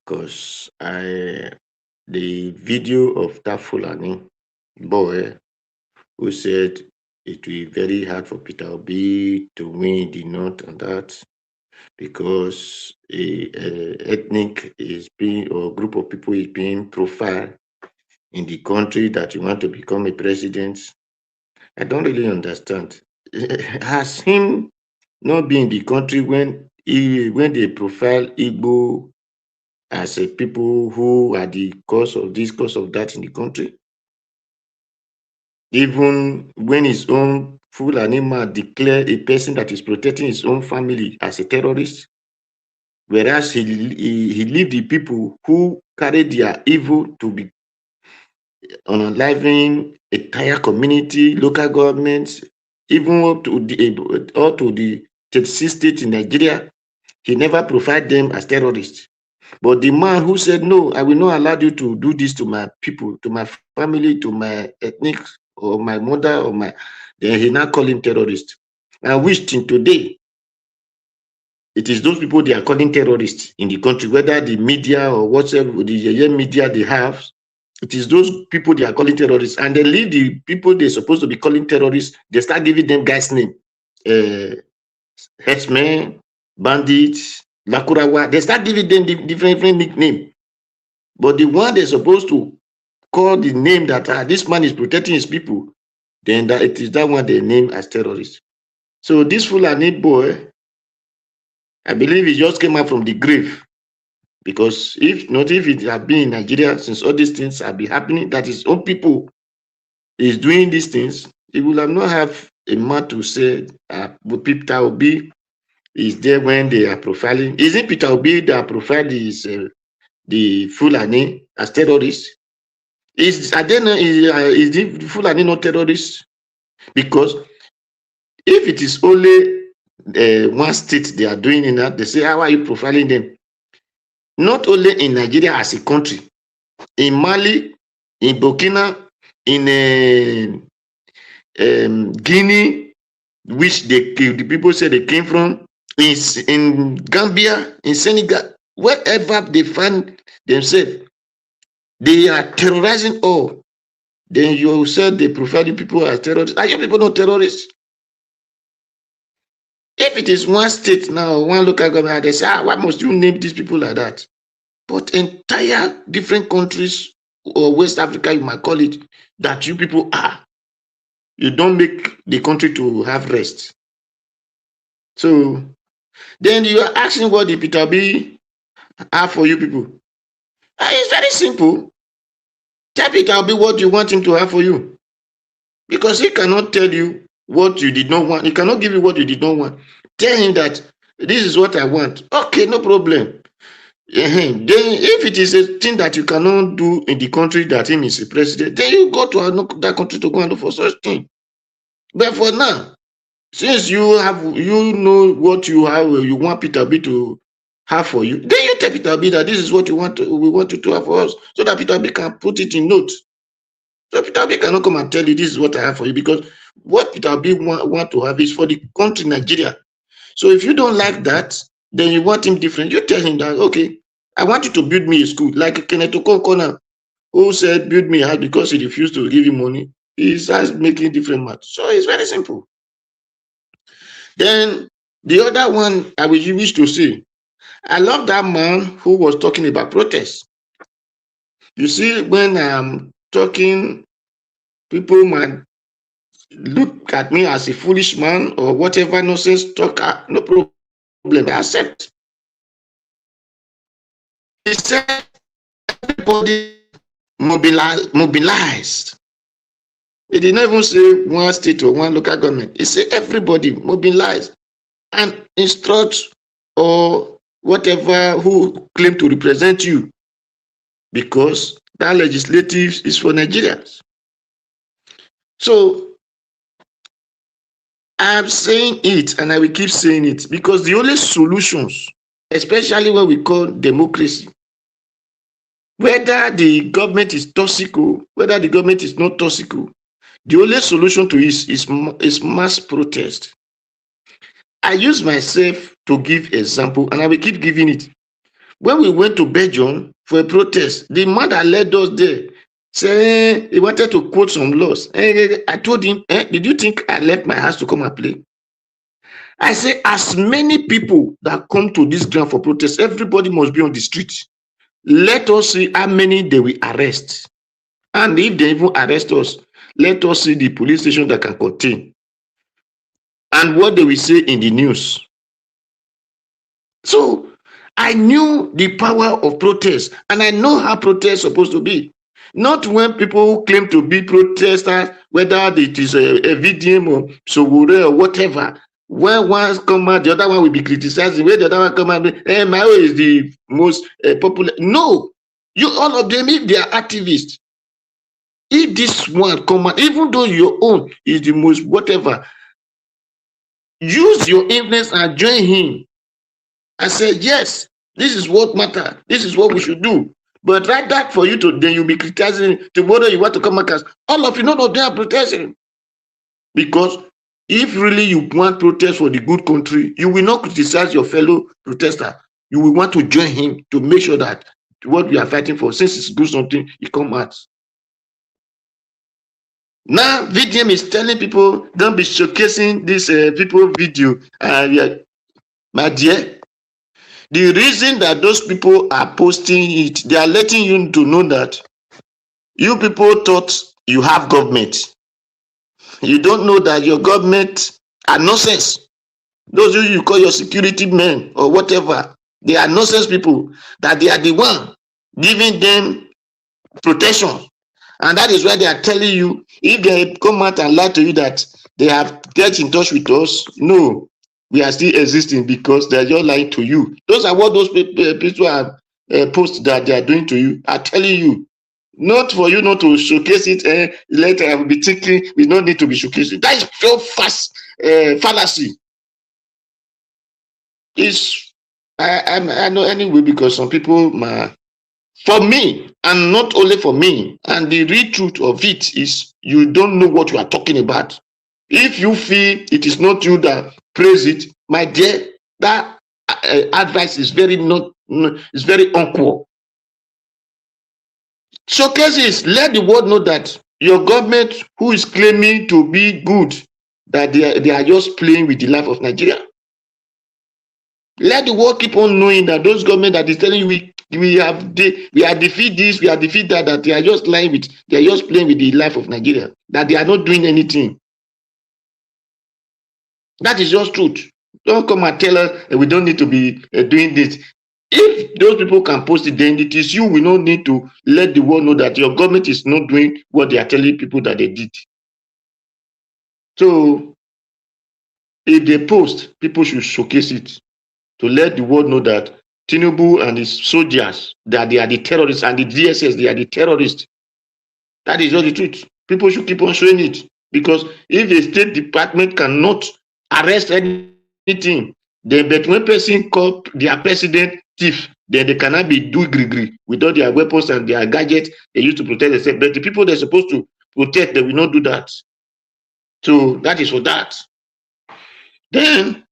L: because the video of that Fulani boy who said it will be very hard for Peter Obi to win the North and that because a ethnic is being or group of people is being profiled in the country that you want to become a president. I don't really understand. Has him not been in the country when they profile Igbo as a people who are the cause of this, cause of that in the country? Even when his own Fulani man declared a person that is protecting his own family as a terrorist, whereas he leave the people who carry their evil to be unaliving entire community, local governments, even up to the 36 states in Nigeria. He never provide them as terrorists. But the man who said, no, I will not allow you to do this to my people, to my family, to my ethnic, or my mother, or my, then he now call him terrorist. And which till today, it is those people they are calling terrorists in the country, whether the media or whatever, the media they have, it is those people they are calling terrorists. And they leave the people they're supposed to be calling terrorists, they start giving them guys' name. Herdsmen, bandits, Lakurawa, they start giving them different nickname. But the one they're supposed to call the name that this man is protecting his people, then that it is that one they name as terrorist. So this Fulani boy, I believe he just came out from the grave. Because if it had been in Nigeria, since all these things have been happening, that his own people is doing these things, he will have not have a man to say Peter Obi is there when they are profiling. Isn't Peter Obi that profiled the Fulani as terrorists? Is the Fulani not terrorists? Because if it is only one state they are doing in that, they say, how are you profiling them? Not only in Nigeria as a country, in Mali, in Burkina, in Guinea, which the people say they came from, in Gambia, in Senegal, wherever they find themselves, they are terrorizing all. Then you said they prefer the people as terrorists. Are you people not terrorists? If it is one state now, one local government, they say, why must you name these people like that? But entire different countries or West Africa, you might call it, that you people are. You don't make the country to have rest. So then you are asking what the Peter B have for you people. It's very simple. Tell Peter B what you want him to have for you. Because he cannot tell you what you did not want. He cannot give you what you did not want. Tell him that this is what I want. Okay, no problem. Then if it is a thing that you cannot do in the country that him is the president, then you go to that country to go and look for such thing. But for now, since you know what you have, you want Peter B to have for you, then you tell Peter B that this is what we want you to have for us, so that Peter B can put it in notes. So Peter B cannot come and tell you this is what I have for you, because what Peter B want to have is for the country Nigeria. So if you don't like that, then you want him different. You tell him that, okay, I want you to build me a school, like Kenneth Okonkwo, who said build me a house because he refused to give him money. He starts making different maths. So it's very simple. Then the other one I will wish to say, I love that man who was talking about protest. You see, when I'm talking, people might look at me as a foolish man or whatever nonsense talker. No problem, I accept. He said everybody mobilized. He did not even say one state or one local government. He said everybody mobilize and instruct or whatever who claim to represent you, because that legislative is for Nigerians. So I'm saying it and I will keep saying it, because the only solutions, especially when we call democracy, whether the government is toxic or whether the government is not toxic, the only solution to it is mass protest. I use myself to give example, and I will keep giving it. When we went to Belgium for a protest, the man that led us there said he wanted to quote some laws. I told him, did you think I left my house to come and play? I say, as many people that come to this ground for protest, everybody must be on the street. Let us see how many they will arrest. And if they even arrest us, let us see the police station that can contain. And what they will say in the news. So I knew the power of protest, and I know how protest is supposed to be. Not when people claim to be protesters, whether it is a VDM or Sowore or whatever. When one come out, the other one will be criticizing. When the other one come out, my own is the most popular. No, you all of them, if they are activists, if this one come out, even though your own is the most whatever, use your influence and join him. I said, yes, this is what matters. This is what we should do. But right that for you to, then you'll be criticizing. Tomorrow you want to come back as all of you, none of them are protesting. Because if really you want protest for the good country, you will not criticize your fellow protester. You will want to join him to make sure that what we are fighting for, since it's good something, it come out. Now, VDM is telling people, don't be showcasing this people video. Yeah, my dear, the reason that those people are posting it, they are letting you to know that you people thought you have government. You don't know that your government are nonsense. Those who you call your security men or whatever, they are nonsense people, that they are the one giving them protection. And that is why they are telling you, if they come out and lie to you that they have get in touch with us, no, we are still existing, because they are just lying to you. Those are what those people are posts that they are doing to you, are telling you. Not for you not to showcase it. Later I will be thinking we don't need to be showcasing. That is so fast fallacy. I know anyway, because some people, for me, and not only for me, and the real truth of it is you don't know what you are talking about. If you feel it is not you that praise it, my dear, that advice is very uncool. Showcases, let the world know that your government, who is claiming to be good, that they are just playing with the life of Nigeria. Let the world keep on knowing that those government that is telling you we are defeat this, we are defeat that, that they are just lying with, they are just playing with the life of Nigeria, that they are not doing anything. That is just truth. Don't come and tell us we don't need to be doing this. If those people can post it, then it is you will not need to let the world know that your government is not doing what they are telling people that they did. So if they post, people should showcase it to let the world know that Tinubu and his soldiers, that they are the terrorists, and the DSS, they are the terrorists. That is just the truth. People should keep on showing it, because if the State Department cannot arrest anything, then but when person call their president thief, then they cannot be do gree with all their weapons and their gadgets they use to protect themselves. But the people they're supposed to protect, they will not do that. So that is for that. Then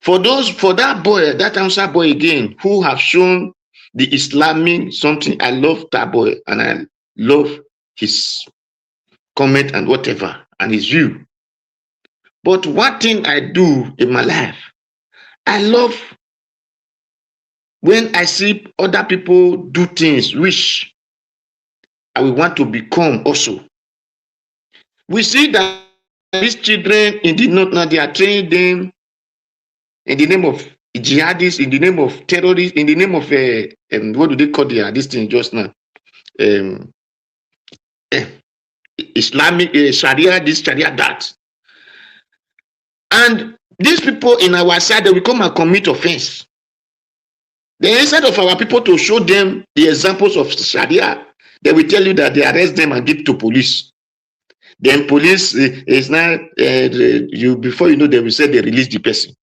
L: for that boy, that answer boy again, who have shown the Islamic something, I love that boy and I love his comment and whatever and his view. But one thing I do in my life, I love when I see other people do things which I will want to become also. We see that these children in the north now, they are training them in the name of jihadists, in the name of terrorists, in the name of what do they call this thing just now? Islamic Sharia, this Sharia, that. And these people in our side, they will come and commit offense. Then instead of our people to show them the examples of Sharia, they will tell you that they arrest them and give to police. Then police is now, before you know, they will say they release the person.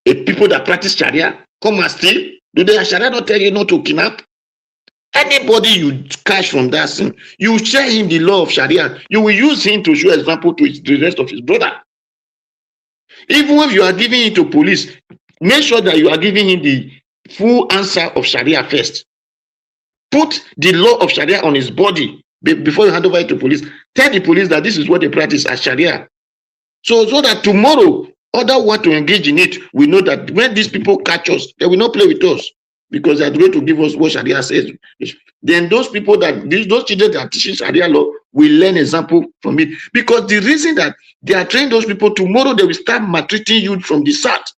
L: If people that practice Sharia come and steal, do they Sharia not tell you not to kidnap? Anybody you catch from that sin, you share him the law of Sharia. You will use him to show example to the rest of his brother. Even if you are giving it to police, make sure that you are giving him the full answer of Sharia first. Put the law of Sharia on his body before you hand over it to police. Tell the police that this is what they practice as Sharia. So that tomorrow, others want to engage in it, we know that when these people catch us, they will not play with us because they are going to give us what Sharia says. Then those people those children that are teaching Sharia law will learn example from it. Because the reason that they are training those people, tomorrow they will start maltreating you from the south.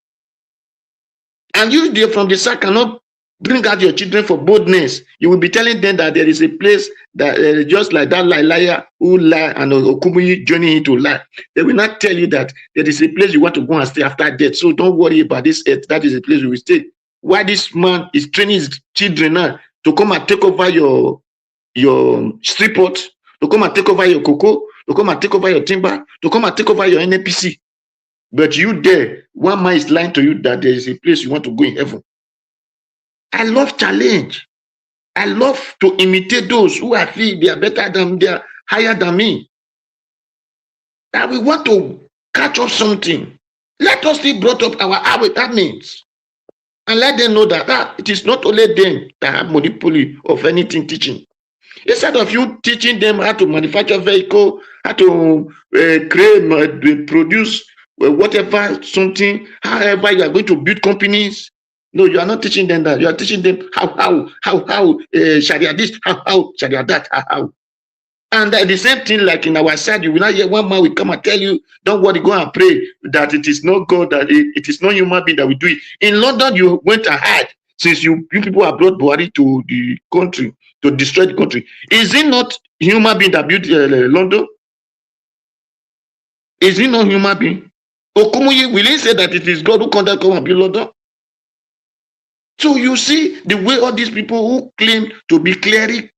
L: And you there from the south cannot bring out your children for boldness. You will be telling them that there is a place that just like that liar who lie and Okumuyi joining him to lie. They will not tell you that there is a place you want to go and stay after death. So don't worry about this earth. That is a place you will stay. Why this man is training his children now to come and take over your street pot, to come and take over your cocoa, to come and take over your timber, to come and take over your NPC. But you there, one man is lying to you that there is a place you want to go in heaven. I love challenge. I love to imitate those who I feel they are better than, they are higher than me. That we want to catch up something. Let us be brought up our means. And let them know that it is not only them that have monopoly of anything teaching. Instead of you teaching them how to manufacture vehicle, how to produce whatever, something, however you are going to build companies. No, you are not teaching them that. You are teaching them how Sharia this, how Sharia that, how. And the same thing like in our side, you will not hear one man will come and tell you, don't worry, go and pray that it is not God, that it is not human being that will do it. In London, you went ahead since you people have brought Buhari to the country to destroy the country. Is it not human being that built London? Is it not human being? Okumuyi, will he say that it is God who come and build London? So you see the way all these people who claim to be cleric,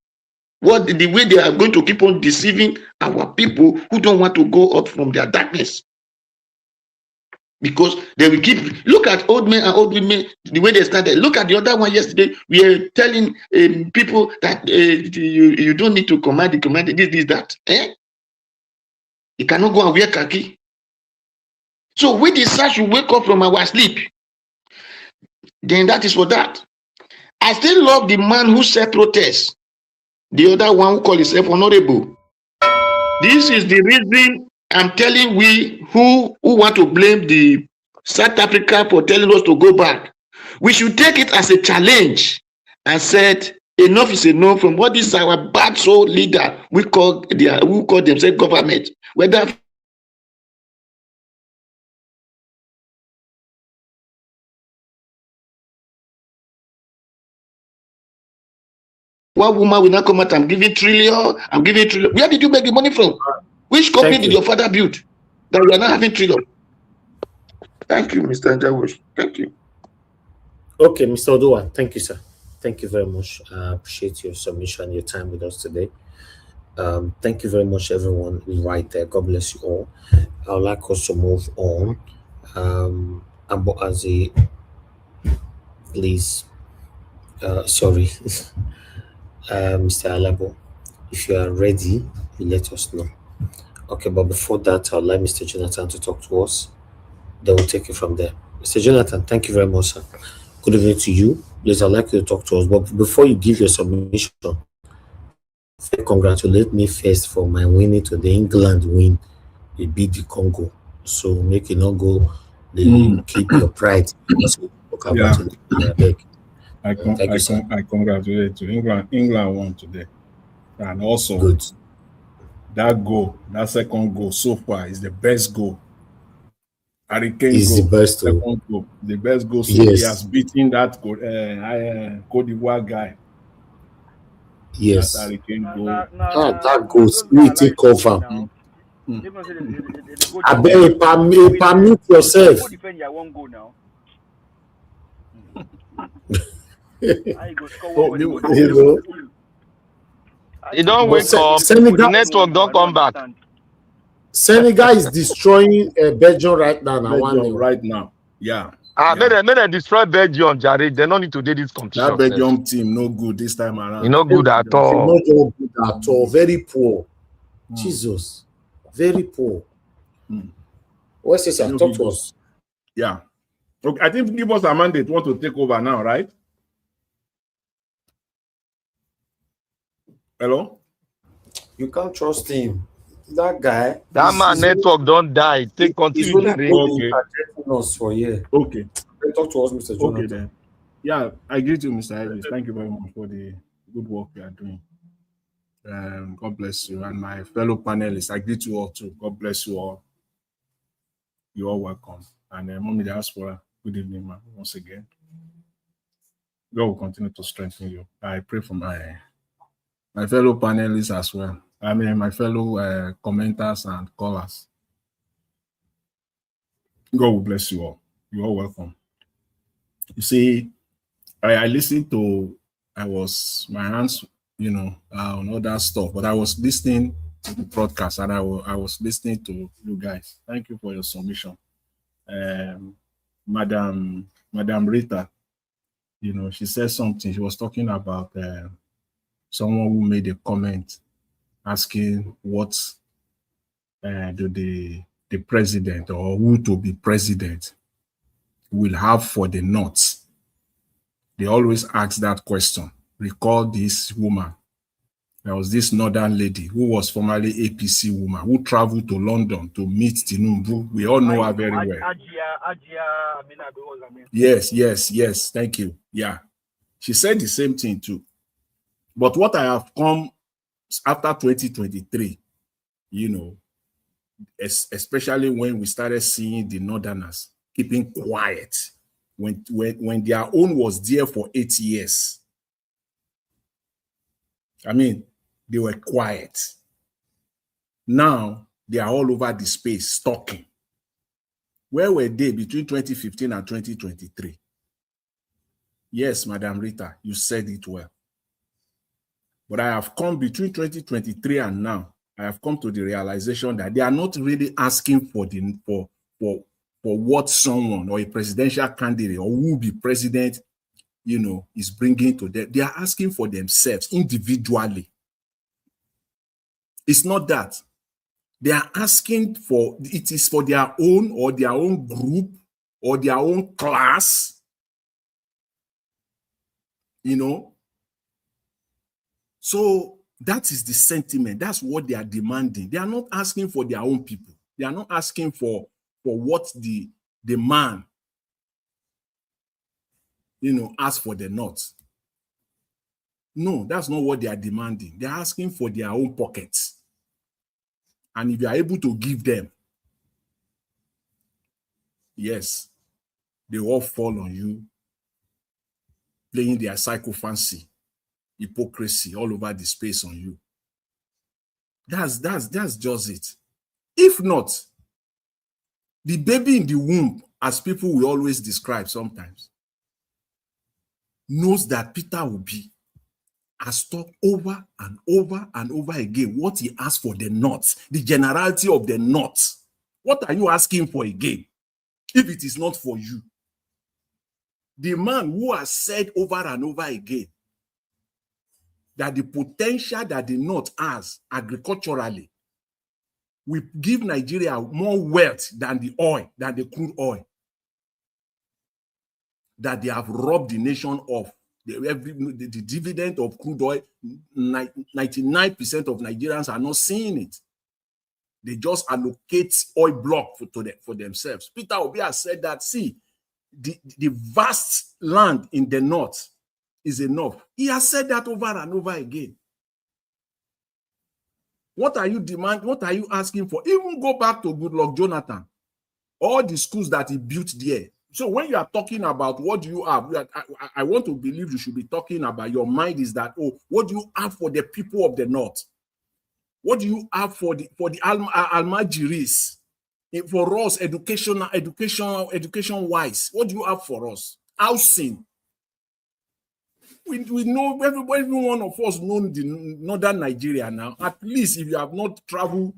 L: the way they are going to keep on deceiving our people who don't want to go out from their darkness. Because they will keep, look at old men and old women, the way they started. Look at the other one yesterday. We are telling people that you don't need to command this, that. You cannot go and wear khaki. So we decide to wake up from our sleep. Then that is for that. I still love the man who said protest. The other one who called himself honorable. This is the reason I'm telling we who want to blame the South Africa for telling us to go back. We should take it as a challenge and said enough is enough from what is our bad soul leader who call themselves government. Whether one woman will not come out, I'm giving trillion. Where did you make the money from? Which company did your father build that we are not having trillion? Thank you, Mr. Jawosh. Thank you.
F: Okay, Mr. Odua, thank you, sir. Thank you very much. I appreciate your submission, your time with us today. Thank you very much, everyone right there. God bless you all. I would like us to move on. Ambo Azi, please. Sorry. Mr. Alabo, if you are ready, you let us know. Okay, but before that, I'll like Mr. Jonathan to talk to us. Then we'll take it from there. Mr. Jonathan, thank you very much, sir. Good evening to you. Please, I'd like you to talk to us. But before you give your submission, congratulate me first for my winning to the England win. We beat the Congo. so make it not go. They keep your pride. So talk about it. I beg. Thank you, sir.
A: I congratulate you. England won today, and also
F: Good.
A: that goal, that second goal so far is the best goal. Hurricane
F: Is
A: goal,
F: the best
A: second goal, the best goal. So
F: yes.
A: he has beaten that Cote d'Ivoire guy.
F: Yes.
A: That Hurricane goal.
F: That goes. We take cover. I beg permit yourself.
H: You don't wake up.
F: Senegal,
H: the network don't come back.
F: Senegal is destroying Belgium right now.
A: Belgium right now. Yeah.
H: May they destroy Belgium, Jared. They don't need to do this competition.
A: That Belgium team no good this time around.
H: You no good at all.
F: Not good at all. Very poor. Jesus. Very poor. What's this? Talk to us.
A: Yeah. Okay, I think give us a mandate. Want to take over now, right? Hello?
F: You can't trust him. That guy.
H: That man network don't die. Take continue.
F: Okay. Us for here.
A: Okay.
F: Talk to us, Mr. Jonathan.
A: Okay then. Yeah, I greet you, Mr. Ellis. Thank you very much for the good work you are doing. God bless you. And my fellow panelists, I greet you all too. God bless you all. You're all welcome. And Mommy Diaspora, good evening, man, once again. God will continue to strengthen you. I pray for my fellow panelists as well. I mean, my fellow commenters and callers. God will bless you all. You're all welcome. You see, I listened to, my hands, on other stuff, but I was listening to the broadcast and I was listening to you guys. Thank you for your submission. Madam Rita, she said something. She was talking about someone who made a comment asking what do the president or who to be president will have for the North. They always ask that question. Recall this woman. There was this northern lady who was formerly APC woman who traveled to London to meet Tinubu. We all know her very well. Yes. Thank you. Yeah. She said the same thing too. But what I have come after 2023, especially when we started seeing the Northerners keeping quiet, when their own was there for 8 years. I mean, they were quiet. Now, they are all over the space talking. Where were they between 2015 and 2023? Yes, Madam Rita, you said it well. But I have come between 2023 and now, I have come to the realization that they are not really asking for what someone or a presidential candidate or who will be president, is bringing to them. They are asking for themselves individually. It's not that. They are asking for, it is for their own or their own group or their own class, So that is the sentiment. That's what they are demanding. They are not asking for their own people. They are not asking for what the man, asked for the North. No, that's not what they are demanding. They are asking for their own pockets. And if you are able to give them, yes, they all fall on you, playing their psychophancy, hypocrisy all over the space on you. That's just it. If not, the baby in the womb, as people will always describe sometimes, knows that Peter Obi has talked over and over and over again what he asked for the North, the generality of the North. What are you asking for again if it is not for you? The man who has said over and over again that the potential that the North has agriculturally will give Nigeria more wealth than the oil, than the crude oil that they have robbed the nation of. The dividend of crude oil, 99% of Nigerians are not seeing it. They just allocate oil block for themselves. Peter Obi has said that, see, the vast land in the north is enough. He has said that over and over again. What are you demanding? What are you asking for? Even go back to Goodluck Jonathan, all the schools that he built there. So when you are talking about what do you have, I want to believe you should be talking about, your mind is that, oh, what do you have for the people of the north? What do you have for the Almajiris? For us, education wise, what do you have for us? Housing. We know, every one of us know the northern Nigeria now. At least if you have not traveled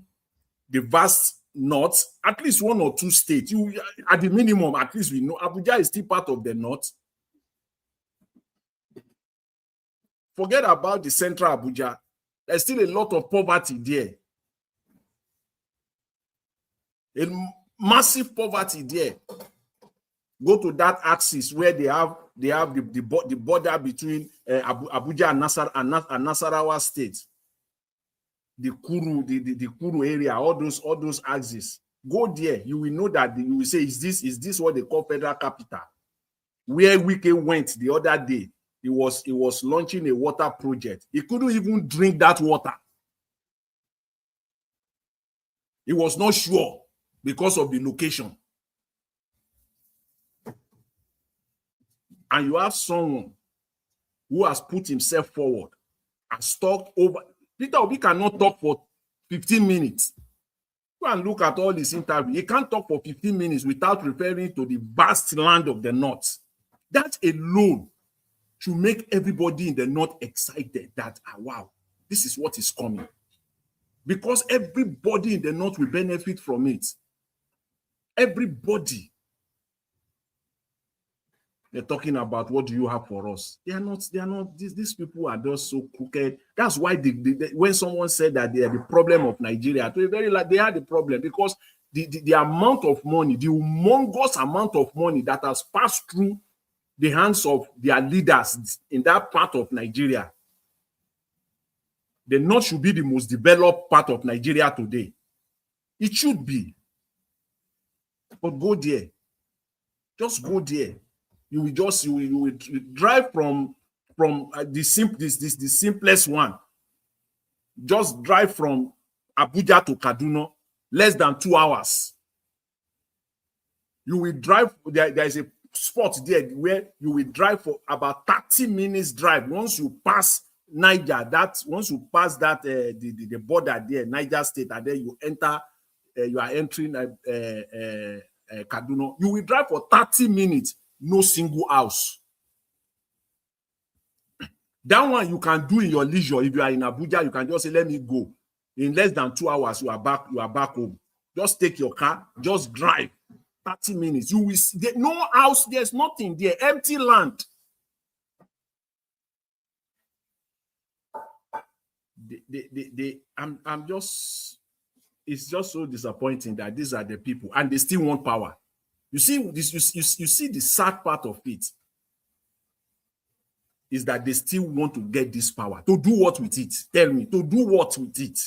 A: the vast north, at least one or two states, you at the minimum, at least we know Abuja is still part of the north. Forget about the central Abuja. There's still a lot of poverty there. A massive poverty there. Go to that axis where they have the border between Abuja and Nasarawa state, the Kuru area, all those axes. Go there, you will know that you will say, is this what they call federal capital? Where Wike went the other day, he was launching a water project. He couldn't even drink that water. He was not sure because of the location. And you have someone who has put himself forward and talked over. Peter Obi cannot talk for 15 minutes. Go and look at all his interviews. He can't talk for 15 minutes without referring to the vast land of the north. That alone should make everybody in the north excited that, wow, this is what is coming. Because everybody in the north will benefit from it. Everybody. They're talking about what do you have for us. They are not, these people are just so crooked. That's why when someone said that they are the problem of Nigeria, they are the problem, because the amount of money, the humongous amount of money that has passed through the hands of their leaders in that part of Nigeria. The north should be the most developed part of Nigeria today. It should be. But go there. Just go there. You will drive from the simplest one. Just drive from Abuja to Kaduna, less than 2 hours. You will drive, there is a spot there where you will drive for about 30 minutes drive. Once you pass Niger, once you pass that the border there, Niger State, and then you enter, you are entering Kaduna. You will drive for 30 minutes. No single house. That one you can do in your leisure. If you are in Abuja, you can just say, let me go. In less than 2 hours, you are back home. Just take your car, just drive 30 minutes. You will see no house, there's nothing there, empty land. I'm just, it's just so disappointing that these are the people and they still want power. You see this, you see the sad part of it is that they still want to get this power. To do what with it? Tell me, to do what with it?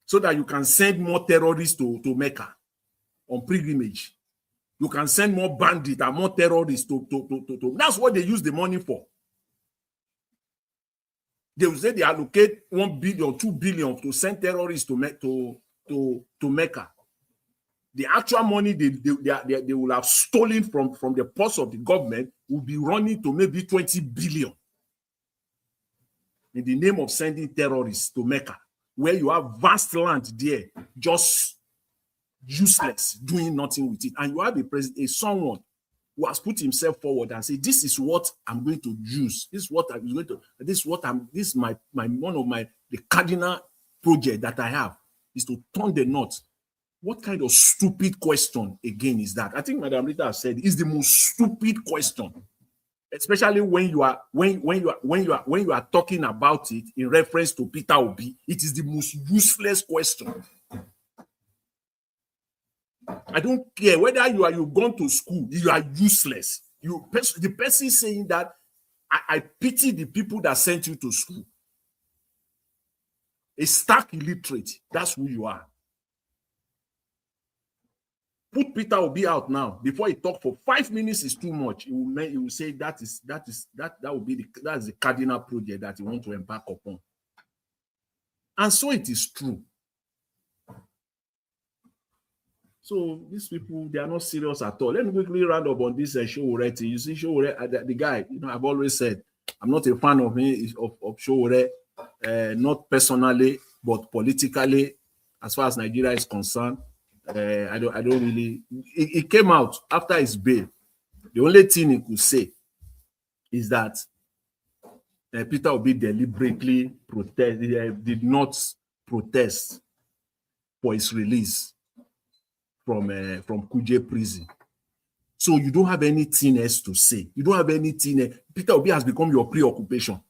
A: So that you can send more terrorists to Mecca on pilgrimage. You can send more bandits and more terrorists to that's what they use the money for. They will say they allocate 1 billion, 2 billion to send terrorists to Mecca. The actual money they will have stolen from the purse of the government will be running to maybe 20 billion in the name of sending terrorists to Mecca, where you have vast land there, just useless, doing nothing with it. And you have someone who has put himself forward and say, this is what I'm going to use. This is what I'm going to, this is my one of the cardinal project that I have is to turn the north. What kind of stupid question again is that? I think Madam Rita has said is the most stupid question, especially when you are talking about it in reference to Peter Obi. It is the most useless question. I don't care whether you've gone to school, you are useless. The person saying that, I pity the people that sent you to school.
M: a stark illiterate. That's who you are. Put Peter Obi out now. Before he talk for 5 minutes is too much. He will say that's the cardinal project that he want to embark upon. And so it is true. So these people, they are not serious at all. Let me quickly round up on this Sowore Att. You see, Sowore, the guy, I've always said, I'm not a fan of him, of Sowore, not personally, but politically, as far as Nigeria is concerned. I don't really. It came out after his bail. The only thing he could say is that Peter Obi deliberately did not protest for his release from Kuje prison. So you don't have anything else to say. You don't have anything. Peter Obi has become your preoccupation.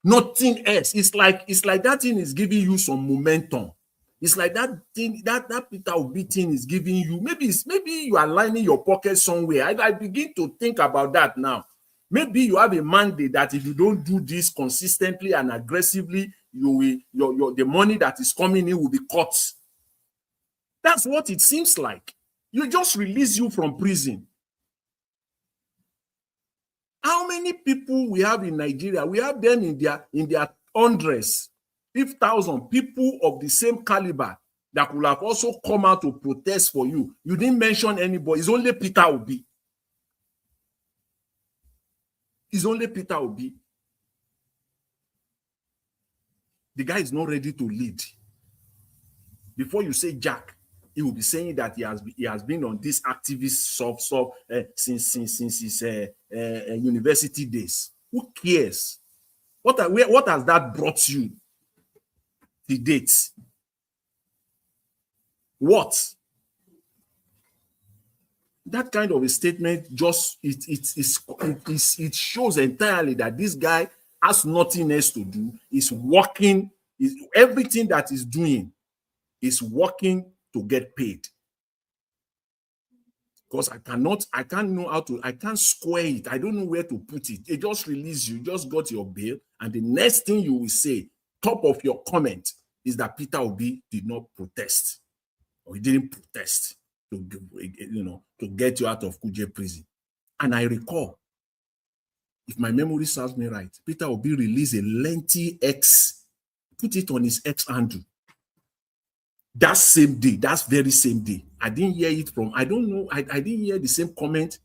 M: Nothing else. It's like that thing is giving you some momentum. It's like that thing that Peter Obi thing is giving you. Maybe you are lining your pocket somewhere. I begin to think about that now. Maybe you have a mandate that if you don't do this consistently and aggressively, the money that is coming in will be cut. That's what it seems like. You just release you from prison. How many people we have in Nigeria? We have them in their hundreds, 5,000 people of the same caliber that could have also come out to protest for you. You didn't mention anybody. It's only Peter Obi. It's only Peter Obi. The guy is not ready to lead. Before you say Jack, he will be saying that he has been on this activist since his university days. Who cares? What has that brought you? The dates. What? That kind of a statement just it shows entirely that this guy has nothing else to do. Is working. Everything that he's doing is working to get paid. Because I can't square it. I don't know where to put it. They just release you, just got your bail, and the next thing you will say, top of your comment, is that Peter Obi did not protest, or he didn't protest to get you out of Kuje prison. And I recall, if my memory serves me right, Peter Obi released a lengthy put it on his X handle. That same day, that very same day, I didn't hear it from, I don't know, I didn't hear the same comment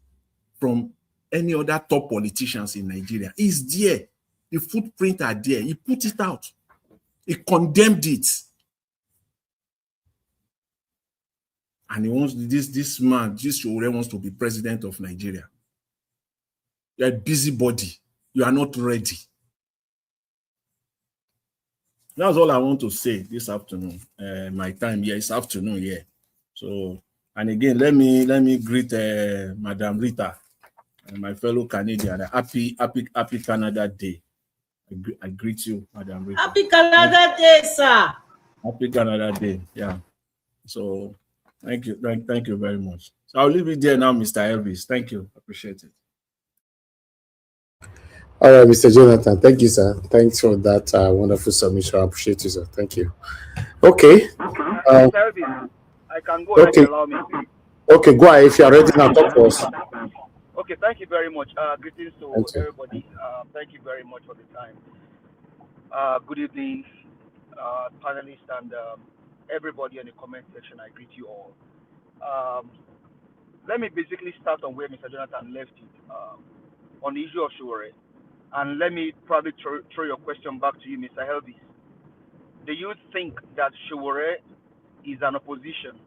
M: from any other top politicians in Nigeria. It's there. The footprint are there. He put it out. He condemned it. And he wants this man, this Sowore wants to be president of Nigeria. You're a busybody. You are not ready. That's all I want to say this afternoon. My time here is afternoon here. So, and again, let me greet Madam Rita, my fellow Canadian. Happy Canada Day. I greet you, Madam Rita.
N: Happy Canada Day, sir.
M: Happy Canada Day. Yeah. So, thank you very much. So I'll leave it there now, Mr. Elvis. Thank you. Appreciate it.
F: All right, Mr. Jonathan. Thank you, sir. Thanks for that wonderful submission. I appreciate you, sir. Thank you. Okay.
O: Mr. Elvis, I can go ahead and allow me.
F: Okay, go ahead. If you are ready now, talk to us.
O: Okay, thank you very much. Greetings to everybody. Thank you very much for the time. Good evening, panelists and everybody in the comment section. I greet you all. Let me basically start on where Mr. Jonathan left it, on the issue of Sowore. And let me probably throw your question back to you, Mr. Elvis. Do you think that Sowore is an opposition?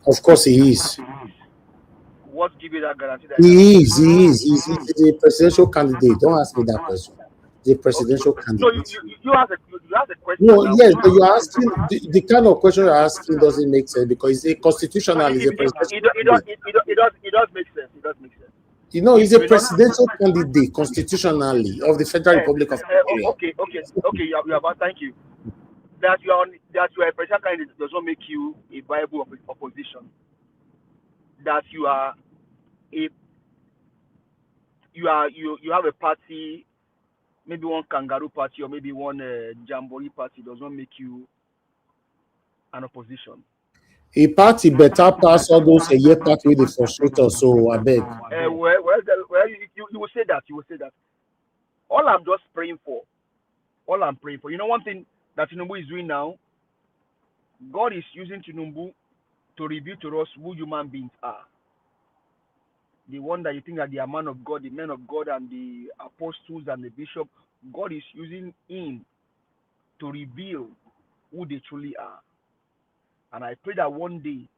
F: Of course he is.
O: What gives you that guarantee?
F: He is. He's a presidential candidate. Don't ask me that question. He's a presidential candidate.
O: No, you ask a question.
F: No, yes, but you're asking the kind of question you're asking doesn't make sense because it's a constitutional. It does make sense.
O: It does make sense.
F: You know, he's a presidential candidate constitutionally of the Federal Republic of Nigeria.
O: Okay. You are about. Thank you. That you are a presidential candidate does not make you a viable opposition. That you have a party maybe one kangaroo party or maybe one jamboree party does not make you an opposition.
F: A party better pass all those a year party with the frustrator. So I beg.
O: You will say that. You will say that. All I'm just praying for, you know, one thing that Tinubu is doing now, God is using Tinubu to reveal to us who human beings are. The one that you think that they are man of God, the men of God, and the apostles and the bishop, God is using him to reveal who they truly are. And I pray that one day,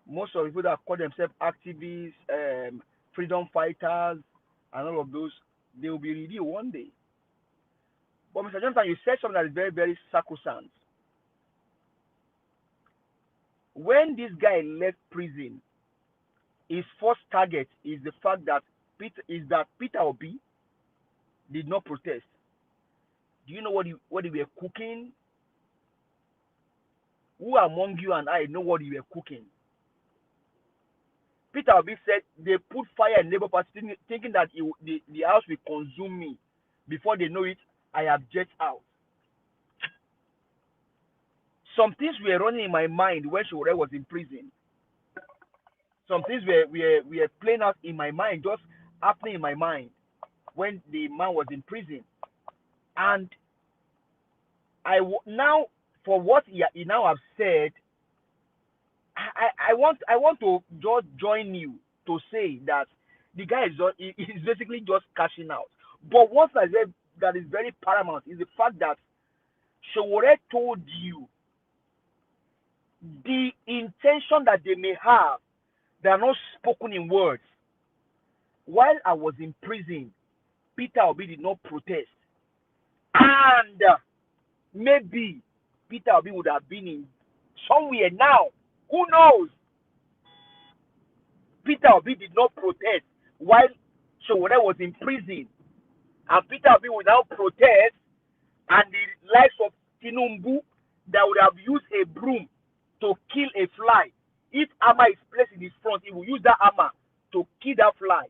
O: most of the people that call themselves activists, freedom fighters, and all of those, they will be revealed one day. But Mr. Jonathan, you said something that is very, very sacrosanct. When this guy left prison, his first target is the fact that Peter Obi did not protest. Do you know what they were cooking? Who among you and I know what you were cooking? Peter Obi said they put fire in Labour Party thinking that the house will consume me. Before they know it, I have jet out. Some things were running in my mind when Sowore was in prison. Some things were playing out in my mind, just happening in my mind when the man was in prison. And now, for what he now have said, I want to just join you to say that the guy is basically just cashing out. But what that is very paramount is the fact that Sowore told you the intention that they may have, they are not spoken in words. While I was in prison, Peter Obi did not protest. And maybe Peter Obi would have been in somewhere now. Who knows? Peter Obi did not protest while Sowore was in prison. And Peter Obi would now protest, and the likes of Tinubu that would have used a broom to kill a fly. If armor is placed in his front, he will use that armor to kill that fly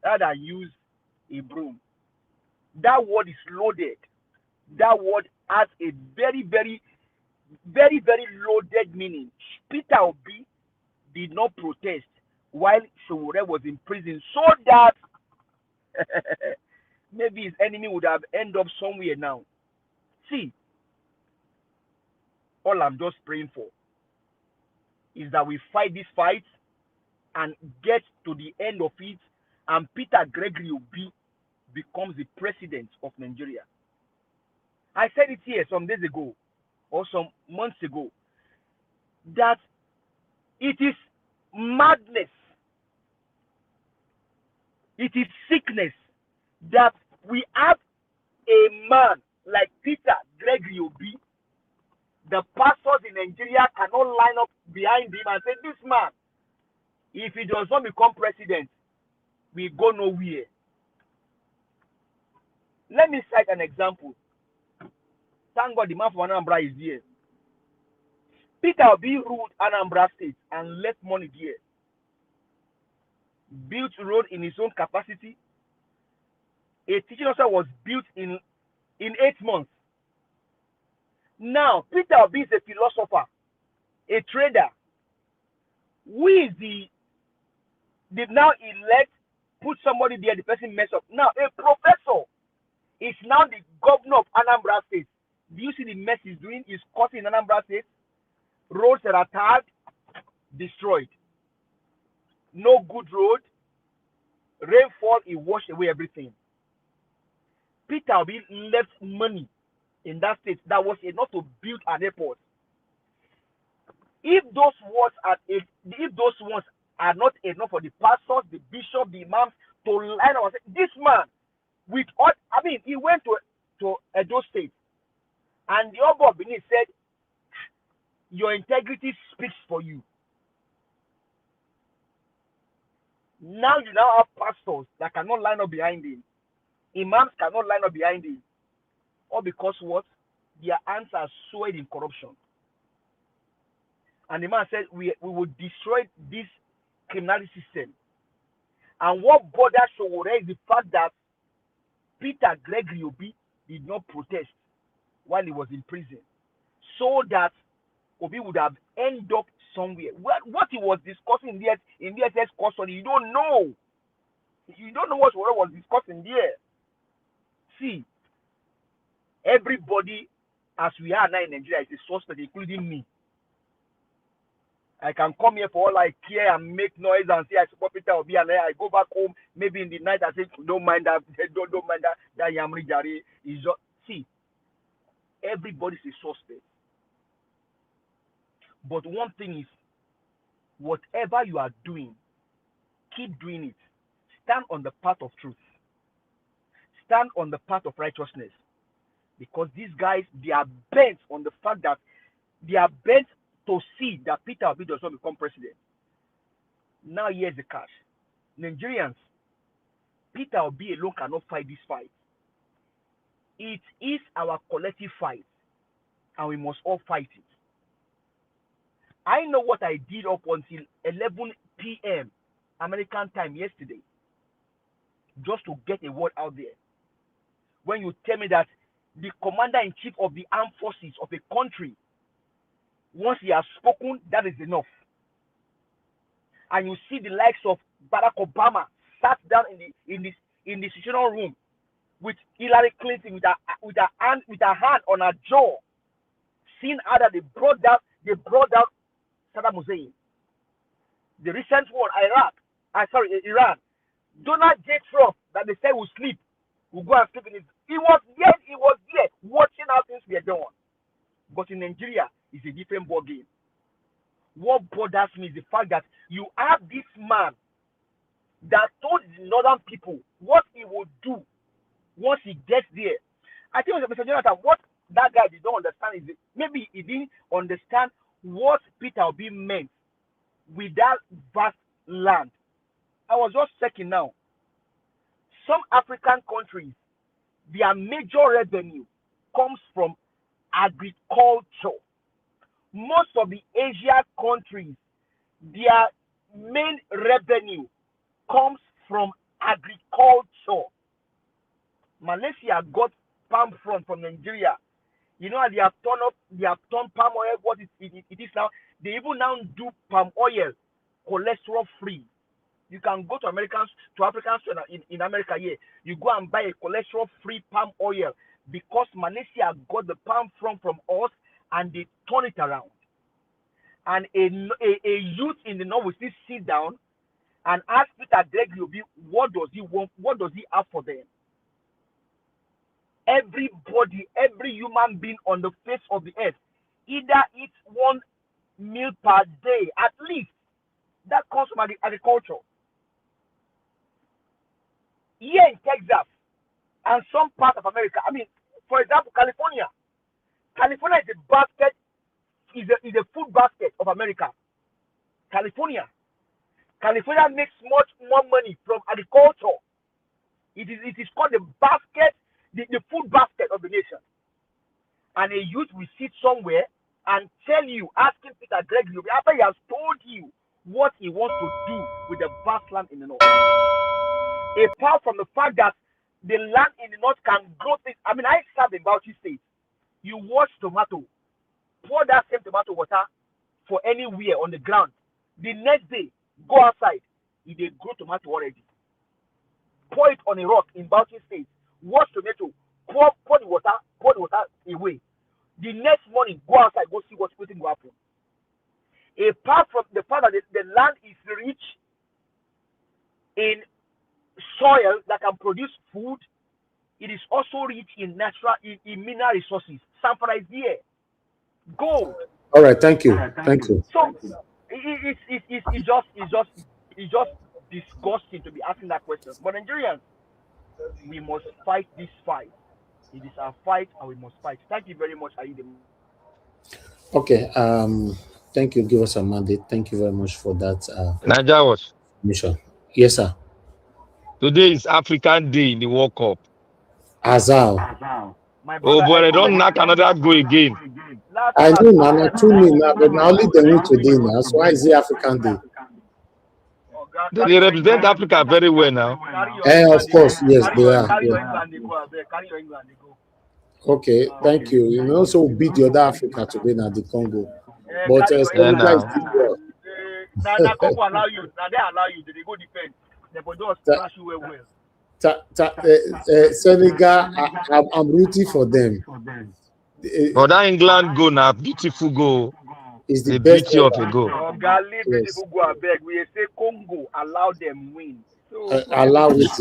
O: rather than use a broom. That word is loaded. That word has a very, very, very, very loaded meaning. Peter Obi did not protest while Sowore was in prison so that maybe his enemy would have ended up somewhere now. See, all I'm just praying for is that we fight this fight and get to the end of it, and Peter Gregory Obi becomes the president of Nigeria. I said it here some days ago or some months ago that it is madness, it is sickness that we have a man like Peter Gregory Obi. The pastors in Nigeria cannot line up behind him and say, this man, if he does not become president, we go nowhere. Let me cite an example. Thank God the man from Anambra is here. Peter Obi ruled Anambra State and left money there. Built road in his own capacity. A teaching hospital was built in 8 months. Now, Peter Obi is a philosopher, a trader. Who is the now elect, put somebody there, the person mess up. Now, a professor is now the governor of Anambra State. Do you see the mess he's doing? He's causing in Anambra State. Roads that are tarred, destroyed. No good road. Rainfall, it washed away everything. Peter Obi left money in that state that was enough to build an airport. If those ones are not enough for the pastors, the bishop, the imams to line up and say, this man, with all, he went to Edo State, and the Oba of Benin said, your integrity speaks for you. Now you have pastors that cannot line up behind him. Imams cannot line up behind him. All because what? Their hands are soiled in corruption. And the man said, we will destroy this criminality system. And what bothers Sowore is the fact that Peter Gregory Obi did not protest while he was in prison, so that Obi would have ended up somewhere. What he was discussing in the SS custody, you don't know. You don't know what Sowore was discussing there. See, everybody as we are now in Nigeria is a suspect, including me. I can come here for all I care and make noise and say I support Peter Obi, and then I go back home maybe in the night and say don't mind that, don't mind that Yamri Jare is just. See, everybody's a suspect. But one thing is, whatever you are doing, keep doing it. Stand on the path of truth. Stand on the path of righteousness. Because these guys, they are bent on the fact that they are bent to see that Peter Obi does not become president. Now here's the catch. Nigerians, Peter Obi alone cannot fight this fight. It is our collective fight, and we must all fight it. I know what I did up until 11 p.m. American time yesterday, just to get a word out there. When you tell me that the commander-in-chief of the armed forces of a country, once he has spoken, that is enough. And you see the likes of Barack Obama sat down in the institutional room with Hillary Clinton with her hand on her jaw, seeing how that they brought down Saddam Hussein. The recent one, Iran. Donald J. Trump, that they said will sleep, will go and sleep in it. He was there watching how things were done. But in Nigeria, it's a different ball game. What bothers me is the fact that you have this man that told the northern people what he would do once he gets there. I think Mr. Jonathan, what that guy did not understand is maybe he didn't understand what Peter Obi meant with that vast land. I was just checking now. Some African countries, their major revenue comes from agriculture. Most of the Asian countries, their main revenue comes from agriculture. Malaysia got palm front from Nigeria. You know, they have turned palm oil what it is now. They even now do palm oil cholesterol free. You can go to African store in America here. You go and buy a cholesterol free palm oil because Malaysia got the palm front from us and they turn it around. And a youth in the north will still sit down and ask Peter Gregory, what does he want? What does he have for them? Everybody, every human being on the face of the earth, either eats one meal per day, at least. That comes from agriculture. Here in Texas and some parts of America, I mean, for example, California. California is a basket, is a food basket of America. California makes much more money from agriculture. It is called the basket, the food basket of the nation. And a youth will sit somewhere and tell you, asking Peter Gregory, after he has told you what he wants to do with the vast land in the north. Apart from the fact that the land in the north can grow things. I mean, I serve in Bauchi State. You wash tomato, pour that same tomato water for anywhere on the ground. The next day, go outside, if they grow tomato already. Pour it on a rock in Bauchi State. Wash tomato, pour the water away. The next morning, go outside, go see what's going to happen. Apart from the fact that the land is rich in soil that can produce food, it is also rich in in mineral resources. Samfara is here. Gold.
F: All right, thank you. Thank you.
O: So it's just disgusting to be asking that question. But Nigerians, we must fight this fight. It is our fight and we must fight. Thank you very much, Aide.
F: Okay, thank you. Give us a mandate. Thank you very much for that.
H: Nigeria was.
F: Mission. Yes, sir.
H: Today is African Day in the World Cup.
F: Azal.
H: Oh, but I don't knock another go again.
F: I know, man. I tune in now, but now only the win today now. So why is it African Day?
H: They represent Africa very well now.
O: Carry your England,
F: Of course, yes,
O: carry
F: they
O: your
F: are.
O: carry your
F: Yeah.
O: England, they go. Abeg, carry your England, they go.
F: Okay, thank you. You know, also beat the other Africa today now, the Congo. But
O: Carry your
H: Yeah,
F: Senegal is
O: England.
H: now.
F: doing well.
O: Now Congo allow you. Now they allow you. They go defend. They go just
F: Ta-
O: trash you well.
F: Senegal, I'm rooting for them.
H: But that England goal now, beautiful goal.
F: It's the
H: A
F: best
H: beauty of a
F: ever.
H: goal.
O: Gali
F: Yes.
O: beautiful go abeg. We say Congo allow them win. So
F: Allow it.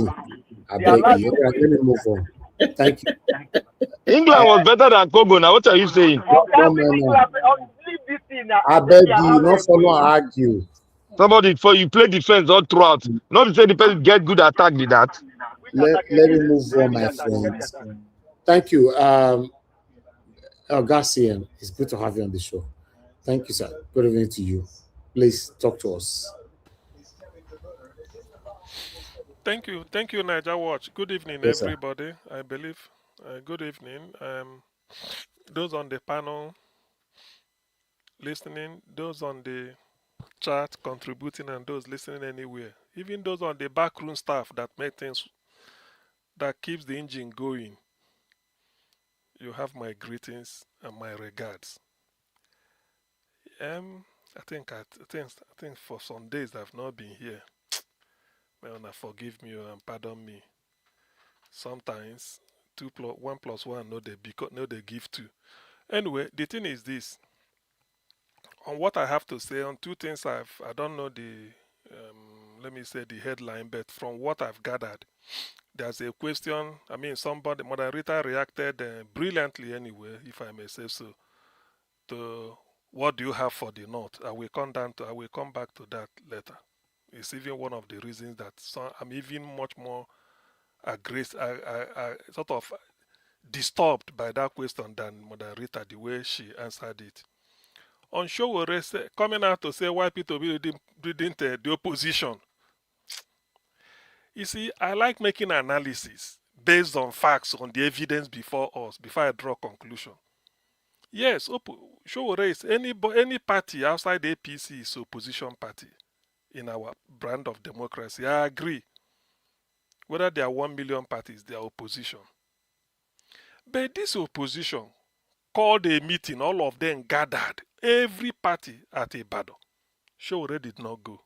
F: I
O: they
F: beg
O: allow
F: you.
O: you
F: All right, let
O: win.
F: me move on. Thank you.
H: England was better than Congo now. What are you saying?
F: One
O: Which
F: man.
O: England? Leave this thing now.
F: I
O: Say
F: beg
O: they
F: you,
O: allow
F: not
O: them
F: follow
O: win.
F: argue.
H: Somebody for you play defense all throughout. Not to say the person get good attack with that.
O: Which attack
F: Let me
O: again?
F: move
O: Get
F: on,
O: which
F: my
O: attack? Get which
F: friends.
O: attack?
F: Thank you. Garcian, it's good to have you on the show. Thank you, sir. Good evening to you. Please talk to us.
P: Thank you, Niger Watch. Good evening,
F: Yes, sir.
P: everybody. I believe. Good evening. Those on the panel listening, those on the chat contributing, and those listening anywhere. Even those on the backroom staff that make things that keeps the engine going. You have my greetings and my regards. I think for some days I've not been here. May una forgive me and pardon me. Sometimes 1 plus 1 no they give 2. Anyway, the thing is this. On what I have to say on two things I don't know the let me say the headline, but from what I've gathered, there's a question. I mean, somebody moderator reacted brilliantly anyway, if I may say so, to what do you have for the North. I will come back to that later. It's even one of the reasons that I'm even much more aggressive, sort of disturbed by that question than moderator, the way she answered it. On Sowore coming out to say why Peter Obi didn't the opposition. You see, I like making analysis based on facts, on the evidence before us, before I draw conclusion. Yes, Sowore is any party outside the APC is opposition party in our brand of democracy. I agree. Whether there are 1 million parties, they are opposition. But this opposition called a meeting, all of them gathered, every party at Ibadan. Sowore did not go.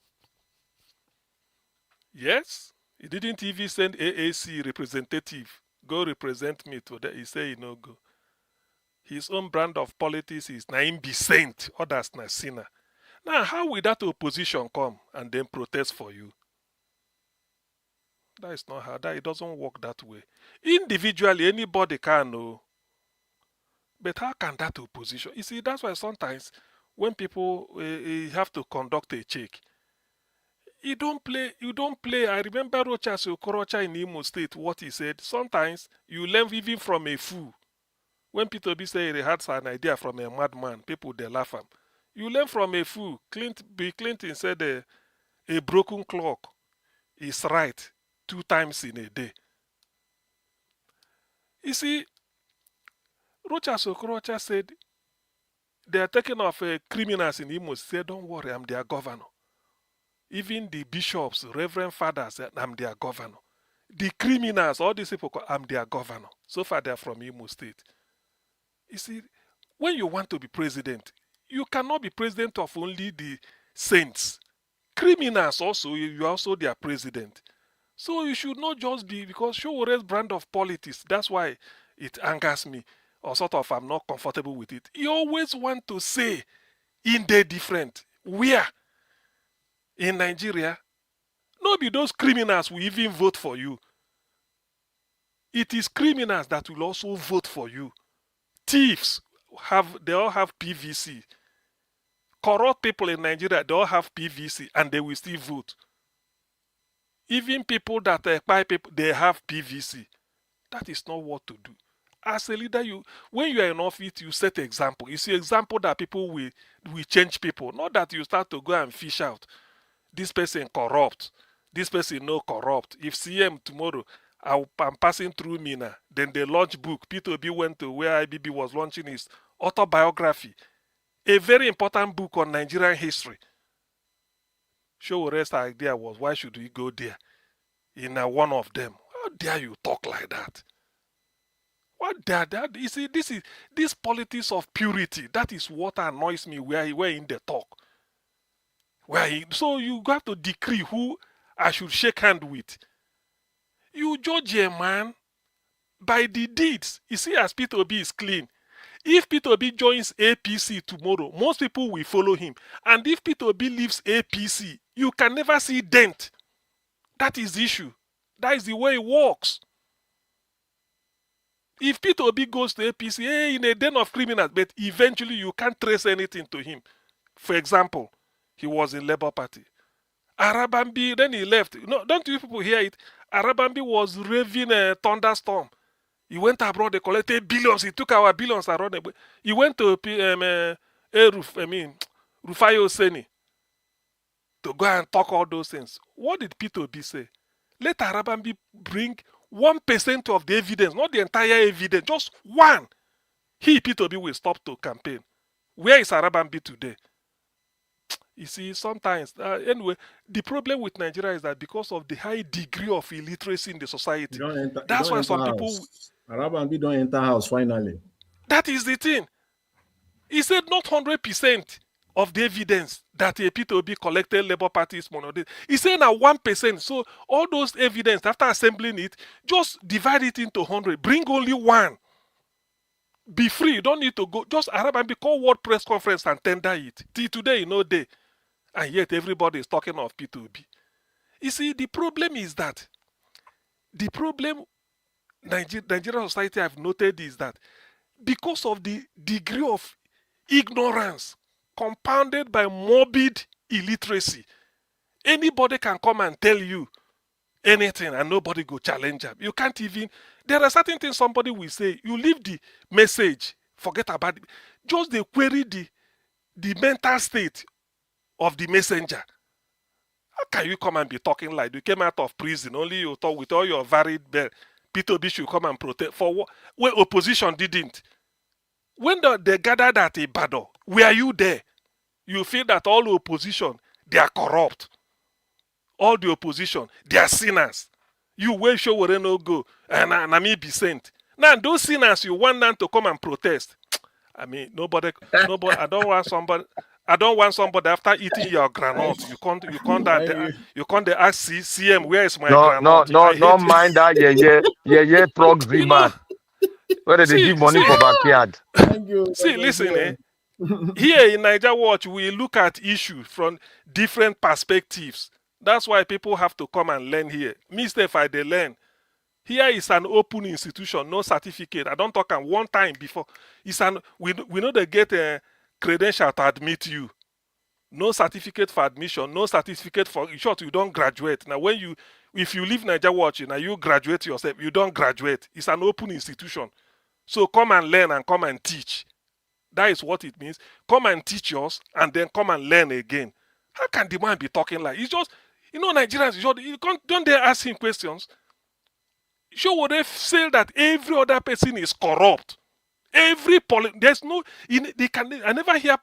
P: Yes, he didn't even send AAC representative, go represent me today. He said he no go. His own brand of politics is Naim be saint, others na sinner. Now, how will that opposition come and then protest for you? That is not how, it doesn't work that way. Individually, anybody can know. But how can that opposition? You see, that's why sometimes when people have to conduct a check, you don't play. I remember Rochas Okorocha in Imo State, what he said. Sometimes you learn even from a fool. When Peter B said he had an idea from a madman, people they laugh at him. You learn from a fool. Bill Clinton said a broken clock is right 2 times in a day. You see, Rochas Okorocha said they are taking off criminals in Imo. Said, don't worry, I'm their governor. Even the bishops, reverend fathers said, I'm their governor. The criminals, all these people, I'm their governor. So far, they're from Imo State. You see, when you want to be president, you cannot be president of only the saints. Criminals also, you are also their president. So you should not just be, because Sowore's brand of politics, that's why it angers me, or sort of I'm not comfortable with it. You always want to say, in the different. Where? In Nigeria? No be those criminals will even vote for you. It is criminals that will also vote for you. Thieves they all have PVC. Corrupt people in Nigeria, they all have PVC and they will still vote. Even people that buy people, they have PVC. That is not what to do. As a leader, when you are in office, you set example. You see example that people will change people. Not that you start to go and fish out. This person corrupt. This person no corrupt. If CM tomorrow, I'm passing through Mina, then they launch book. Peter Obi went to where IBB was launching his autobiography. A very important book on Nigerian history. Showore's idea was, why should we go there? In one of them. How dare you talk like that? What dare that? You see, this politics of purity. That is what annoys me. Where in the talk. So you have to decree who I should shake hand with. You judge a man by the deeds. You see, as Peter Obi is clean. If Peter Obi joins APC tomorrow, most people will follow him. And if Peter Obi leaves APC, you can never see dent. That is the issue. That is the way it works. If Peter Obi goes to APC, in a den of criminals, but eventually you can't trace anything to him. For example, he was in Labour Party. Arabambi, then he left. No, don't you people hear it? Arabambi was raving a thunderstorm. He went abroad, they collected billions. He took our billions around. He went to Rufayo Seni to go and talk all those things. What did Peter Obi say? Let Arabambi bring 1% of the evidence, not the entire evidence, just one. Peter Obi, will stop to campaign. Where is Arabambi today? You see, sometimes, anyway, the problem with Nigeria is that because of the high degree of illiteracy in the society, that's why some people...
M: Arabambi don't enter house finally.
P: That is the thing. He said not 100% of the evidence that a Peter Obi collected Labour Party's money. He said now 1%. So all those evidence, after assembling it, just divide it into 100. Bring only one. Be free. You don't need to go. Just Arabambi call World Press Conference and tender it. Till today, no day. And yet everybody is talking of Peter Obi. You see, the problem is that Nigerian society, I've noted, is that because of the degree of ignorance compounded by morbid illiteracy, anybody can come and tell you anything and nobody go challenge them. You can't even... There are certain things somebody will say. You leave the message, forget about it. Just they query the mental state of the messenger. How can you come and be talking like you came out of prison, only you talk with all your varied... Peter Obi should come and protest for what? When opposition didn't. When they gathered at Ibadan, were you there? You feel that all the opposition, they are corrupt. All the opposition, they are sinners. You will show where no go and me be sent. Now those sinners you want them to come and protest. I mean, nobody. I don't want somebody after eating your granite. You can't ask CM, where is my granite?
H: No mind that yeah proxy man. Where did they give money for backyard?
P: See, listen, here in Niger Watch, we look at issues from different perspectives. That's why people have to come and learn here. If I they learn. Here is an open institution, no certificate. I don't talk on one time before. We know they get a credential to admit you. No certificate for admission, no certificate for... In short, you don't graduate. Now, if you leave Niger Watch, now you graduate yourself. You don't graduate. It's an open institution. So come and learn and come and teach. That is what it means. Come and teach us and then come and learn again. How can the man be talking like... It's just... Nigerians, don't they ask him questions? Sure, they say that every other person is corrupt. There's no... I never hear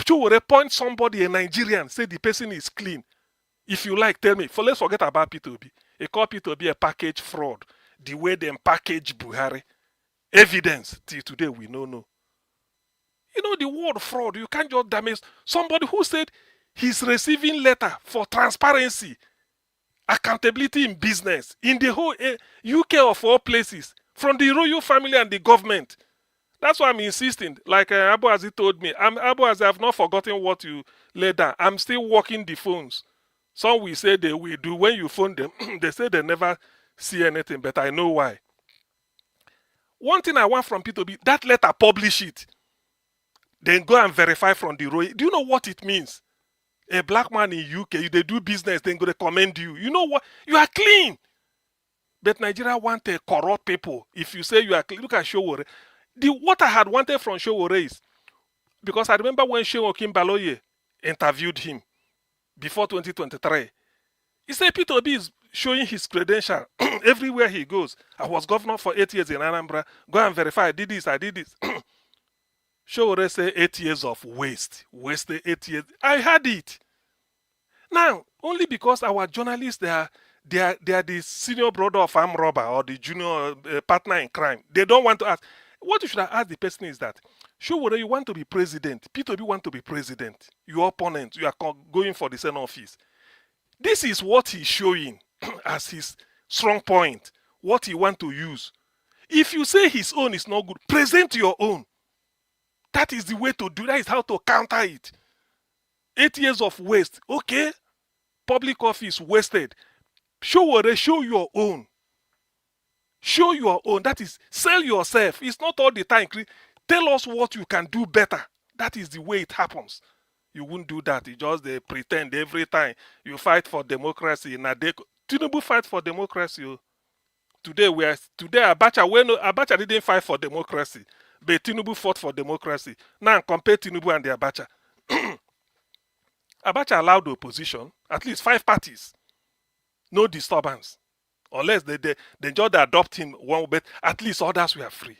P: Sowore point somebody, a Nigerian, say the person is clean. If you like, tell me. Let's forget about Peter Obi. They call Peter Obi a package fraud. The way they package Buhari. Evidence. Till today, we don't know. The word fraud, you can't just damage somebody who said he's receiving letter for transparency, accountability in business, in the whole UK of all places, from the royal family and the government. That's why I'm insisting. Like Abu Aziz told me, Abu Aziz, I've not forgotten what you laid down. I'm still working the phones. Some will say they will do. When you phone them, they say they never see anything, but I know why. One thing I want from Peter Obi, that letter, publish it. Then go and verify from the royal. Do you know what it means? A black man in UK, they do business, then go to commend you. You know what? You are clean. But Nigeria want a corrupt people. If you say you are clean, look at Sowore. What I had wanted from Sowore is, because I remember when Shehu Okinbaloye interviewed him before 2023, he said Peter Obi is showing his credential everywhere he goes. I was governor for 8 years in Anambra. Go and verify. I did this. Sowore said 8 years of waste. Wasted 8 years. I had it. Now, Only because our journalists, they are the senior brother of armed robber or the junior partner in crime. They don't want to ask. What you should have asked the person is that, show whether you want to be president. P2B want to be president. Your opponent, you are going for the same office. This is what he's showing as his strong point, what he want to use. If you say his own is not good, present your own. That is the way to do that, is how to counter it. 8 years of waste. Okay, public office wasted. Show your own. Show your own. That is, sell yourself. It's not all the time. Tell us what you can do better. That is the way it happens. You won't do that. You just they pretend every time you fight for democracy. Tinubu fight for democracy. Today Abacha didn't fight for democracy, but Tinubu fought for democracy. Now compare Tinubu and the Abacha. Abacha allowed the opposition, at least 5 parties, no disturbance, unless they just adopt him one, but at least others were free.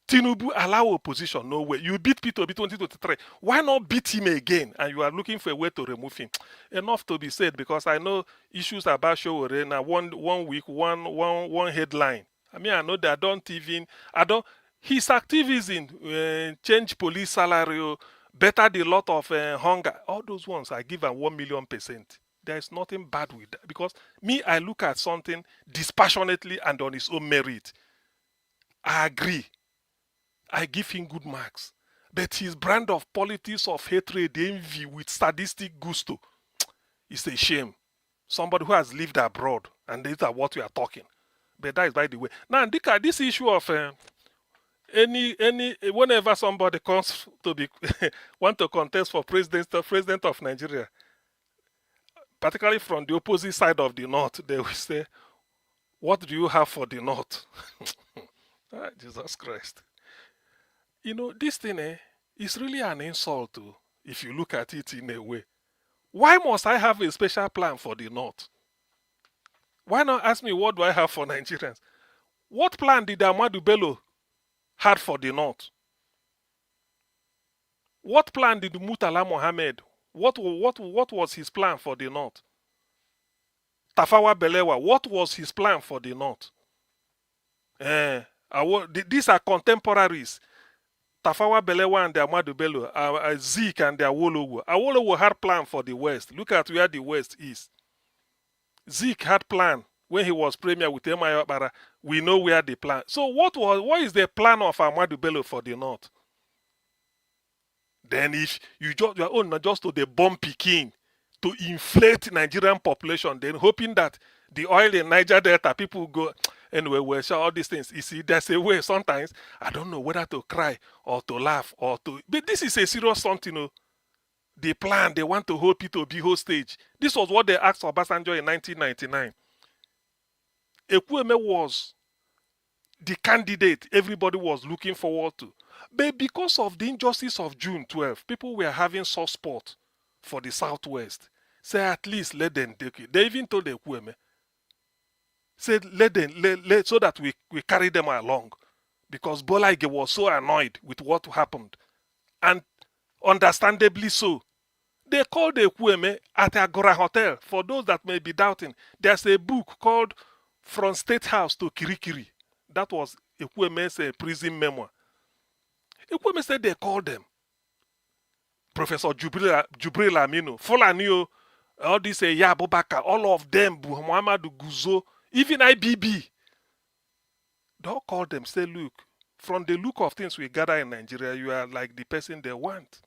P: Tinubu allow opposition, no way. You beat P2B 2023. Why not beat him again? And you are looking for a way to remove him. Enough to be said, because I know issues about Sowore now. One week, one headline. I mean, I know that his activism, change police salary, better the lot of hunger. All those ones, I give him 1,000,000%. There's nothing bad with that. Because me, I look at something dispassionately and on his own merit. I agree. I give him good marks. But his brand of politics of hatred, envy with sadistic gusto is a shame. Somebody who has lived abroad, and these are what we are talking. But that is by the way. Now, this issue of whenever somebody comes to be want to contest for president of Nigeria, particularly from the opposite side of the north, they will say, "What do you have for the north?" Jesus Christ. You know, this thing is really an insult too, if you look at it in a way. Why must I have a special plan for the North? Why not ask me what do I have for Nigerians? What plan did Ahmadu Bello had for the North? What plan did Murtala Mohammed, what was his plan for the North? Tafawa Balewa, what was his plan for the North? These are contemporaries. Tafawa Balewa and Ahmadu Bello, Zeke and Awolowo. Awolowo had plan for the West. Look at where the West is. Zeke had plan when he was premier with Emma Bara. We know where the plan. So what is the plan of Ahmadu Bello for the North? Then if you just your own not just to the bomb Peking to inflate Nigerian population, then hoping that the oil in Niger Delta people go anyway, we share all these things. You see, there's a way sometimes I don't know whether to cry or to laugh or to. But this is a serious something, you know. The plan, they want to hold P2B hostage. This was what they asked Obasanjo in 1999. Ekwueme was the candidate everybody was looking forward to. But because of the injustice of June 12, people were having soft spot for the Southwest. Say at least let them take it. They even told Ekwueme, said let them so that we carry them along. Because Bola Ige was so annoyed with what happened. And understandably so. They called Ekwueme at Agora Hotel. For those that may be doubting, there's a book called From State House to Kirikiri. That was Ekwueme's prison memoir. Ekwueme said they called them. Professor Jubril Aminu, Fulanio, all this Yabubaka, all of them, Muhammadu Guzo, even IBB. They all called them, say, look, from the look of things we gather in Nigeria, you are like the person they want.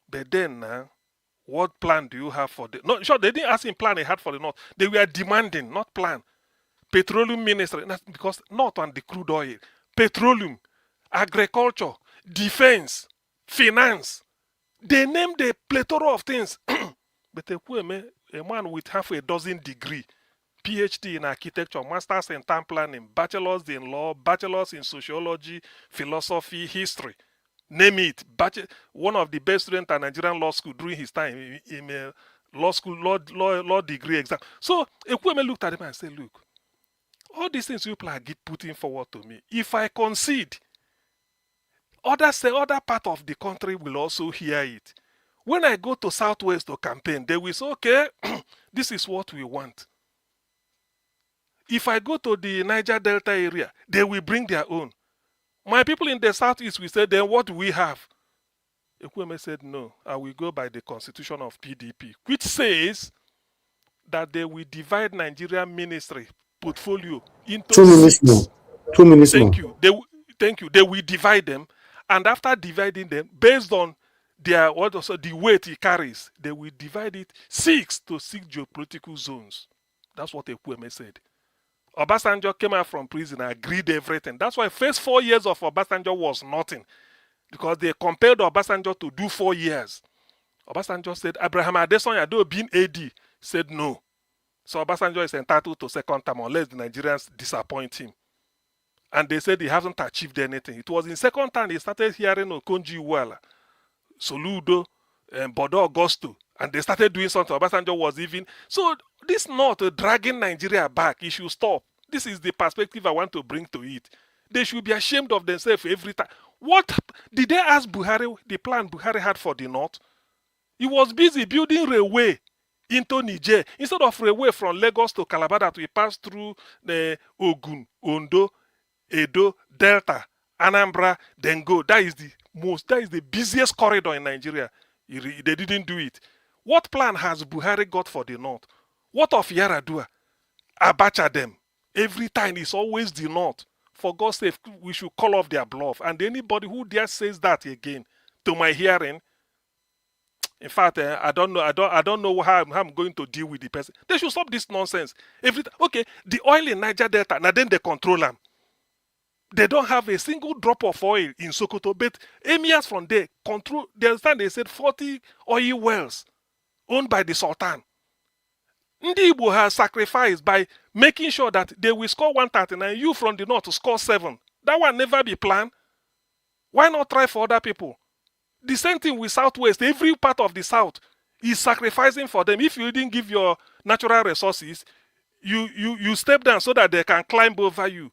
P: But then now, what plan do you have for the... No, sure, they didn't ask him plan he had for the North. They were demanding, not plan. Petroleum ministry, because not on the crude oil. Petroleum, agriculture, defense, finance. They named a plethora of things. But Ekwueme, a man with half a dozen degree, PhD in architecture, masters in town planning, bachelors in law, bachelors in sociology, philosophy, history. Name it. One of the best students at Nigerian law school during his time in a law school, law degree exam. So Ekwueme looked at him and said, look, all these things you are putting forward to me, if I concede, other part of the country will also hear it. When I go to Southwest to campaign, they will say, okay, this is what we want. If I go to the Niger Delta area, they will bring their own. My people in the Southeast will say, then what do we have? Ekweme said, no, I will go by the constitution of PDP, which says that they will divide Nigerian ministry portfolio into
F: 2 minutes
P: 6.
F: more. 2 minutes
P: Thank
F: more.
P: you. Thank you. They will divide them, and after dividing them, based on their the weight it carries, they will divide it 6 to 6 geopolitical zones. That's what Ekweme said. Obasanjo came out from prison and agreed everything. That's why first 4 years of Obasanjo was nothing, because they compelled Obasanjo to do 4 years. Obasanjo said, Abraham Adesanya, though being AD, said no. So Obasanjo is entitled to second term unless the Nigerians disappoint him. And they said he hasn't achieved anything. It was in second term he started hearing Okonji Iweala, Soludo, and Bodo Augusto, and they started doing something. Obasanjo was even... So this not dragging Nigeria back. It should stop. This is the perspective I want to bring to it. They should be ashamed of themselves every time. What did they ask Buhari, the plan Buhari had for the North? He was busy building railway into Niger. Instead of railway from Lagos to Calabar that we pass through the Ogun, Ondo, Edo, Delta, Anambra, then go. That is the busiest corridor in Nigeria. They didn't do it. What plan has Buhari got for the North? What of Yaradua? Abacha them. Every time it's always the North. For God's sake, we should call off their bluff. And anybody who dare says that again, to my hearing, in fact, I don't know how I'm going to deal with the person. They should stop this nonsense. Okay, the oil in Niger Delta, now then they control them. They don't have a single drop of oil in Sokoto, but emirs from there control. They understand, they said 40 oil wells owned by the Sultan. Ndi Igbo has sacrificed by making sure that they will score 139, you from the north to score 7. That one never be planned. Why not try for other people? The same thing with Southwest. Every part of the South is sacrificing for them. If you didn't give your natural resources, you step down so that they can climb over you.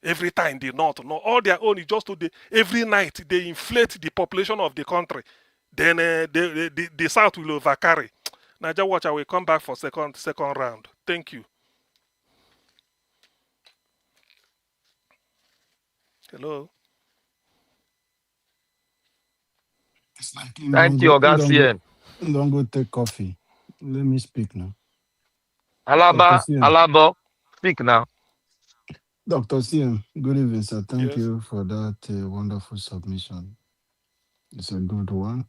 P: Every time the North, no, all their own is just to every night they inflate the population of the country. Then the South will overcarry. Naja watch, I will come back for second round. Thank you. Hello.
I: It's like
H: Thank you, Ogasien.
I: don't go take coffee. Let me speak now.
H: Alaba, speak now.
I: Dr. CM, good evening, sir. Thank
P: Yes.
I: you for that wonderful submission. It's a good one.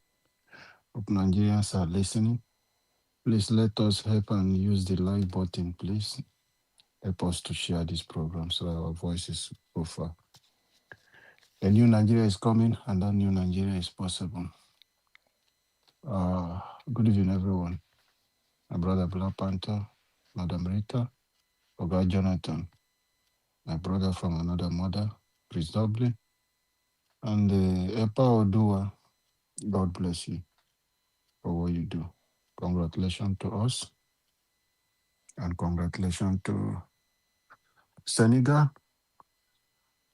I: Hope Nigerians are listening. Please let us help and use the like button, please. Help us to share this program so our voices go far. A new Nigeria is coming, and that new Nigeria is possible. Good evening, everyone. My brother Black Panther, Madam Rita, Oga Jonathan, my brother from another mother, Chris Dublin, and Epa Odua. God bless you for what you do. Congratulations to us, and congratulations to Senegal.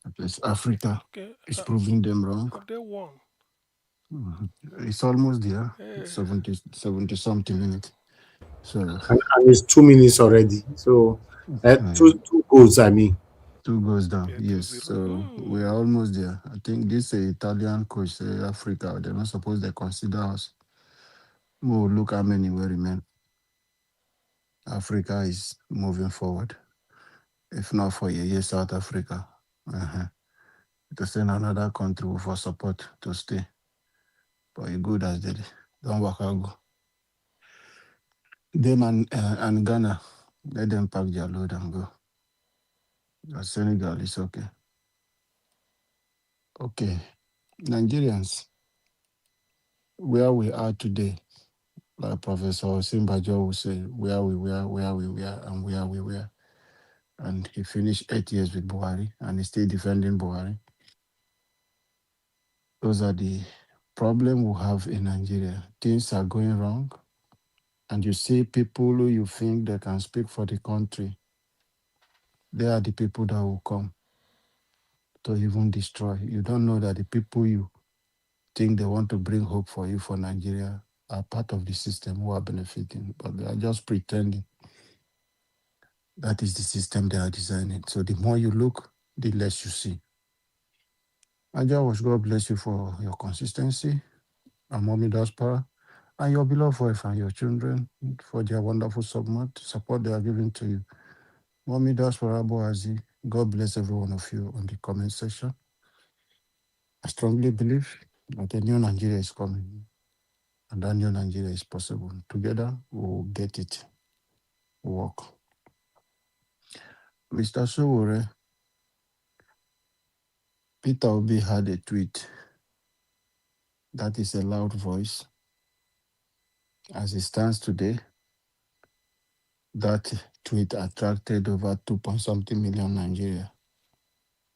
I: At least Africa is proving them wrong.
P: Have they won?
I: It's almost there.
P: Yeah.
I: 70 something minutes. So
F: and it's 2 minutes already. So 2 goals, I mean.
I: 2 goes down. Yes. So we are almost there. I think this Italian coach say Africa, they're not supposed to consider us. We'll look how many will remain. Africa is moving forward. If not for South Africa. To send another country for support to stay. But you good as they don't work out. Them and Ghana, let them pack their load and go. Senegal is okay. Okay. Nigerians, where we are today, like Professor Simbajo will say, where we are, and where we were. And he finished 8 years with Buhari, and he's still defending Buhari. Those are the problems we have in Nigeria. Things are going wrong, and you see people who you think they can speak for the country. They are the people that will come to even destroy. You don't know that the people you think they want to bring hope for you for Nigeria are part of the system who are benefiting, but they are just pretending that is the system they are designing. So the more you look, the less you see. Ajawash, God bless you for your consistency, and Mommy Diaspora, and your beloved wife and your children for their wonderful support they are giving to you. Mommy Diaspora Boazi, God bless every one of you on the comment section. I strongly believe that a new Nigeria is coming, and that new Nigeria is possible. Together, we'll get it work. Mr. Sowore, Peter Obi had a tweet that is a loud voice. As it stands today, that tweet attracted over 2 point something million Nigeria.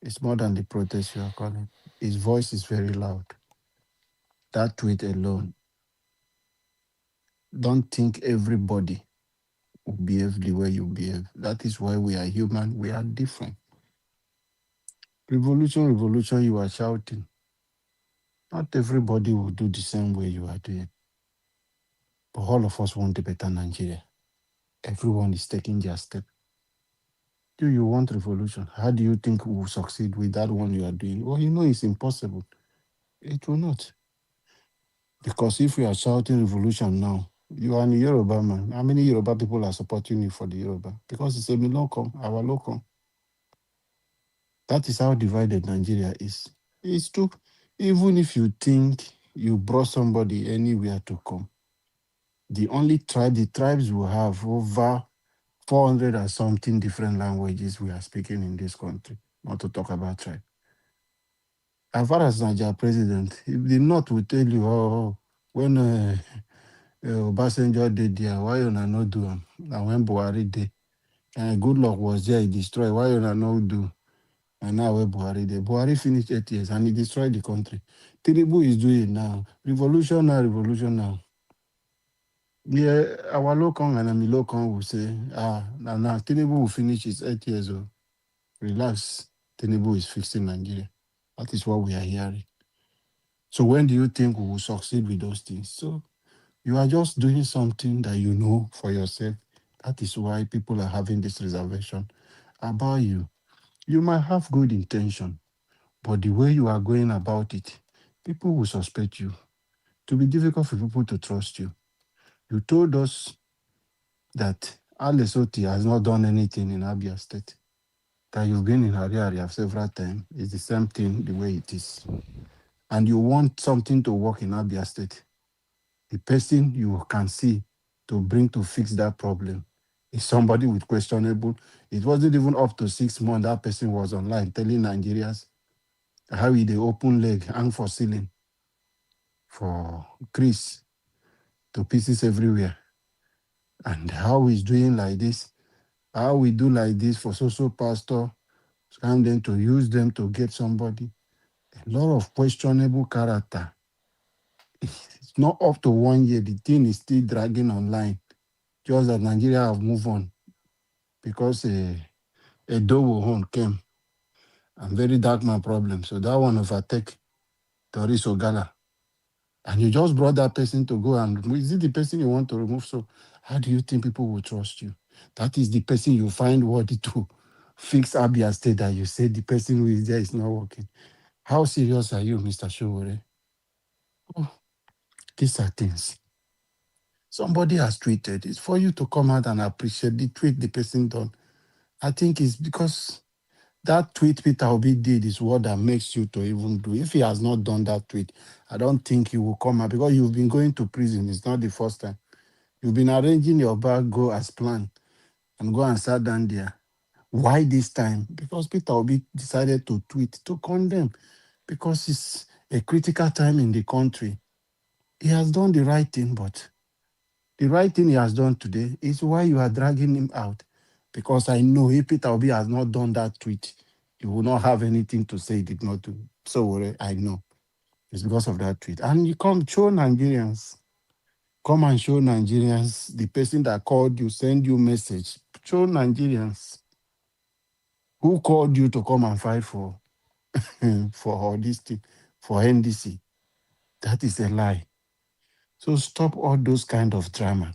I: It's more than the protest you are calling. His voice is very loud. That tweet alone. Don't think everybody will behave the way you behave. That is why we are human. We are different. Revolution, revolution, you are shouting. Not everybody will do the same way you are doing. But all of us want a better Nigeria. Everyone is taking their step. Do you want revolution? How do you think we will succeed with that one you are doing? Well, you know it's impossible. It will not. Because if we are shouting revolution now, you are a Yoruba man. How many Yoruba people are supporting you for the Yoruba? Because it's a local, our local. That is how divided Nigeria is. It's true. Even if you think you brought somebody anywhere to come, the only tribe, the tribes will have over 400 and something different languages we are speaking in this country, not to talk about tribe. As far as Nigeria president, if the North will tell you, when Obasanjo did there, why you not do them? And when Buhari did, good luck was there, he destroyed. Why you not do? And now where Buhari did. Buhari finished 8 years and he destroyed the country. Tinubu is doing it now. Revolution now, revolution now. Yeah, our local and my local will say, now Tinubu will finish his 8 years old. Relax. Tinubu is fixing Nigeria. That is what we are hearing. So when do you think we will succeed with those things? So you are just doing something that you know for yourself. That is why people are having this reservation about you. You might have good intention, but the way you are going about it, people will suspect you. It will be difficult for people to trust you. You told us that Alesoti has not done anything in Abia State. That you've been in Ariaria several times. It's the same thing the way it is. And you want something to work in Abia State. The person you can see to bring to fix that problem is somebody with questionable. It wasn't even up to 6 months that person was online telling Nigerians how he dey open leg, hang for ceiling, for crease, to pieces everywhere. And how he's doing like this, how we do like this for social pastor, scam them to use them to get somebody. A lot of questionable character. It's not up to 1 year. The thing is still dragging online. Just that Nigeria have moved on because a Dowo came and very dark man problem. So that one overtake Doris Ogala. And you just brought that person to go and remove. Is it the person you want to remove? So how do you think people will trust you? That is the person you find worthy to fix Abia State that you say the person who is there is not working. How serious are you, Mr. Sowore? Oh, these are things. Somebody has tweeted. It's for you to come out and appreciate the tweet the person done. I think it's because that tweet Peter Obi did is what that makes you to even do. If he has not done that tweet, I don't think he will come out because you've been going to prison. It's not the first time. You've been arranging your bag, go as planned, and go and sit down there. Why this time? Because Peter Obi decided to tweet to condemn because it's a critical time in the country. He has done the right thing, but the right thing he has done today is why you are dragging him out. Because I know if Peter Obi has not done that tweet, he will not have anything to say he did not do. So I know. It's because of that tweet. And you come show Nigerians. Come and show Nigerians the person that called you, send you message. Show Nigerians who called you to come and fight for for all this thing, for NDC. That is a lie. So stop all those kind of drama.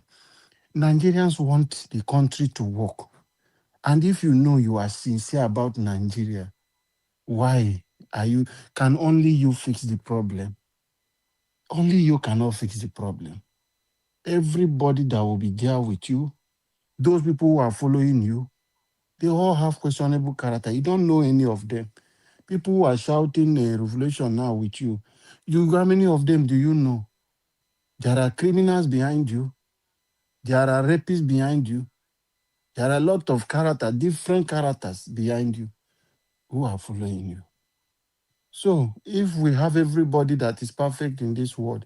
I: Nigerians want the country to work. And if you know you are sincere about Nigeria, why are you, can only you fix the problem? Only you cannot fix the problem. Everybody that will be there with you, those people who are following you, they all have questionable character. You don't know any of them. People who are shouting a revolution now with you, how many of them do you know? There are criminals behind you. There are rapists behind you. There are a lot of characters, different characters behind you who are following you. So if we have everybody that is perfect in this world,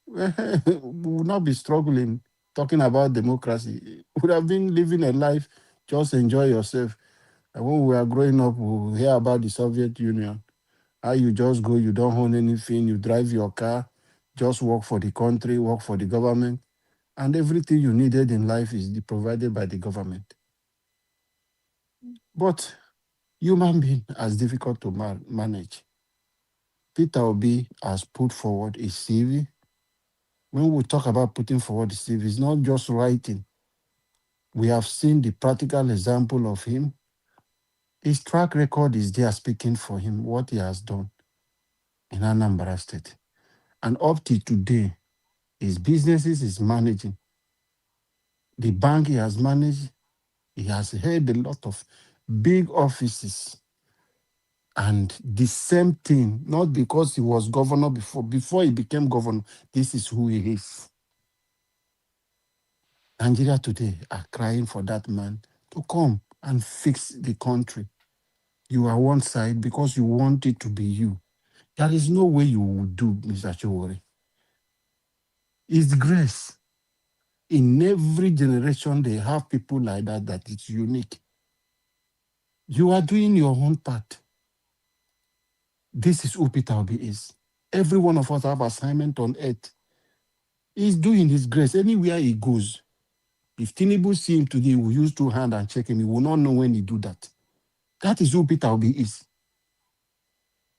I: we will not be struggling talking about democracy. We would have been living a life, just enjoy yourself. And when we are growing up, we hear about the Soviet Union. How you just go, you don't own anything, you drive your car, just work for the country, work for the government, and everything you needed in life is provided by the government. But human being as difficult to manage. Peter Obi has put forward a CV. When we talk about putting forward a CV, it's not just writing. We have seen the practical example of him. His track record is there speaking for him, what he has done in Anambra State. And up to today, his businesses is managing. The bank he has managed, he has held a lot of big offices. And the same thing, not because he was governor before he became governor, this is who he is. Nigeria today are crying for that man to come and fix the country. You are one side because you want it to be you. There is no way you will do, Mr. Sowore. It's grace. In every generation, they have people like that is unique. You are doing your own part. This is who Peter Obi is. Every one of us have assignment on earth. He's doing his grace anywhere he goes. If Tinubu see him today, he will use two hands and check him. He will not know when he do that. That is who Peter Obi is.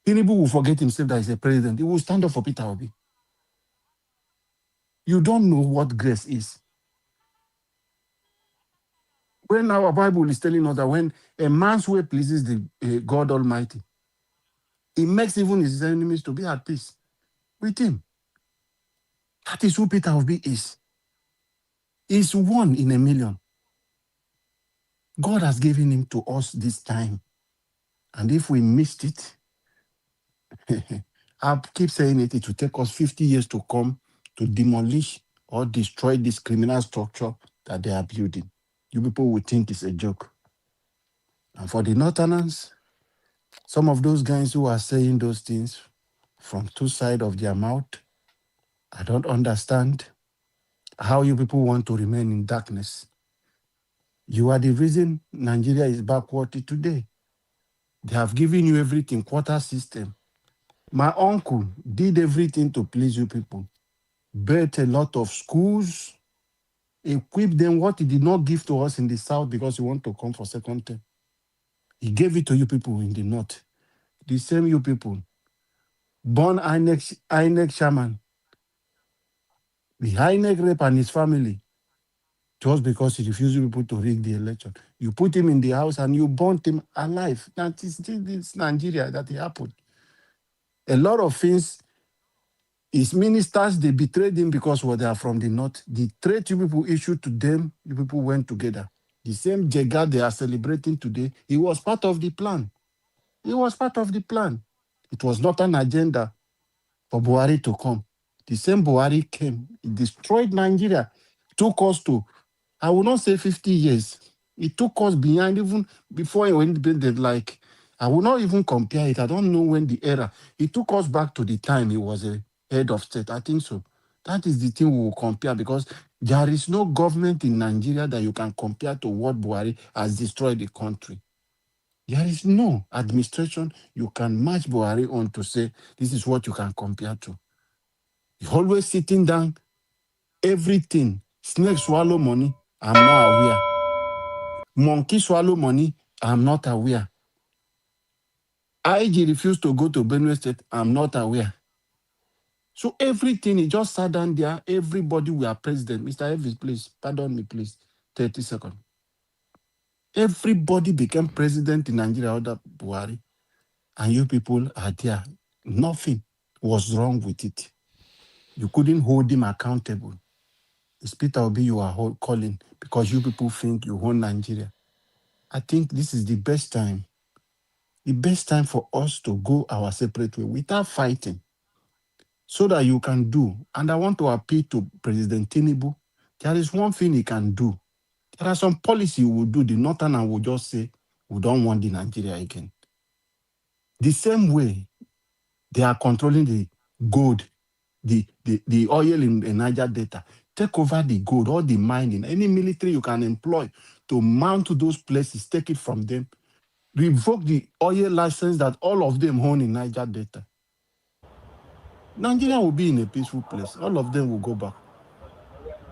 I: Tinubu will forget himself that he's a president. He will stand up for Peter Obi. You don't know what grace is. When our Bible is telling us that when a man's way pleases the God Almighty, he makes even his enemies to be at peace with him. That is who Peter Obi is. He's one in a million. God has given him to us this time. And if we missed it, I keep saying it, it will take us 50 years to come to demolish or destroy this criminal structure that they are building. You people will think it's a joke. And for the Northerners, some of those guys who are saying those things from two sides of their mouth, I don't understand how you people want to remain in darkness. You are the reason Nigeria is backward today. They have given you everything, quota system. My uncle did everything to please you people. Built a lot of schools, equipped them what he did not give to us in the south because he want to come for second term. He gave it to you people in the north. The same you people. Born INEC chairman. The INEC rep and his family. Just because he refused people to rig the election. You put him in the house and you burnt him alive. That is this Nigeria that it happened. A lot of things, his ministers, they betrayed him because they are from the north. The threat you people issued to them, you people went together. The same Jega they are celebrating today, he was part of the plan. He was part of the plan. It was not an agenda for Buhari to come. The same Buhari came. He destroyed Nigeria. Took us to, I will not say 50 years. It took us behind even before he went independent. Like, I will not even compare it. I don't know when the era. It took us back to the time he was a head of state. I think so. That is the thing we will compare because there is no government in Nigeria that you can compare to what Buhari has destroyed the country. There is no administration you can match Buhari on to say this is what you can compare to. You're always sitting down, everything. Snake swallow money, I'm not aware. Monkey swallow money, I'm not aware. IG refused to go to Benue State, I'm not aware. So everything, he just sat down there. Everybody were president. Mr. Elvis, please, pardon me, please. 30 seconds. Everybody became president in Nigeria under Buhari. And you people are there. Nothing was wrong with it. You couldn't hold him accountable. It's Peter Obi you are calling because you people think you own Nigeria. I think this is the best time. The best time for us to go our separate way without fighting. So that you can do. And I want to appeal to President Tinubu. There is one thing he can do. There are some policy he will do. The Northern will just say, we don't want the Nigeria again. The same way they are controlling the gold, the oil in Niger Delta. Take over the gold, all the mining, any military you can employ to mount those places, take it from them. Revoke the oil license that all of them own in Niger Delta. Nigeria will be in a peaceful place. All of them will go back.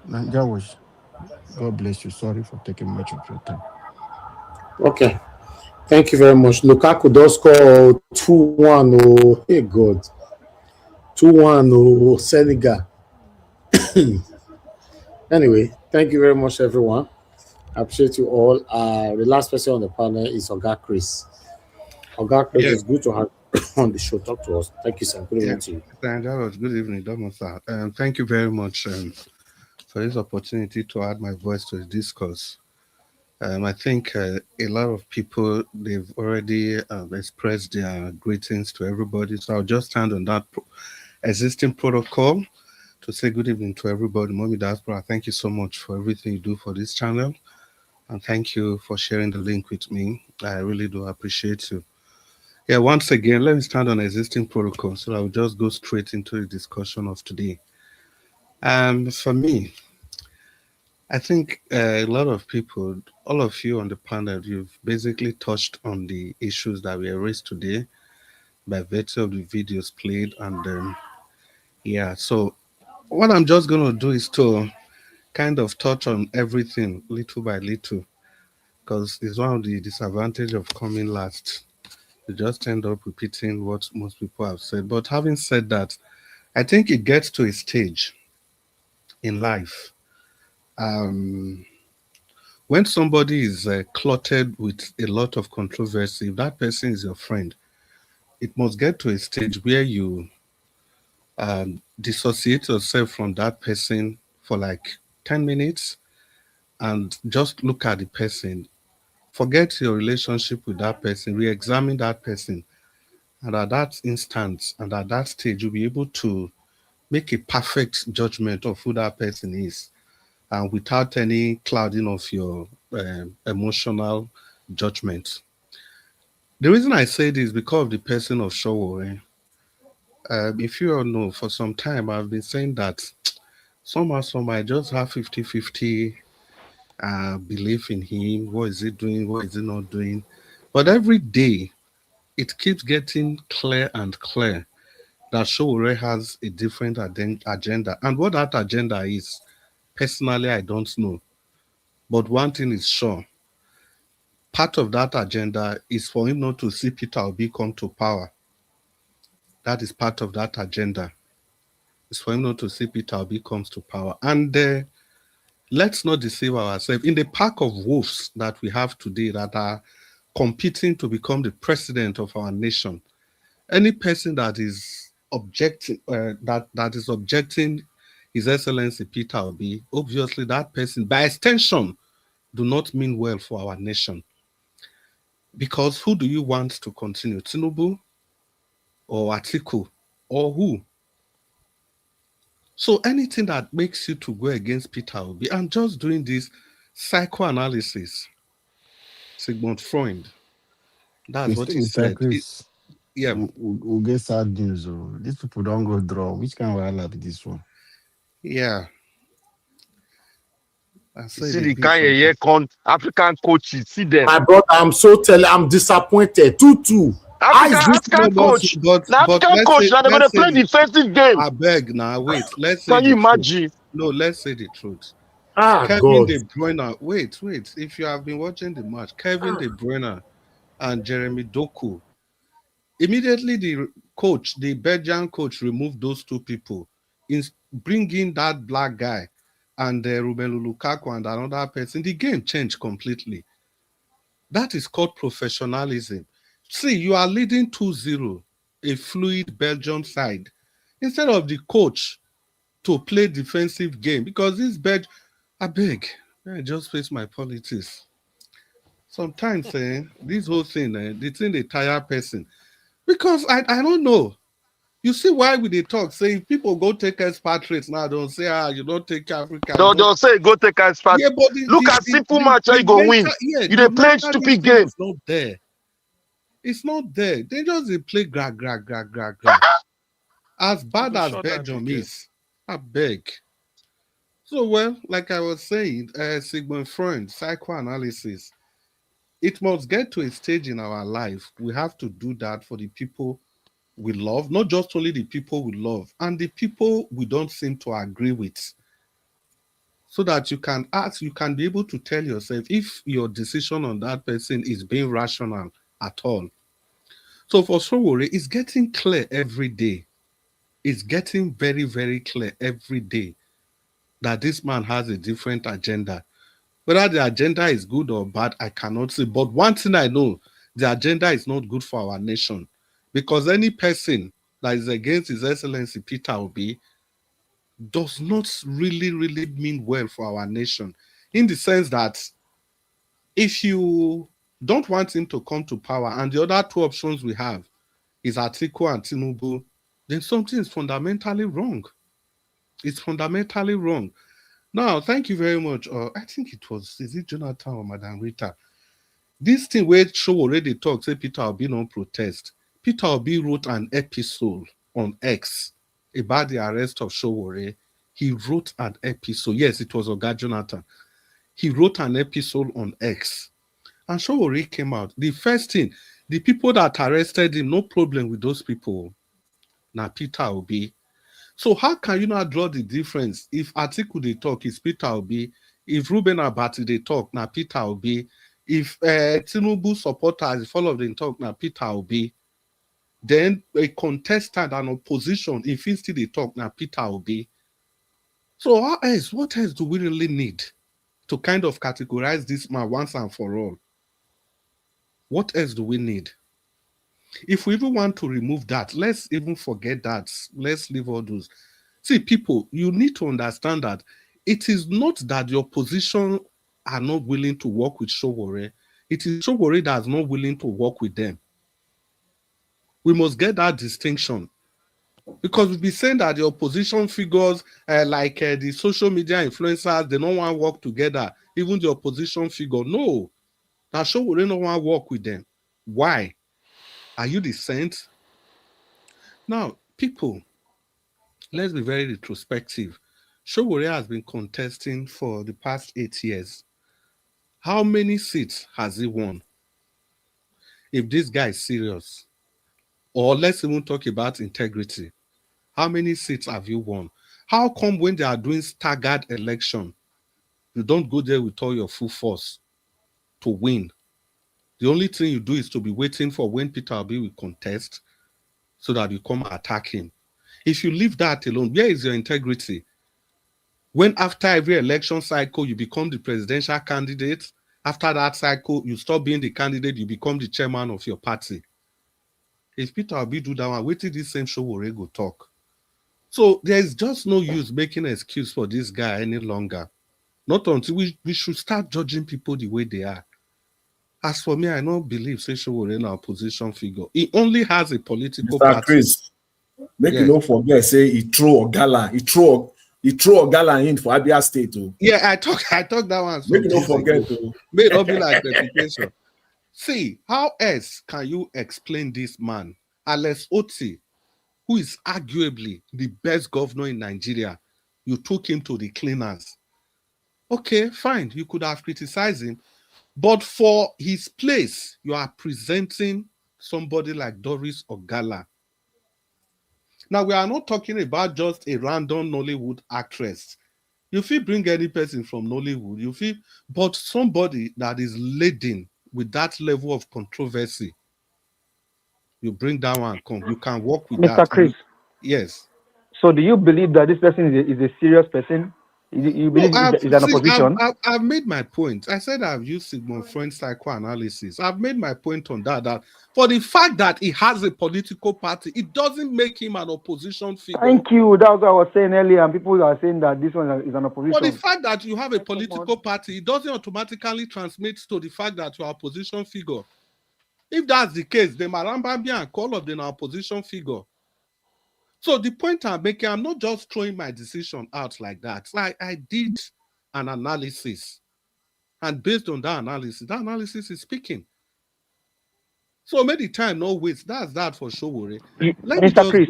I: That was, God bless you. Sorry for taking much of your time.
F: Okay. Thank you very much. Lukaku does score 2-1. Oh, hey God. 2-1. Oh, Senegal. Anyway, thank you very much, everyone. I appreciate you all. The last person on the panel is Oga Chris. Oga Chris, it's good to have you on the show. Talk to us. Thank you, sir. Good evening to you.
Q: Good evening, Domosa. Thank you very much for this opportunity to add my voice to the discourse. I think a lot of people, they've already expressed their greetings to everybody. So I'll just stand on that existing protocol to say good evening to everybody. Mommy Diaspora, thank you so much for everything you do for this channel. And thank you for sharing the link with me. I really do appreciate you. Yeah, once again, let me stand on existing protocol. So I'll just go straight into the discussion of today. For me, I think a lot of people, all of you on the panel, you've basically touched on the issues that we raised today by virtue of the videos played. And yeah, so what I'm just going to do is to kind of touch on everything little by little, because it's one of the disadvantages of coming last. You just end up repeating what most people have said. But having said that, I think it gets to a stage in life when somebody is cluttered with a lot of controversy. If that person is your friend, it must get to a stage where you dissociate yourself from that person for like 10 minutes and just look at the person. Forget your relationship with that person, re-examine that person. And at that instance and at that stage, you'll be able to make a perfect judgment of who that person is, and without any clouding of your emotional judgment. The reason I say this is because of the person of Sowore. If you all know, for some time I've been saying that somehow I just have 50-50 belief in him. What is he doing? What is he not doing? But every day it keeps getting clear and clear that Sowore has a different agenda. And what that agenda is, personally, I don't know. But one thing is sure. Part of that agenda is for him not to see Peter Obi come to power. That is part of that agenda. It's for him not to see Peter Obi comes to power. And let's not deceive ourselves. In the pack of wolves that we have today that are competing to become the president of our nation, any person that is objecting His Excellency Peter Obi, obviously that person, by extension, do not mean well for our nation. Because who do you want to continue? Tinubu or Atiku or who? So anything that makes you to go against Peter Obi, and just doing this psychoanalysis, Sigmund Freud, that's what he said.
I: Chris,
Q: yeah.
I: We'll get sad news. These people don't go draw. Which kind of like this one?
Q: Yeah.
H: See the kind of African coaches, see them.
F: My brother, I'm disappointed. 2-2.
H: African coach.
Q: But
H: African coach, now they're going to play defensive game.
Q: I beg now, wait. Let's say
H: Can you imagine?
Q: No, let's say the truth.
F: Kevin
Q: God. De Bruyne, wait. If you have been watching the match, Kevin De Bruyne and Jeremy Doku, immediately the coach, the Belgian coach, removed those two people, in bringing that black guy and Romelu Lukaku and another person, the game changed completely. That is called professionalism. See, you are leading 2-0, a fluid Belgium side, instead of the coach to play defensive game, because this I beg, I just face my politics. Sometimes this whole thing, the thing they tire person, because I don't know. You see why we they talk? Say if people go take expatriates now, don't say you don't take Africans.
H: They'll say go take us fast.
Q: Yeah, but
H: Look at simple match how you go win. You
Q: the
H: dey play
Q: mental
H: stupid game.
Q: is not there. It's not there. They just they play gra. As bad as Belgium is, I beg. So well, like I was saying, Sigmund Freud, psychoanalysis. It must get to a stage in our life. We have to do that for the people we love, not just only the people we love, and the people we don't seem to agree with. So that you can ask, you can be able to tell yourself if your decision on that person is being rational at all. So for Sowore, it's getting clear every day. It's getting very, very clear every day that this man has a different agenda. Whether the agenda is good or bad, I cannot say. But one thing I know, the agenda is not good for our nation. Because any person that is against His Excellency Peter Obi does not really mean well for our nation. In the sense that if you don't want him to come to power and the other two options we have is Atiku and Tinubu, then something is fundamentally wrong. It's fundamentally wrong. Now, thank you very much. I think is it Jonathan or Madam Rita? This thing where show already talk, say Peter Obi on protest. Peter Obi wrote an episode on X about the arrest of Sowore. He wrote an episode. Yes, it was Oga Jonathan. He wrote an episode on X. And Sowore came out. The first thing, the people that arrested him, no problem with those people. Now Peter Obi. So how can you not draw the difference? If Atiku they talk, it's Peter Obi. If Ruben Abati they talk, now Peter Obi. If Tinubu supporters follow them talk, now Peter Obi. Then a contestant and opposition, if he still they talk, now Peter Obi. So what else do we really need to kind of categorize this man once and for all? What else do we need? If we even want to remove that, let's even forget that. Let's leave all those. See, people, you need to understand that it is not that the opposition are not willing to work with Sowore. It is Sowore that is not willing to work with them. We must get that distinction. Because we'll be saying that the opposition figures, like the social media influencers, they don't want to work together. Even the opposition figure, no. That Sowore don't want to work with them. Why? Are you the saint? Now, people, let's be very retrospective. Sowore has been contesting for the past 8 years. How many seats has he won? If this guy is serious, or let's even talk about integrity, how many seats have you won? How come when they are doing staggered election, you don't go there with all your full force to win? The only thing you do is to be waiting for when Peter Obi will contest so that you come attack him. If you leave that alone, where is your integrity? When after every election cycle, you become the presidential candidate, after that cycle, you stop being the candidate, you become the chairman of your party. If Peter Obi do that one, wait till this same Sowore go talk. So there's just no use making an excuse for this guy any longer. Not until we should start judging people the way they are. As for me, I don't believe Sowore in our opposition figure. He only has a political
M: Mr.
Q: party.
M: Chris, make you no forget, say he throw Ogala. He throw Ogala in for Abia State. Oh.
Q: Yeah, I talk that one.
M: Make you no forget.
Q: May not be like reputation. See, how else can you explain this man, Alex Otti, who is arguably the best governor in Nigeria? You took him to the cleaners. Okay, fine. You could have criticized him. But for his place, you are presenting somebody like Doris Ogala. Now, we are not talking about just a random Nollywood actress. You feel bring any person from Nollywood, you feel, but somebody that is laden with that level of controversy. You bring that one, come. You can work with
R: Mr.
Q: that.
R: Chris,
Q: Yes.
R: so do you believe that this person is a serious person? You
Q: No,
R: believe is an opposition?
Q: I've made my point. I said I've used Sigmund Freud's psychoanalysis. I've made my point on that for the fact that he has a political party, it doesn't make him an opposition figure.
R: Thank you. That's what I was saying earlier, and people are saying that this one is an opposition.
Q: For the fact that you have a political party, it doesn't automatically transmit to the fact that you're an opposition figure. If that's the case, then Marambambia and all of them are opposition figure. So the point I'm making, I'm not just throwing my decision out like that. I did an analysis. And based on that analysis is speaking. So many time, no waste. That's that for Sowore.
R: Mr. Chris,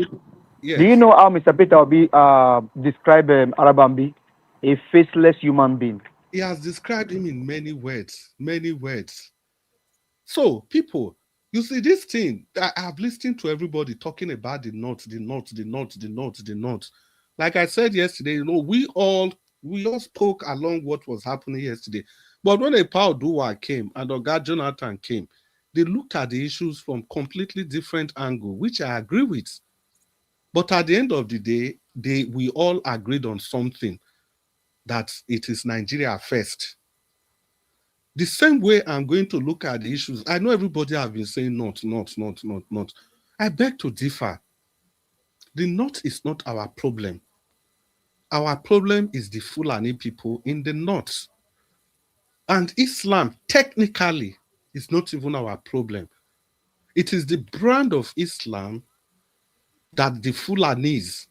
Q: yes.
R: Do you know how Mr. Peter Obi described Arabambi? A faceless human being.
Q: He has described him in many words. Many words. So, people, you see this thing, I've listened to everybody talking about the North. Like I said yesterday, we all spoke along what was happening yesterday. But when Paul Duwa came and Oga Jonathan came, they looked at the issues from completely different angle, which I agree with. But at the end of the day, we all agreed on something, that it is Nigeria first. The same way I'm going to look at the issues. I know everybody have been saying not. I beg to differ. The North is not our problem. Our problem is the Fulani people in the North. And Islam, technically, is not even our problem. It is the brand of Islam that the Fulanis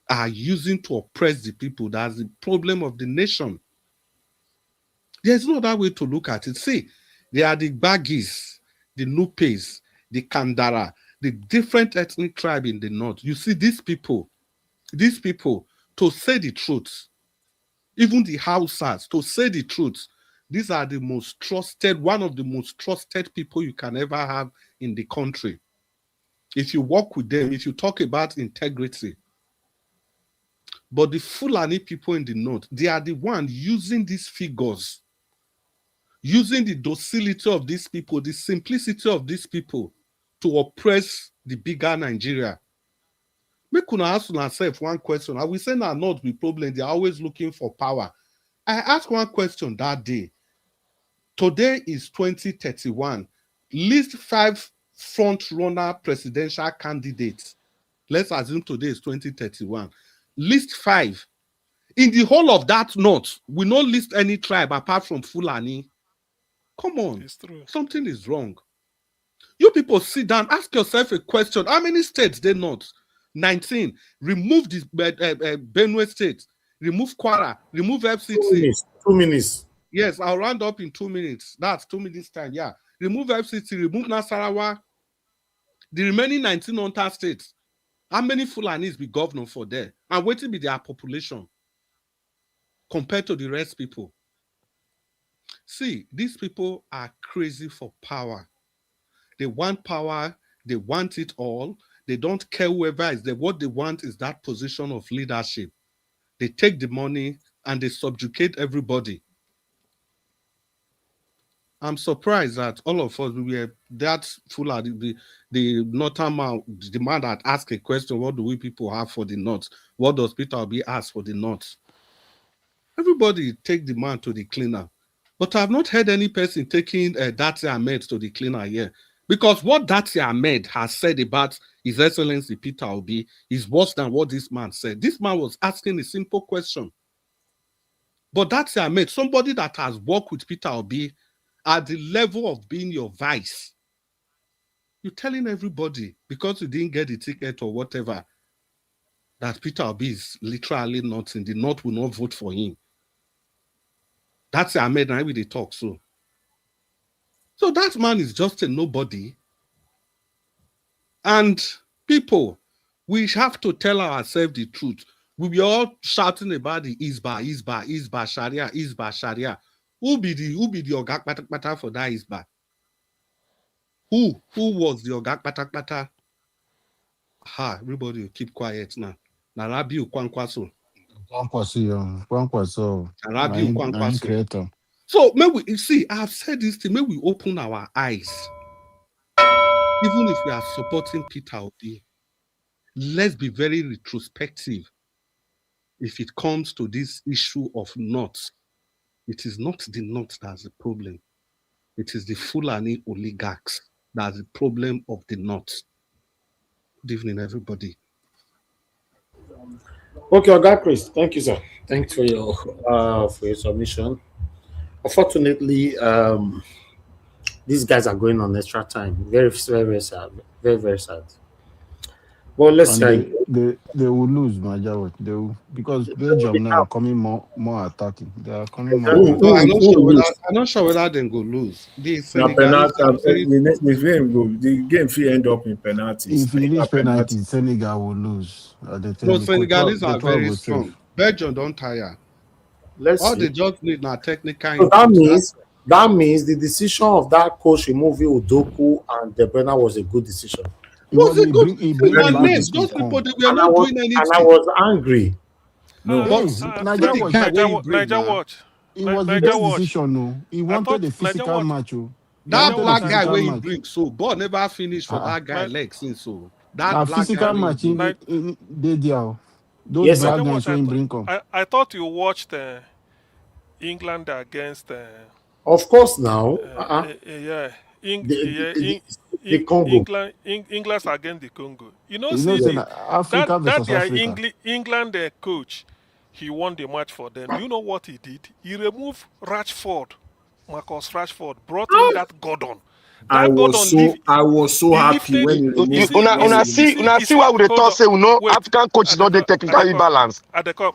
Q: are using to oppress the people. That's the problem of the nation. There's no other way to look at it. See, there are the Bagis, the Nupes, the Kandara, the different ethnic tribe in the North. You see, these people, to say the truth, even the Hausas, to say the truth, these are the most trusted, one of the most trusted people you can ever have in the country. If you work with them, if you talk about integrity. But the Fulani people in the North, they are the ones using these figures, using the docility of these people, the simplicity of these people to oppress the bigger Nigeria. Make una ask yourself one question. I will say now not the problem. They are always looking for power. I asked one question that day. Today is 2031. List 5 front-runner presidential candidates. Let's assume today is 2031. List 5. In the whole of that North, we don't list any tribe apart from Fulani. Come on, something is wrong. You people sit down, ask yourself a question. How many states they not? 19. Remove this Benue state. Remove Kwara. Remove FCT.
F: 2 minutes.
Q: Yes, I'll round up in 2 minutes. That's 2 minutes time. Yeah. Remove FCT. Remove Nasarawa. The remaining 19 on states. How many Fulanis be governor for there? And what will be their population compared to the rest people? See, these people are crazy for power. They want power. They want it all. They don't care whoever is there. What they want is that position of leadership. They take the money and they subjugate everybody. I'm surprised that all of us, we were that full of the northern man, the man that asked a question, what do we people have for the North? What does Peter Obi ask for the North? Everybody take the man to the cleaner. But I've not heard any person taking Dati Ahmed to the cleaner here. Because what Dati Ahmed has said about His Excellency Peter Obi is worse than what this man said. This man was asking a simple question. But Dati Ahmed, somebody that has worked with Peter Obi at the level of being your vice, you're telling everybody because you didn't get the ticket or whatever that Peter Obi is literally not in the North, will not vote for him. That's Ahmed and they talk so. So that man is just a nobody. And people, we have to tell ourselves the truth. We be all shouting about the Isba, Sharia. Who be the Ogak Patak for that Isba? Who was the Ogak Patak? Ha, everybody will keep quiet now. Narabi Ukwankwaso. Narabi Ukwankwaso. So, may we see, I've said this thing, may we open our eyes. Even if we are supporting Peter Obi, let's be very retrospective. If it comes to this issue of North, it is not the North that's the problem. It is the Fulani oligarchs that's the problem of the North. Good evening, everybody.
F: Okay, Oga Chris, thank you, sir. Thanks for your submission. Unfortunately, these guys are going on extra time. Very, very, very sad. Very, very sad. Well, let's
I: And they will lose, Majawa. They will, because Belgium now are coming more attacking. They are coming more
Q: No, I'm
I: attacking.
Q: not sure whether they go lose. The
M: Now
Q: Senegalese
M: penalty,
Q: are very
M: the game will end up in penalties.
I: If he reach penalty, Senegal will lose.
Q: no, Senegalese are very
I: go
Q: strong.
I: safe.
Q: Belgium don't tire.
F: Let's
Q: All
F: see.
Q: they just need now technical
F: So
Q: input.
F: that means the decision of that coach removing Udoku and De Bruyne was a good decision.
Q: Was it good?
I: He bring
Q: Your
I: back
Q: name,
I: the
Q: those people, they were
F: And
Q: not doing anything.
F: And I was angry.
M: No,
I: Niger
P: Watch.
I: It was the
P: Niger
I: best
P: Watch.
I: decision, no. He wanted a physical match, oh.
Q: That black guy where he bring so ball never finished for that guy leg since so. That black
I: physical
Q: guy
I: match in those black guys when bring come.
P: I thought you watched England against
F: of course now.
P: Yeah.
F: The Congo.
P: England against the Congo. You know,
I: Africa versus
P: that England coach, he won the match for them. You know what he did? He removed Marcus Rashford, brought in that Gordon.
M: I was so happy when you removed
H: Una see why we talk say we know African coaches not they technically balanced.
P: At the come.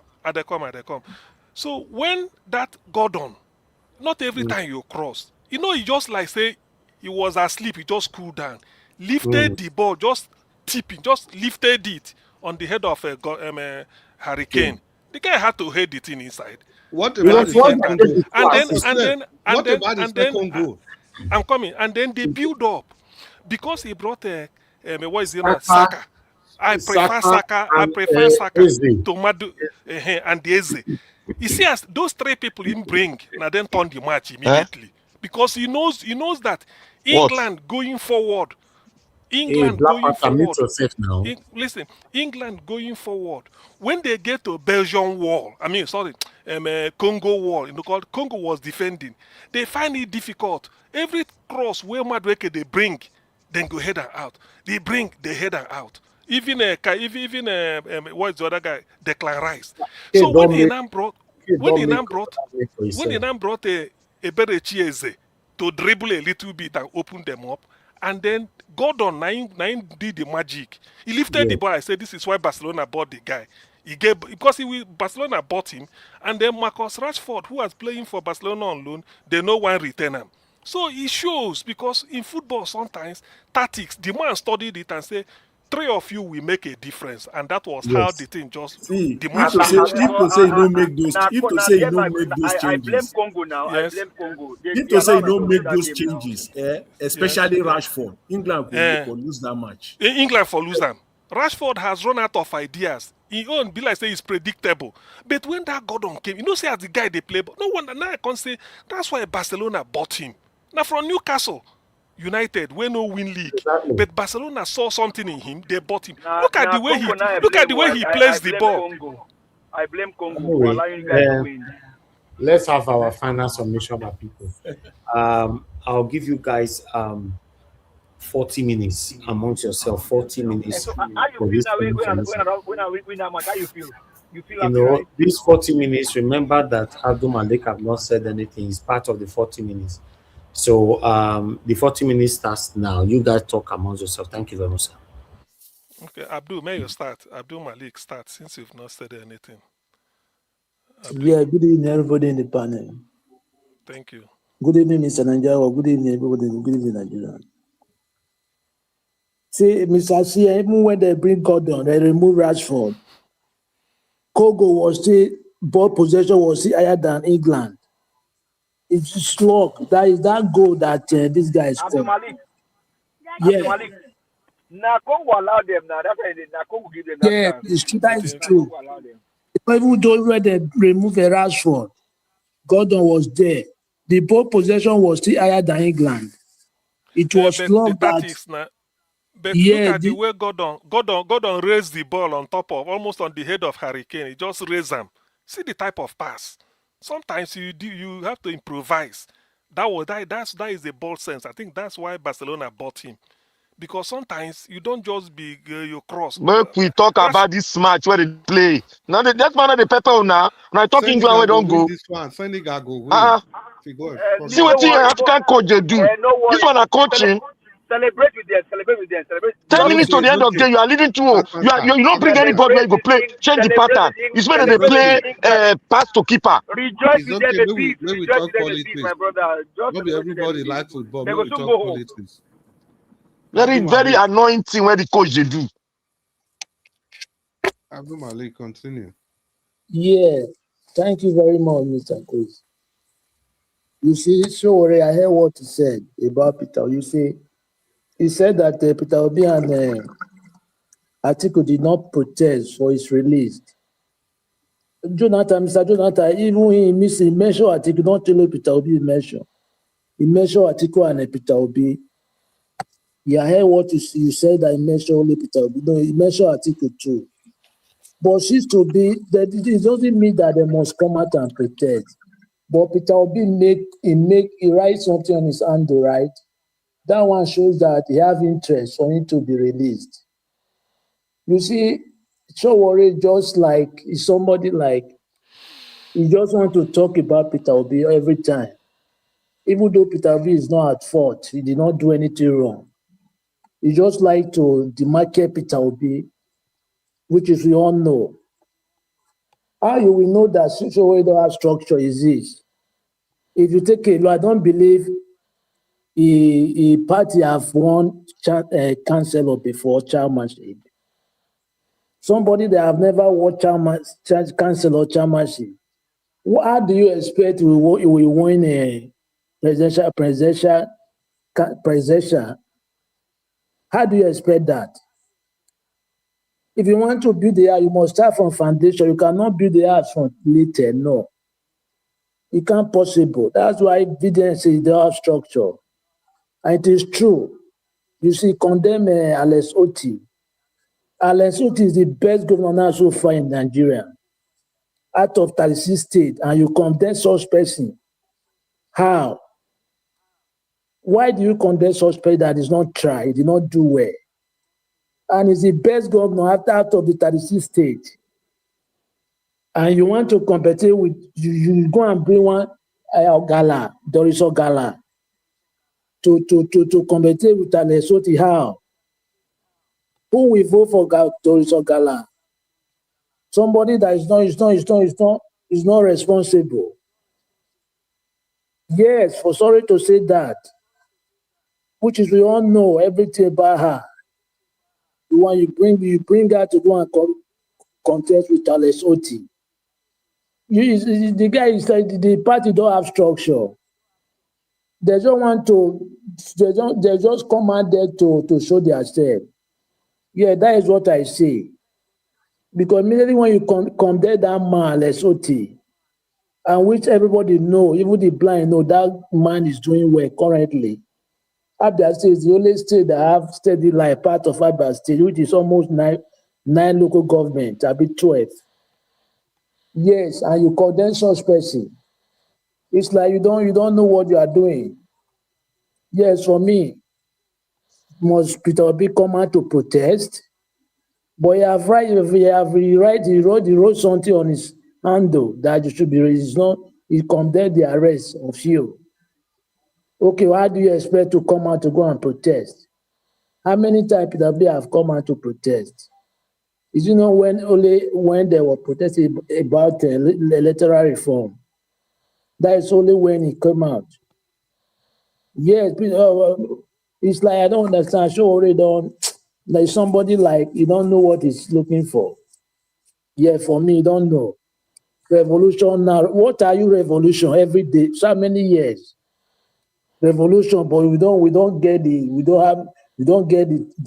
P: So when that Gordon, not every time you cross, you know, he just like say he was asleep, he just cooled down, lifted the ball, just tipping, just lifted it on the head of a Hurricane. The guy had to head it inside.
Q: What about the second goal?
P: I'm coming. And then they build up because he brought what is it? Saka. I prefer Saka to Madu and Eze. You see, as those three people he bring, now then turn the match immediately because he knows that England going forward. England going forward. When they get to Belgian wall, Congo wall, Congo was defending. They find it difficult. Every cross where Madweke they bring, then go head and out. They bring the head and out. Even what's the other guy? Declan Rice. So when he now brought a Berechieze to dribble a little bit and open them up, and then Gordon nine did the magic. He lifted the ball. I said, this is why Barcelona bought the guy. Barcelona bought him, and then Marcus Rashford, who was playing for Barcelona on loan, they no one return him. So it shows, because in football sometimes tactics, the man studied it and say, three of you will make a difference, and that was how the thing just.
M: See, if to say you don't make those, changes.
O: I blame Congo now.
P: Yes.
O: I blame Congo.
M: If to say you don't make those changes, especially Rashford, England will lose that match.
P: England for lose them. Rashford has run out of ideas. He own be like say it's predictable. But when that Gordon came, you know, say as the guy they play, but no wonder now I can say that's why Barcelona bought him. Now from Newcastle United, we no win league, but Barcelona saw something in him. They bought him. Look at the way he plays the ball.
O: I blame Congo for allowing you guys to win.
F: Let's have our final submission, my people. I'll give you guys 40 minutes amongst yourself. 40 minutes.
O: So how you feel now when I win that match? How you feel? You feel happy,
F: know,
O: right?
F: these 40 minutes, remember that Abdul Malik have not said anything. It's part of the 40 minutes. So the 40 minutes starts now. You guys talk amongst yourself. Thank you very much, sir.
P: Okay, Abdul, may you start. Abdul Malik, start since you've not said anything.
S: Abdul. Yeah, good evening, everybody in the panel.
P: Thank you.
S: Good evening, Mr. Nigeria. Good evening, everybody. Good evening, Nigeria. See, Mr. C, even when they bring Gordon, they remove Rashford. Congo was still, ball possession was still higher than England. It's slog. That is that goal that this guy scored.
O: Abdul Malik.
S: Yeah.
O: Abdul Malik. Now Congo allowed them now. That's why Congo give them that chance.
S: It's true. That is true. Even though when they remove a Rashford, Gordon was there. The ball possession was still higher than England. It was slog that.
P: But look
S: Yeah,
P: at the way Gordon raised the ball on top of, almost on the head of Hurricane. He just raised them. See the type of pass. Sometimes you have to improvise. That is the ball sense. I think that's why Barcelona bought him, because sometimes you don't just be you cross.
H: Make we talk
P: That's
H: about this match where they play. Now that man the pepper now. When I talk England, we
Q: Senegal go
H: don't
Q: win
H: go.
Q: this one. Senegal go win.
H: Uh-uh.
Q: If you go,
H: See
Q: forget.
H: what
O: Don't
H: your
O: worry,
H: African coach they do.
O: no
H: This
O: worry.
H: one are coaching.
O: Celebrate with them. Celebrate with them. Celebrate.
H: 10
O: Just
H: minutes to the end of the game, you are leading 2-0. You don't bring anybody where you go play. Change the
O: celebrate
H: pattern.
O: with him.
H: It's better they
O: Celebrate
H: play
O: with England.
H: pass to keeper.
O: Rejoice
Q: It's
O: with them
Q: okay.
O: a
Q: Maybe
O: bit.
Q: we
O: Rejoice
Q: talk
O: with them a bit,
Q: politics.
O: my brother. Just
Q: Not be
O: celebrate with them a
Q: everybody
O: bit.
Q: like football.
O: They
Q: Maybe
O: go
Q: we
O: soon
Q: talk
O: go home.
Q: politics.
H: Very,
Q: Abdul
H: very
Q: Malik.
H: annoying thing where the coach they do.
Q: Abdul Malik, continue.
S: yeah. Thank you very much, Mr. Chris. You see, Sowore, I heard what he said about Peter. You see, he said that Peter Obi and Atiku did not protest for his release. Mr. Jonathan, even he mentioned Atiku, not only Peter Obi mentioned. He mentioned Atiku and Peter Obi. Yeah, I heard what you said that he mentioned only Peter Obi. No, he mentioned Atiku too. But she's to be, that it doesn't mean that they must come out and protest. But Peter Obi he writes something on his hand, right? That one shows that he have interest for him to be released. You see, Sowore just like is somebody like he just want to talk about Peter Obi every time. Even though Peter Obi is not at fault, he did not do anything wrong. He just like to demarcate Peter Obi, which is we all know. How you will know that Sowore don't have structure is this. If you take a look, I don't believe a party have won councillor before chairmanship. Somebody that have never won councillor chairmanship. How do you expect we will win a presidential? How do you expect that? If you want to build the house, you must start from foundation. You cannot build the house from later. No, it can't possible. That's why evidence is the house structure, and it is true. You see, condemn Alex Oti. Alex Oti is the best governor so far in Nigeria, out of 36 states, and you condemn such person. How? Why do you condemn such person that is not try, he did not do well? And is the best governor out of the 36 states. And you want to compete with, you go and bring one Gala, Doris Gala, to compete with Alex Oti. How? Who will vote for Doris Gala? Somebody that is not responsible. Yes, for sorry to say that, which is we all know everything about her. The one you bring her to go and contest with Alex Oti. The guy is like the party don't have structure. They don't want to. They just come out there to show themselves. Yeah, that is what I say. Because immediately when you condemn that man Alex Oti, and which everybody know, even the blind know that man is doing well currently. Abia State is the only state that have steady like part of Abia State, which is almost nine local government, a bit 12. Yes, and you condemn such person. It's like you don't know what you are doing. Yes, for me, must Peter Obi come out to protest? But he wrote something on his handle that you should be raised. Not he condemned the arrest of you. Okay, why do you expect to come out to go and protest? How many times Peter Obi have come out to protest? Is you know when they were protesting about electoral reform? That is only when he came out. Yes, it's like I don't understand. Sowore don't like somebody like you don't know what he's looking for. Yeah, for me, you don't know. Revolution now. What are you revolution every day? So many years. Revolution, but we don't get the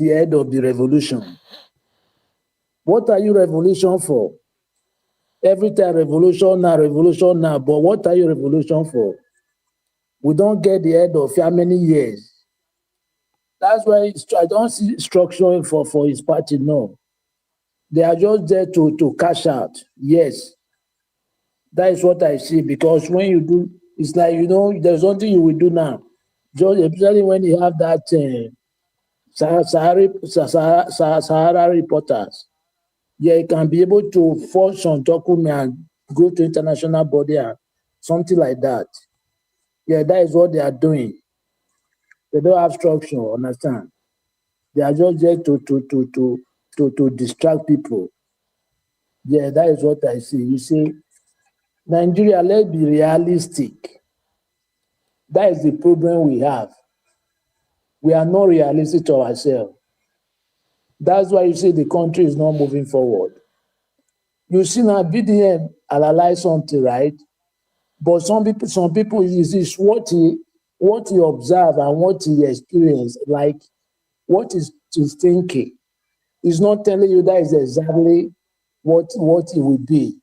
S: head of the revolution. What are you revolution for? Every time revolution now, but what are you revolution for? We don't get the head of how many years? That's why I don't see structuring for his party. No, they are just there to cash out. Yes, that is what I see. Because when you do, it's like there's something you will do now. Just especially when you have that Sahara reporters. Yeah, you can be able to forge some document and go to international body and something like that. Yeah, that is what they are doing. They don't have structure, understand? They are just there to distract people. Yeah, that is what I see. You see, Nigeria, let's be realistic. That is the problem we have. We are not realistic to ourselves. That's why you see the country is not moving forward. You see now BDM analyze something, right? But some people is what he observe and what he experience, like what is his thinking. He's not telling you that is exactly what it will be.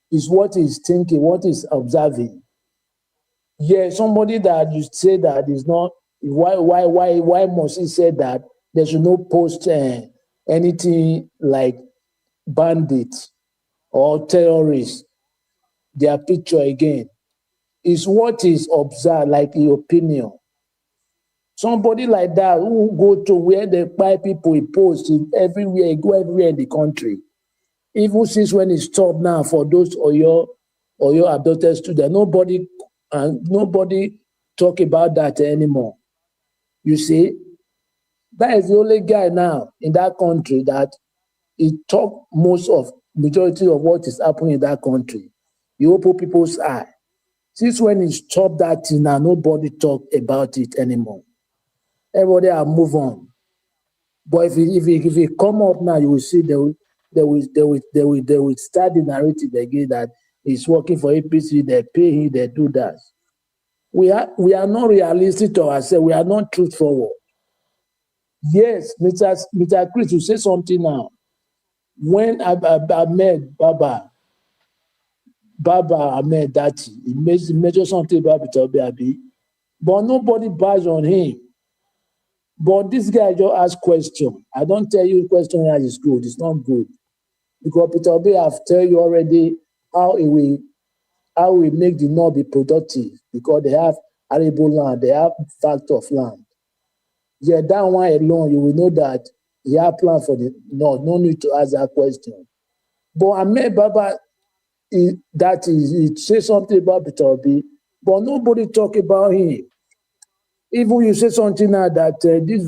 S: It's what he's thinking, what he's observing. Yeah, somebody that you say that is not why must he say that they should not post anything like bandits or terrorists, their picture again. Is what is observed, like the opinion. Somebody like that who go to where they buy people, he post everywhere, he go everywhere in the country. Even since when he stopped now for those or your adopted students, nobody talk about that anymore. You see, that is the only guy now in that country that he talk majority of what is happening in that country. He open people's eye. Since when he stopped that thing now, nobody talk about it anymore. Everybody have move on. But if he come up now, you will see they will start the narrative again that he's working for APC, they pay him, they do that. We are not realistic to ourselves, we are not truthful. Yes, Mr. Chris, you say something now. When I met Baba Ahmed Dati, he mentioned something about Peter Abi, but nobody buys on him. But this guy just ask question. I don't tell you question that is good. It's not good. Because Peter Obi have tell you already how he will make the North be productive because they have arable land, they have fact of land. Yeah, that one alone, you will know that he have plan for the North. No need to ask that question. But Ahmed Baba, he say something about Peter Obi, but nobody talk about him. Even you say something now that this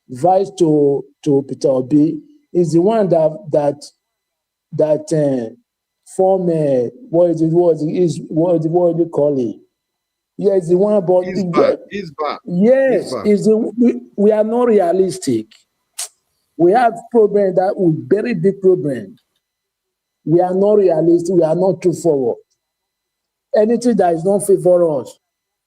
S: vice to Peter Obi is the one that form what do you call it? Yes, the one about yes,
Q: Isba.
S: is we are not realistic. We have problem that we very big problem. We are not realistic. We are not too forward. Anything that is not favor us,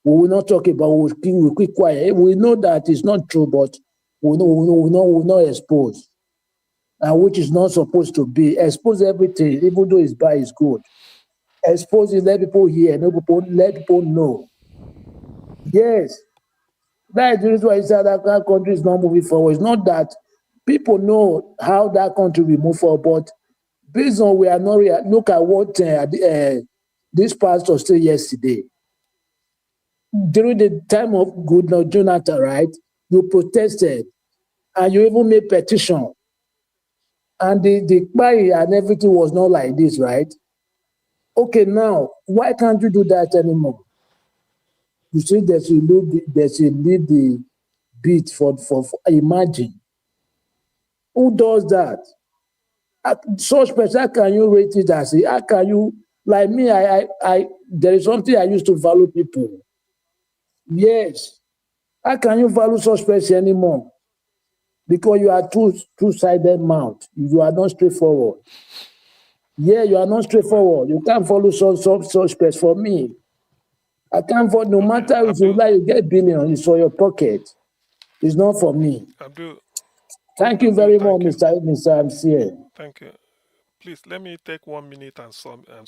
S: we will not talk about. We keep quiet. We know that it's not true, but we not expose. And which is not supposed to be. Expose everything, even though it's bad, is good. Expose it, let people hear, let people know. Yes, that is the reason why I said that country is not moving forward. It's not that people know how that country will move forward, but based on we are not look at what this pastor said yesterday. During the time of Goodluck Jonathan, right? You protested and you even made petition. And the buy and everything was not like this, right? Okay, now why can't you do that anymore? You see, they should leave the beat for imagine. Who does that? Such person, how can you rate it as how can you like me? I there is something I used to value people. Yes. How can you value such person anymore? Because you are two-sided mouth. You are not straightforward. Yeah, you are not straightforward. You can't follow such person for me. I can't vote no matter if you like you get billion, it's for your pocket. It's not for me. Thank you very much, Mr. MCA.
P: Thank you. Please let me take 1 minute and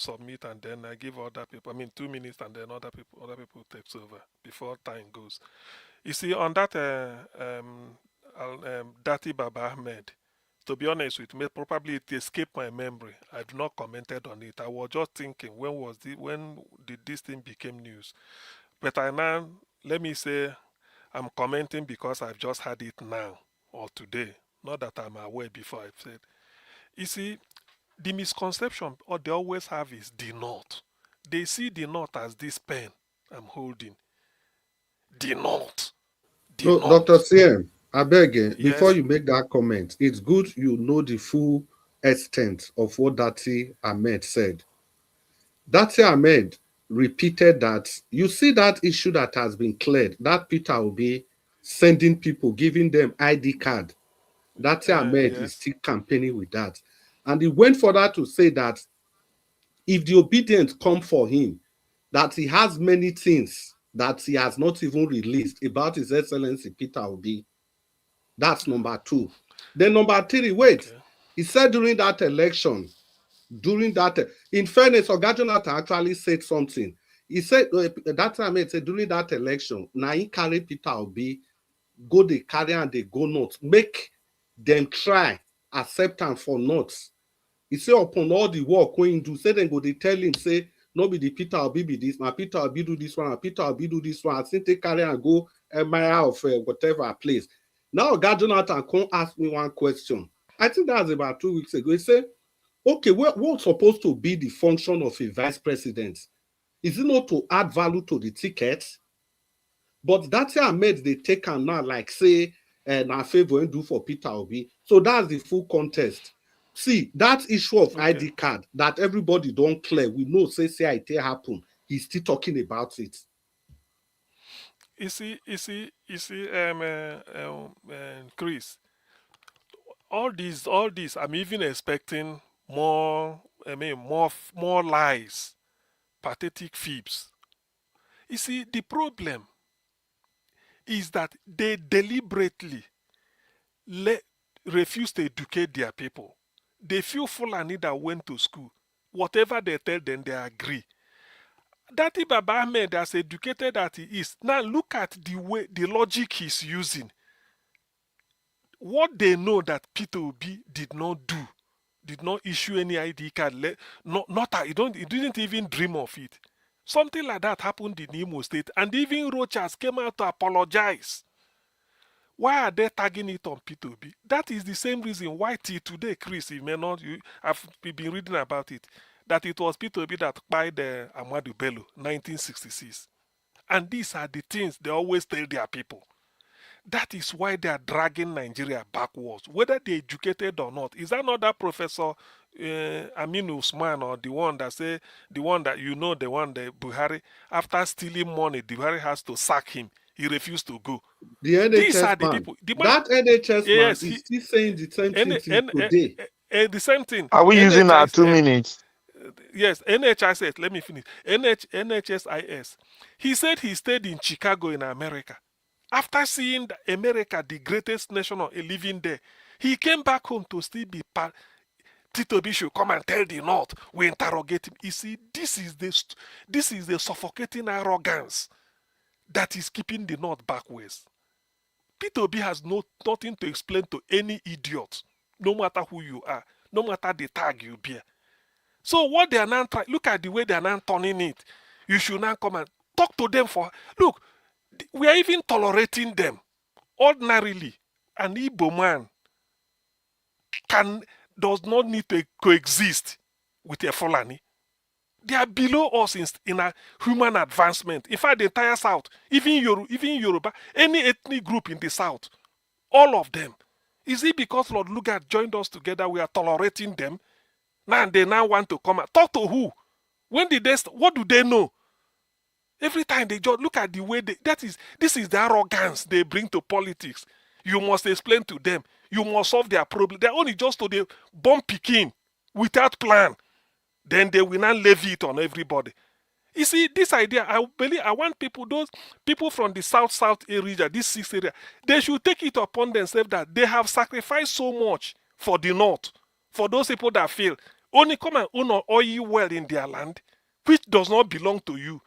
P: submit, and then I give other people. I mean 2 minutes, and then other people takes over before time goes. You see, on that Dati Baba Ahmed, to be honest with me, probably it escaped my memory. I've not commented on it. I was just thinking, when did this thing became news? But I now, let me say, I'm commenting because I've just had it now or today. Not that I'm aware before I've said. You see, the misconception or they always have is the knot. They see the knot as this pen I'm holding. The knot. The
Q: No, Dr.
P: knot.
Q: CM, I beg you, before
P: Yes.
Q: you make that comment, it's good you know the full extent of what Dati Ahmed said. Dati Ahmed repeated that you see that issue that has been cleared, that Peter will be sending people, giving them ID card. Dati Ahmed is
P: Yes.
Q: still campaigning with that. And he went further to say that if the obedience come for him, that he has many things that he has not even released about His Excellency Peter Obi. That's number 2. Then number 3, wait.
P: Okay.
Q: He said during that election, in fairness, Oga Jonathan actually said something. He said, that time he said during that election, now he carry Peter Obi, go they carry and they go not. Make them try, accept am for not. He say upon all the work wey him do, say dem go dey tell him say no be the Peter Obi be this, na Peter Obi do this one, na Peter Obi do this one. As him take carry am go emir of whatever place. Now Oga Jonathan come ask me one question. I think that was about 2 weeks ago. He say, okay, what's supposed to be the function of a vice president? Is it not to add value to the ticket? But that Ahmed they take am now like say na favor and do for Peter Obi. So that's the full contest. See, that issue of
P: Okay.
Q: ID card that everybody don't clear, we know say it happen. He's still talking about it.
P: You see, Chris, all these, I'm even expecting more, more lies, pathetic fibs. You see, the problem is that they deliberately refuse to educate their people. They feel Fulani that went to school. Whatever they tell them, they agree. Dati Baba Ahmed, as educated as he is, now look at the logic he's using. What they know that Peter Obi did not do, did not issue any ID card, he didn't even dream of it. Something like that happened in Imo State, and even Rochas came out to apologize. Why are they tagging it on P2B? That is the same reason why till today, Chris, I've been reading about it, that it was P2B that bought Amadu Bello, 1966. And these are the things they always tell their people. That is why they are dragging Nigeria backwards, whether they educated or not. Is that not that Professor Aminu Usman, or the one that Buhari, after stealing money, Buhari has to sack him. He refused to go.
Q: The NHS
P: These are the
Q: man,
P: people.
Q: that NHS man
P: Yes,
Q: is still saying the same thing till today.
P: the same thing.
H: Are we using our
P: NHS,
H: 2 minutes?
P: Yes, NHIS. Let me finish. NHSIS. He said he stayed in Chicago in America. After seeing America, the greatest nation living there, he came back home to still be part. Tito B should come and tell the North. We interrogate him. You see, this is the suffocating arrogance that is keeping the North backwards. Peter Obi has nothing to explain to any idiot, no matter who you are, no matter the tag you bear. So what they are now trying, look at the way they are now turning it. You should now come and talk to them look, we are even tolerating them. Ordinarily, an Igbo man does not need to coexist with a Fulani. They are below us in a human advancement. In fact, the entire South, even Yoruba, any ethnic group in the South, all of them. Is it because Lord Lugard joined us together, we are tolerating them? Now they now want to come and talk to who? When did they? What do they know? Every time they just look at the way this is the arrogance they bring to politics. You must explain to them. You must solve their problem. They're only just to the bomb picking without plan. Then they will not levy it on everybody. You see, this idea, I want those people from the south area, this 6 area, they should take it upon themselves that they have sacrificed so much for the north, for those people that feel only come and own an oil well in their land, which does not belong to you.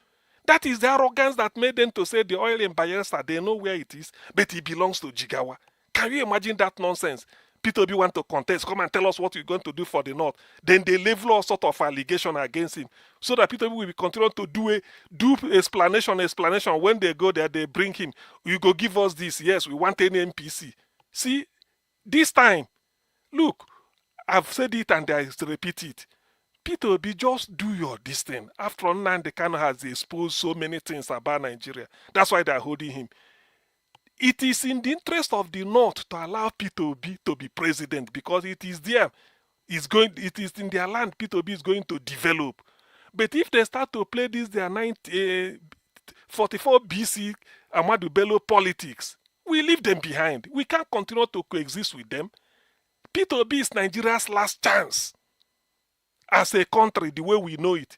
P: That is the arrogance that made them to say the oil in Bayelsa, they know where it is, but it belongs to Jigawa. Can you imagine that nonsense? Peter B want to contest, come and tell us what you're going to do for the North. Then they level all sort of allegation against him, so that Peter B will be continue to do explanation. When they go there, they bring him. You go give us this. Yes, we want an NPC. See, this time, look, I've said it and I repeat it. Peter Obi, just do your this thing. After all, Nnamdi Kanu has exposed so many things about Nigeria. That's why they're holding him. It is in the interest of the North to allow Peter Obi to be president, because it is there. It is in their land Peter Obi is going to develop. But if they start to play this, their 44 BC Ahmadu Bello politics, we leave them behind. We can't continue to coexist with them. Peter Obi is Nigeria's last chance. As a country, the way we know it,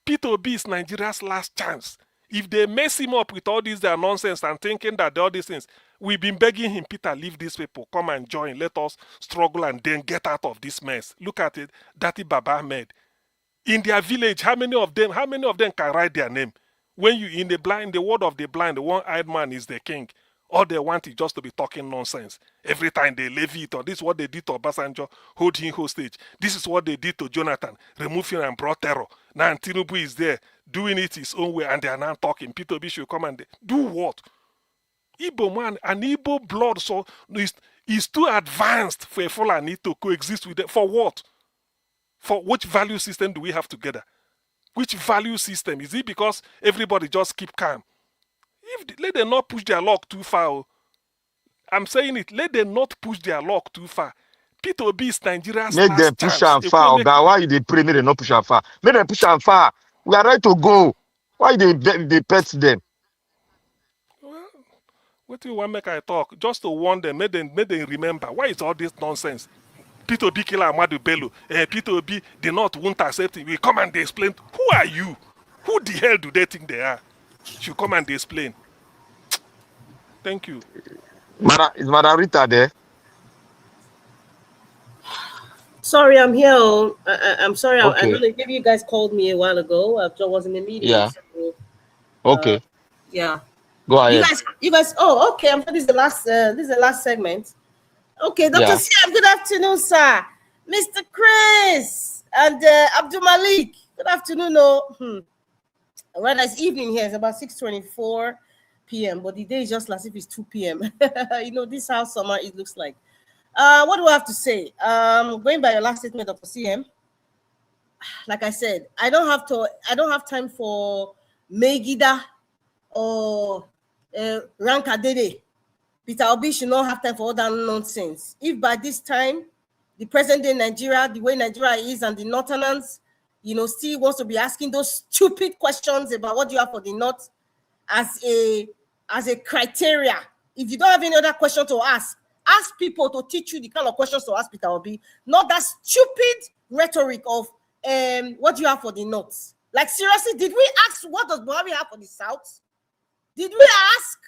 P: Peter Obi is Nigeria's last chance. If they mess him up with all this their nonsense and thinking that all these things, we've been begging him, Peter, leave these people, come and join, let us struggle and then get out of this mess. Look at it, Dati Baba Ahmed. In their village, how many of them can write their name? When you in the word of the blind, the one-eyed man is the king. All they want is just to be talking nonsense. Every time they levy it, or this is what they did to Obasanjo, hold him hostage. This is what they did to Jonathan, remove him and brought terror. Now Tinubu is there, doing it his own way, and they are now talking. Peter Obi should come and do what? Igbo man, an Igbo blood so is too advanced for a Fulani to coexist with them. For what? For which value system do we have together? Which value system? Is it because everybody just keep calm? Let them not push their luck too far. I'm saying it. Let them not push their luck too far. Peter Obi is Nigeria's
H: Make
P: last
H: them push
P: chance.
H: and far. Why they pray? Make them not push and far. Make them push and far. We are ready to go. Why they pet them?
P: What do you want make I talk? Just to warn them. Make them remember. Why is all this nonsense? Peter Obi kill Ahmadu Bello. Peter Obi, they not won't accept it. We come and they explain. Who are you? Who the hell do they think they are? Should come and explain. Thank you.
H: Is Madam Rita there?
J: Sorry, I'm here. I'm sorry.
H: Okay.
J: I know that maybe you guys called me a while ago. I was in a meeting.
H: Yeah.
J: So,
H: Okay.
J: Yeah.
H: Go ahead.
J: You guys. Oh, okay. I'm sure this is the last. This is the last segment. Okay, Dr. Siam. Good afternoon, sir. Mr. Chris and Abdul Malik. Good afternoon. Right, it's evening here. It's about 6:24 p.m. But the day is just as if it's 2 p.m. You know, this is how summer it looks like. What do I have to say? Going by your last statement, Dr. CM, like I said, I don't have time for Megida or Rankadede. Peter Obi should not have time for all that nonsense. If by this time, the present day Nigeria, the way Nigeria is, and the Northerners, still wants to be asking those stupid questions about what you have for the North as a criteria. If you don't have any other question to ask people to teach you the kind of questions to ask Peter Obi, not that stupid rhetoric of what do you have for the North? Like, seriously, did we ask what does Buhari have for the South? Did we ask?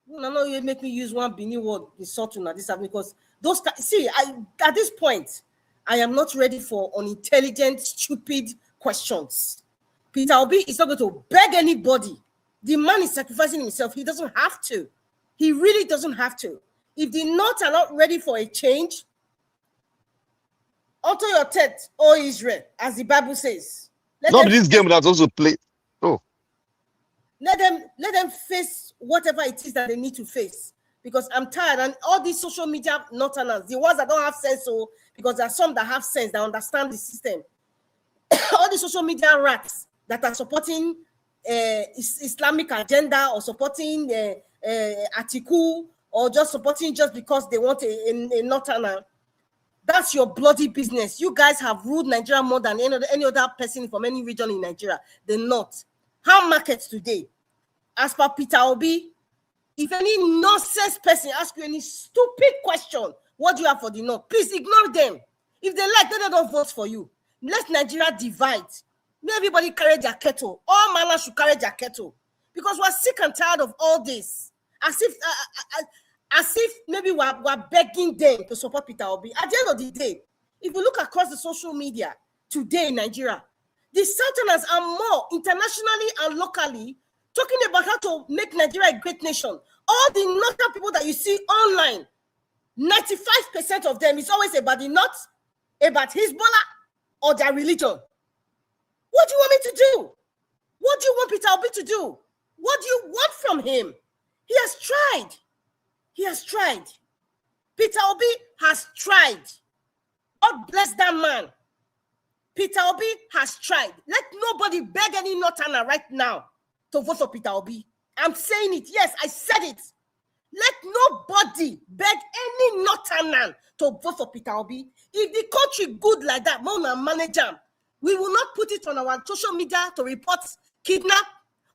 J: No, you make me use one Bini word, the Sotuna, this because those at this point, I am not ready for unintelligent, stupid questions. Peter Obi is not going to beg anybody. The man is sacrificing himself. He doesn't have to. He really doesn't have to. If the North are not ready for a change, unto your tet, O Israel, as the Bible says.
H: Not this game that's also played. Oh.
J: Let them face whatever it is that they need to face. Because I'm tired, and all these social media Northerners, the ones that don't have sense, because there are some that have sense, that understand the system. All the social media rats that are supporting Islamic agenda or supporting Atiku or just supporting just because they want a Northerner, that's your bloody business. You guys have ruled Nigeria more than any other person from any region in Nigeria. The North. How markets today? As per Peter Obi, if any nonsense person asks you any stupid question, what do you have for the North? Please ignore them. If they like, they don't vote for you. Let Nigeria divide. Let everybody carry their kettle. All manner should carry their kettle. Because we're sick and tired of all this. As if maybe we're begging them to support Peter Obi. At the end of the day, if you look across the social media today in Nigeria, The Southerners are more internationally and locally talking about how to make Nigeria a great nation. All the northern people that you see online, 95% of them is always about the North, about Hezbollah, or their religion. What do you want me to do? What do you want Peter Obi to do? What do you want from him? He has tried. He has tried. Peter Obi has tried. God bless that man. Peter Obi has tried. Let nobody beg any Northerner right now to vote for Peter Obi. I'm saying it. Yes, I said it. Let nobody beg any Northerner to vote for Peter Obi. If the country good like that, manager, we will not put it on our social media to report kidnap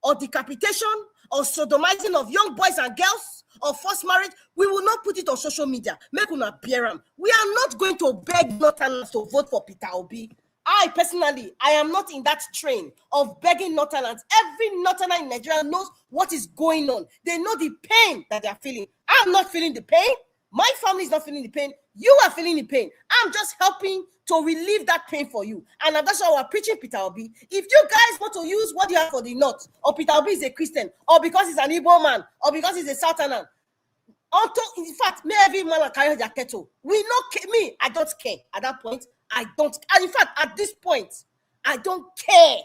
J: or decapitation or sodomizing of young boys and girls or forced marriage. We will not put it on social media. Make una bear am. We are not going to beg Northerners to vote for Peter Obi. I personally, I am not in that train of begging Northerners. Every Northerner in Nigeria knows what is going on. They know the pain that they are feeling. I'm not feeling the pain. My family is not feeling the pain. You are feeling the pain. I'm just helping to relieve that pain for you. And that's why we're preaching Peter Obi. If you guys want to use what you have for the North, or Peter Obi is a Christian, or because he's an Igbo man, or because he's a Southerner, in fact, may every man carry their kettle. We know me. I don't care at that point. I don't. And in fact, at this point, I don't care.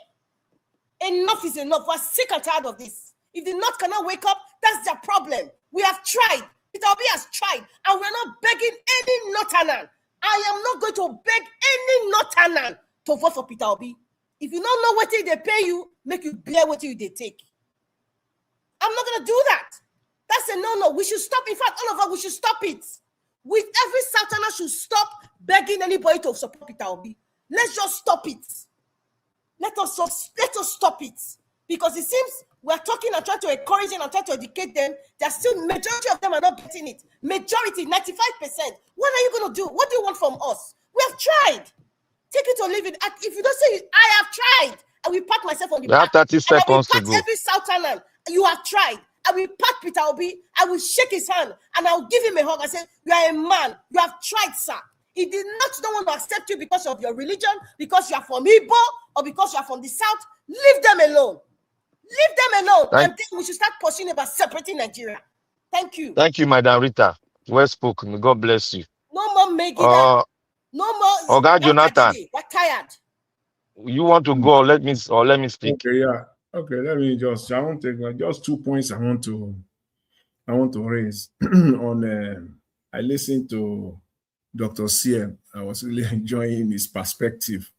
J: Enough is enough. We're sick and tired of this. If the North cannot wake up, that's their problem. We have tried. Peter Obi has tried, and we're not begging any Northerner. I am not going to beg any Northerner to vote for Peter Obi. If you don't know what they pay you, make you bear what they take. I'm not going to do that. That's a no-no. We should stop. In fact, all of us, we should stop it. Every Southerner should stop begging anybody to support Peter Obi. Let's just stop it. Let us stop it. Because it seems we're talking and trying to encourage them and trying to educate them. There's still, majority of them are not getting it. Majority, 95%. What are you going to do? What do you want from us? We have tried. Take it or leave it. If you don't say it, I have tried. I will pat myself on the back.
H: You have 30 seconds to go.
J: Every Southerner, you have tried. I will pat Peter Obi. I will shake his hand and I will give him a hug and say, you are a man. You have tried, sir. He did not want to accept you because of your religion, because you are from Igbo, or because you are from the South. Leave them alone. Leave them alone. And then we should start pursuing about separating Nigeria. Thank you.
H: Thank you, Madam Rita. Well spoken. God bless you.
J: No more Megida. No more.
H: Oga Jonathan.
J: We're tired.
H: You want to go? Let me speak.
M: Okay, yeah. Okay, let me I want to take just 2 points I want to raise on I listened to Dr. CM. I was really enjoying his perspective.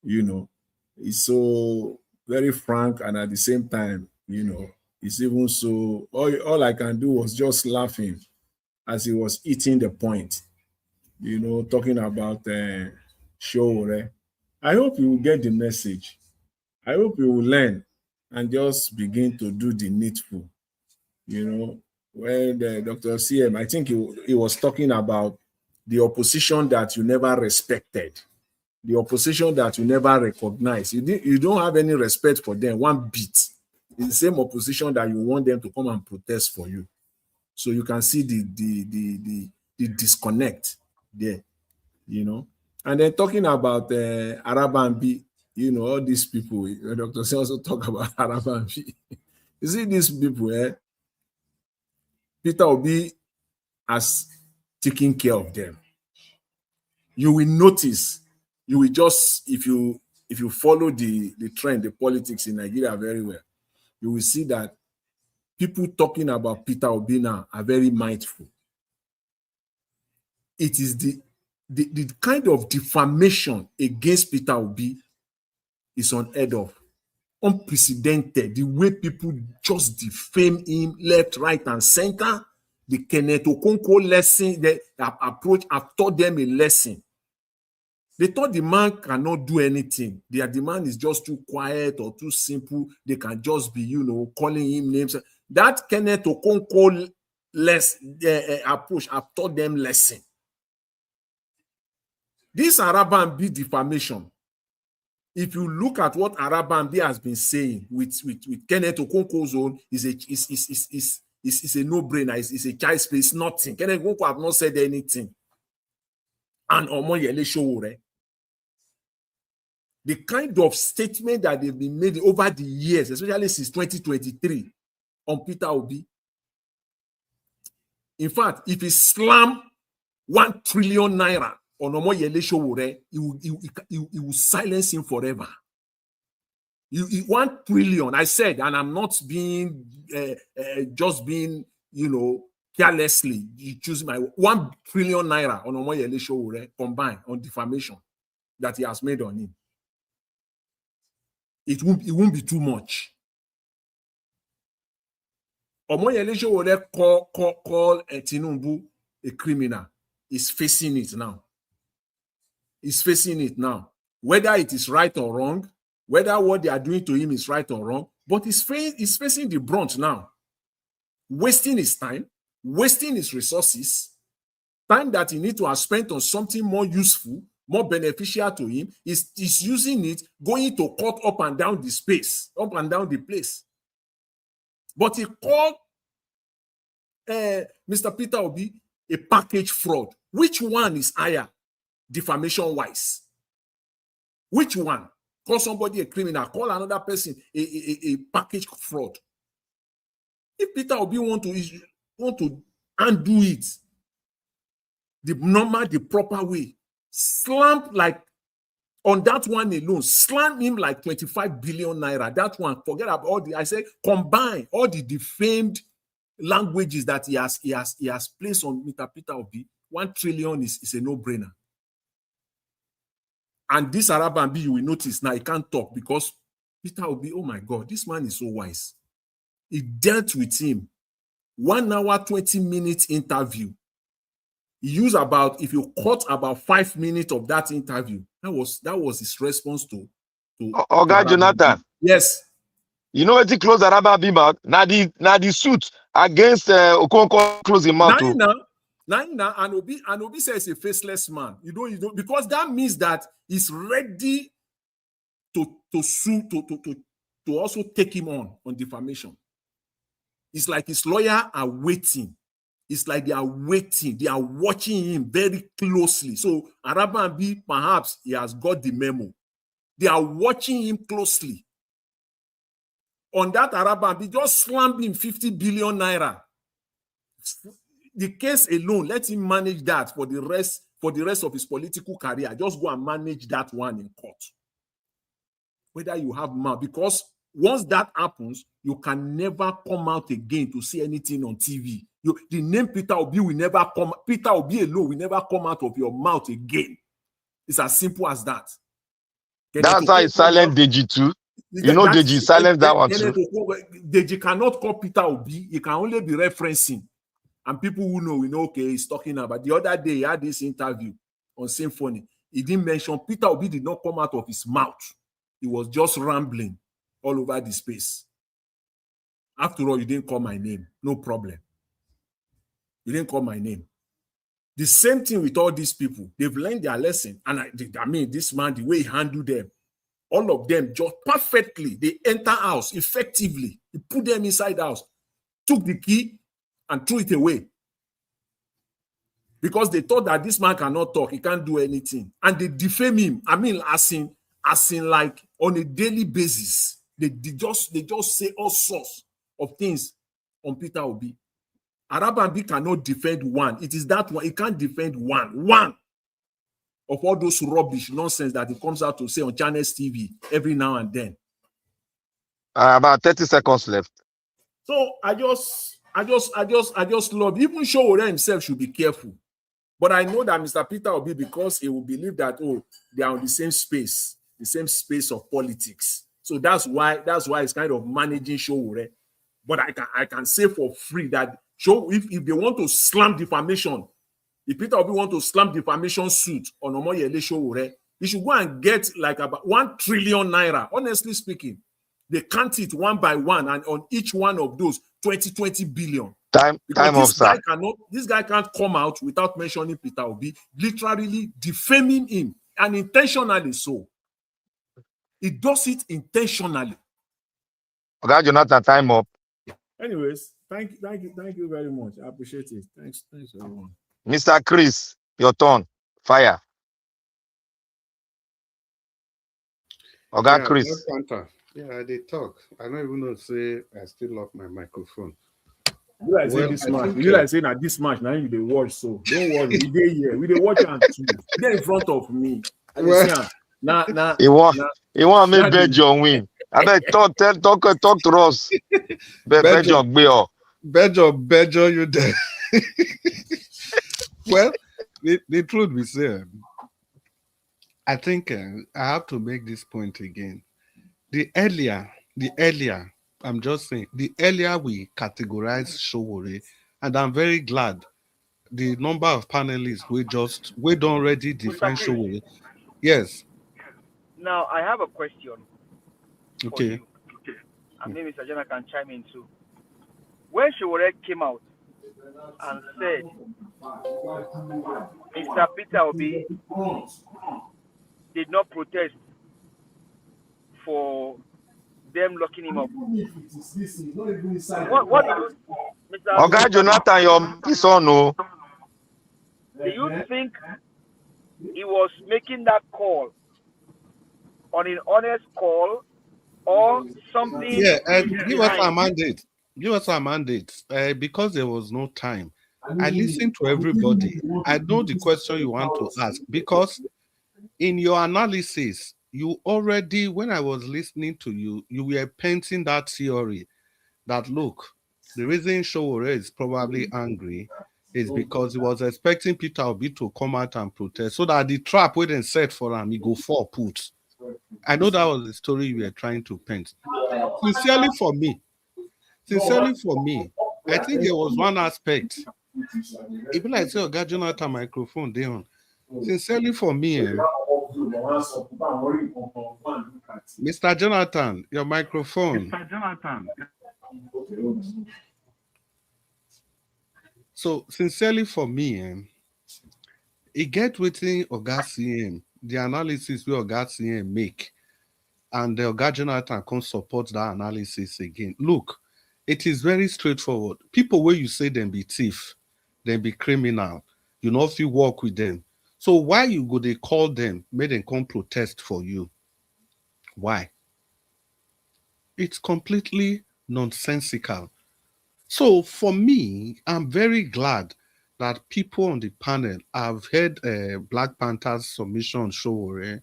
M: He's so very frank, and at the same time, it's even so all I can do was just laughing as he was eating the point, talking about Sowore. I hope you will get the message. I hope you will learn and just begin to do the needful. When Dr. CM, I think he was talking about the opposition that you never respected, the opposition that you never recognized. You don't have any respect for them, one bit. It's the same opposition that you want them to come and protest for you. So you can see the disconnect there, And then talking about Arabambi, all these people, Dr. C also talk about Arabambi. You see these people, Peter Obi has taken care of them. You will notice, you will just, if you follow the trend, the politics in Nigeria very well, you will see that people talking about Peter Obi now are very mindful. It is the kind of defamation against Peter Obi is unheard of, unprecedented. The way people just defame him left, right, and center. The Kenneth Okonkwo lesson, the approach, I've taught them a lesson. They thought the man cannot do anything. Their demand is just too quiet or too simple. They can just be, calling him names. That Kenneth Okonkwo approach, I've taught them lesson. This Arabambi defamation, if you look at what Arabambi has been saying with Kenneth Okonkwo's own, is a no-brainer. It's a child's play. It's nothing. Kenneth Okonkwo have not said anything. And Omoyele Sowore. the kind of statement that they've been made over the years, especially since 2023, on Peter Obi. In fact, if he slam 1 trillion naira on Omoyele Sowore, he will silence him forever. 1 trillion, I said, and I'm not being just being, carelessly. You choose my 1 trillion naira on Omoyele Sowore combined on defamation that he has made on him. It won't be too much. Omoyele Sowore call Tinubu a criminal. He's facing it now. He's facing it now. Whether it is right or wrong, whether what they are doing to him is right or wrong, but he's facing the brunt now. Wasting his time, wasting his resources, time that he needs to have spent on something more useful, more beneficial to him, he's using it, going to cut up and down the space, up and down the place. But he called Mr. Peter Obi a package fraud. Which one is higher, defamation-wise? Which one? Call somebody a criminal, call another person a package fraud. If Peter Obi want to undo it, the normal, the proper way, slam like on that one alone, slam him like 25 billion naira. That one, forget about all the, I say, combine all the defamed languages that he has placed on Mr. Peter Obi. 1 trillion is a no-brainer. And this Arabambi, you will notice now, he can't talk because Peter Obi, oh my God, this man is so wise. He dealt with him. 1 hour, 20 minutes interview. He used about, if you cut about 5 minutes of that interview, that was his response to
H: Oga Jonathan.
M: Yes.
H: You know what he closed Arabambi mouth? Now the suit against Okonkwo close his mouth.
M: Now, and Obi says a faceless man. You don't, because that means that he's ready to sue, to also take him on defamation. It's like his lawyer are waiting. It's like they are waiting. They are watching him very closely. So Arabambi, perhaps he has got the memo. They are watching him closely. On that Arabambi, just slammed him 50 billion naira. The case alone, let him manage that for the rest of his political career. Just go and manage that one in court. Whether you have mouth, because once that happens, you can never come out again to see anything on TV. The name Peter Obi will never come. Peter Obi alone will never come out of your mouth again. It's as simple as that.
H: That's how it's silent Deji too. You know Deji silent that one too.
M: Deji cannot call Peter Obi. He can only be referencing. And people who know, we know, okay, he's talking about. The other day, he had this interview on Symphony. He didn't mention, Peter Obi did not come out of his mouth. He was just rambling all over the space. After all, you didn't call my name. No problem. You didn't call my name. The same thing with all these people. They've learned their lesson. And I mean, this man, the way he handled them, all of them just perfectly. They enter house effectively. He put them inside house, took the key, and threw it away. Because they thought that this man cannot talk, he can't do anything. And they defame him. I mean, as in like on a daily basis. They just say all sorts of things on Peter Obi. Arabambi cannot defend one. It is that one. He can't defend one of all those rubbish nonsense that he comes out to say on Channels TV every now and then.
H: About 30 seconds left.
M: So I just love, even Sowore himself should be careful. But I know that Mr. Peter Obi, because he will believe that, oh, they are on the same space of politics. So that's why it's kind of managing Sowore. But I can say for free that if they want to slam defamation, if Peter Obi want to slam defamation suit on Omoyele Sowore, he should go and get like about 1 trillion naira. Honestly speaking, they count it one by one, and on each one of those 20 billion.
H: Time up, sir.
M: This guy can't come out without mentioning Peter Obi, literally defaming him, and intentionally so. He does it intentionally.
H: Okay, Jonathan, time up.
M: Anyways, thank you very much. I appreciate it. Thanks everyone.
H: Mr. Chris, your turn. Fire. Oga
Q: Yeah,
H: Chris.
Q: Black Panther. Yeah, they talk. I don't even know say I still lock my microphone.
M: You like say
Q: Well,
M: this
Q: I
M: match.
Q: think
M: You like say that this match now you dey watch. So don't worry, we dey here. We dey watch am too. Dey in front of me. I dey
Q: well,
M: see am. Nah,
H: He want
M: nah,
H: make Belgium win. I beg talk to us.
Q: Belgium,
H: Belgium be all.
Q: Belgium, you there? Well, the truth we say, I think I have to make this point again. The earlier, I'm just saying, the earlier we categorize Sowore, and I'm very glad the number of panelists we don't already define
O: Mr. Chris,
Q: Sowore. Yes.
O: now I have a question for
Q: Okay.
O: you, and maybe Mr. Jenna can chime in too. When Sowore came out and said Mr. Peter Obi did not protest for them locking him up, what do you,
H: Oga
O: Mr.
H: Jonathan, your mic is on. Oh.
O: Do you think he was making that call on an honest call or something
Q: Yeah,
O: is
Q: give us our
O: behind?
Q: mandate. Give us our mandate. Because there was no time. I listened to everybody. I know the question you want to ask because in your analysis, you already, when I was listening to you, you were painting that theory that look, the reason Sowore is probably angry is because he was expecting Peter Obi to come out and protest so that the trap wouldn't set for him, he go for put. I know that was the story you were trying to paint. Sincerely for me, I think there was one aspect. Even like say, Oga Jonathan microphone they on. Sincerely for me, Mr. Jonathan, your microphone.
T: Mr. Jonathan.
Q: So sincerely for me, it get within Oga CM, the analysis where Oga CM make, and the Oga Jonathan can support that analysis again. Look, it is very straightforward. People where you say them be thief, them be criminal, you know if you work with them. So why you go they call them, make them come protest for you? Why? It's completely nonsensical. So for me, I'm very glad that people on the panel have heard Black Panther's submission, Sowore,